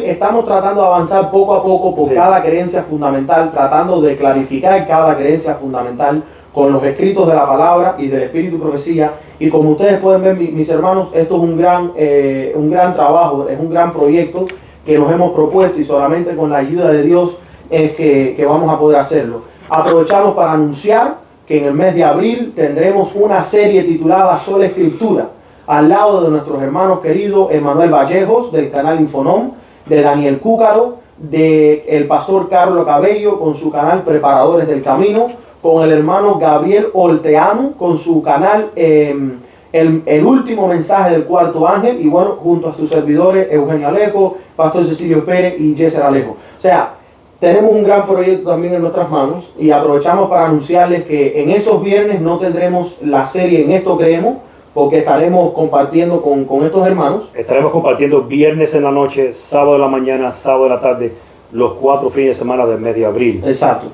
estamos tratando de avanzar poco a poco por cada creencia fundamental, tratando de clarificar cada creencia fundamental con los escritos de la palabra y del Espíritu y Profecía. Y como ustedes pueden ver, mis hermanos, esto es un gran trabajo, es un gran proyecto que nos hemos propuesto, y solamente con la ayuda de Dios es que vamos a poder hacerlo. Aprovechamos para anunciar que en el mes de abril tendremos una serie titulada Sola Escritura, al lado de nuestros hermanos queridos Emanuel Vallejos del canal Infonom, de Daniel Cúcaro, del pastor Carlos Cabello con su canal Preparadores del Camino, con el hermano Gabriel Olteanu con su canal el último mensaje del cuarto ángel, y bueno, junto a sus servidores Eugenio Alejo, Pastor Cecilio Pérez y Yesser Alejo. O sea, tenemos un gran proyecto también en nuestras manos, y aprovechamos para anunciarles que en esos viernes no tendremos la serie En Esto Creemos, porque estaremos compartiendo con estos hermanos. Estaremos compartiendo viernes en la noche, sábado en la mañana, sábado en la tarde, los 4 fines de semana del mes de abril. Exacto.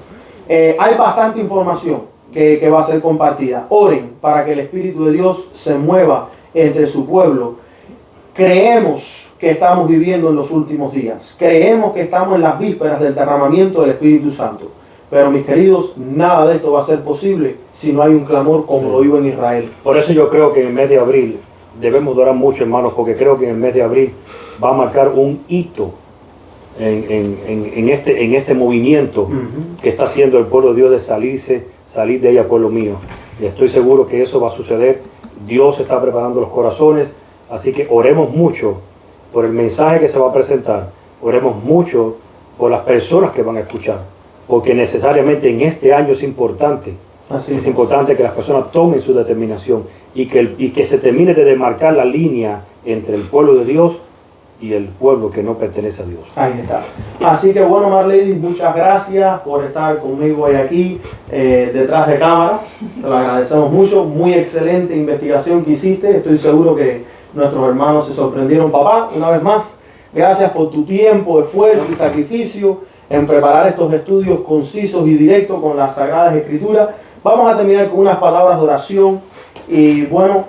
Hay bastante información que va a ser compartida. Oren para que el Espíritu de Dios se mueva entre su pueblo. Creemos que estamos viviendo en los últimos días. Creemos que estamos en las vísperas del derramamiento del Espíritu Santo. Pero mis queridos, nada de esto va a ser posible si no hay un clamor como lo hubo en Israel. Por eso yo creo que en el mes de abril debemos orar mucho, hermanos, porque creo que en el mes de abril va a marcar un hito en este movimiento que está haciendo el pueblo de Dios de salir de ella, pueblo mío. Y estoy seguro que eso va a suceder. Dios está preparando los corazones, así que oremos mucho por el mensaje que se va a presentar. Oremos mucho por las personas que van a escuchar, porque necesariamente en este año es importante. Es importante que las personas tomen su determinación y que se termine de demarcar la línea entre el pueblo de Dios y el pueblo que no pertenece a Dios. Ahí está. Así que bueno, Marlady, muchas gracias por estar conmigo hoy aquí detrás de cámara. Te lo agradecemos mucho. Muy excelente investigación que hiciste. Estoy seguro que nuestros hermanos se sorprendieron. Papá, una vez más, gracias por tu tiempo, esfuerzo y sacrificio en preparar estos estudios concisos y directos con las Sagradas Escrituras. Vamos a terminar con unas palabras de oración. Y bueno,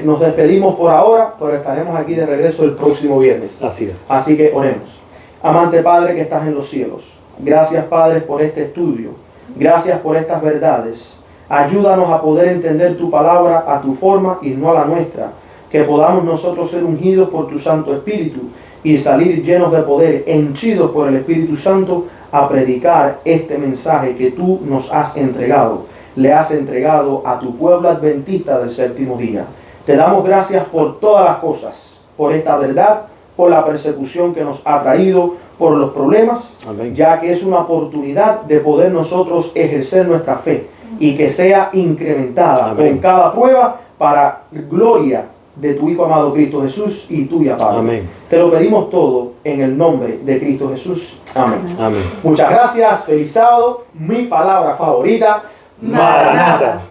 nos despedimos por ahora, pero estaremos aquí de regreso el próximo viernes. Así es. Así que oremos. Amante Padre que estás en los cielos, gracias Padre por este estudio, gracias por estas verdades. Ayúdanos a poder entender tu palabra a tu forma y no a la nuestra, que podamos nosotros ser ungidos por tu Santo Espíritu y salir llenos de poder, henchidos por el Espíritu Santo, a predicar este mensaje que tú nos has entregado. Le has entregado a tu pueblo adventista del séptimo día. Te damos gracias por todas las cosas, por esta verdad, por la persecución que nos ha traído, por los problemas. Amén. Ya que es una oportunidad de poder nosotros ejercer nuestra fe y que sea incrementada. Amén. Con cada prueba para gloria de tu Hijo amado Cristo Jesús y tuya, Padre. Amén. Te lo pedimos todo en el nombre de Cristo Jesús. Amén. Amén. Muchas gracias. Feliz sábado. Mi palabra favorita. Maranatha.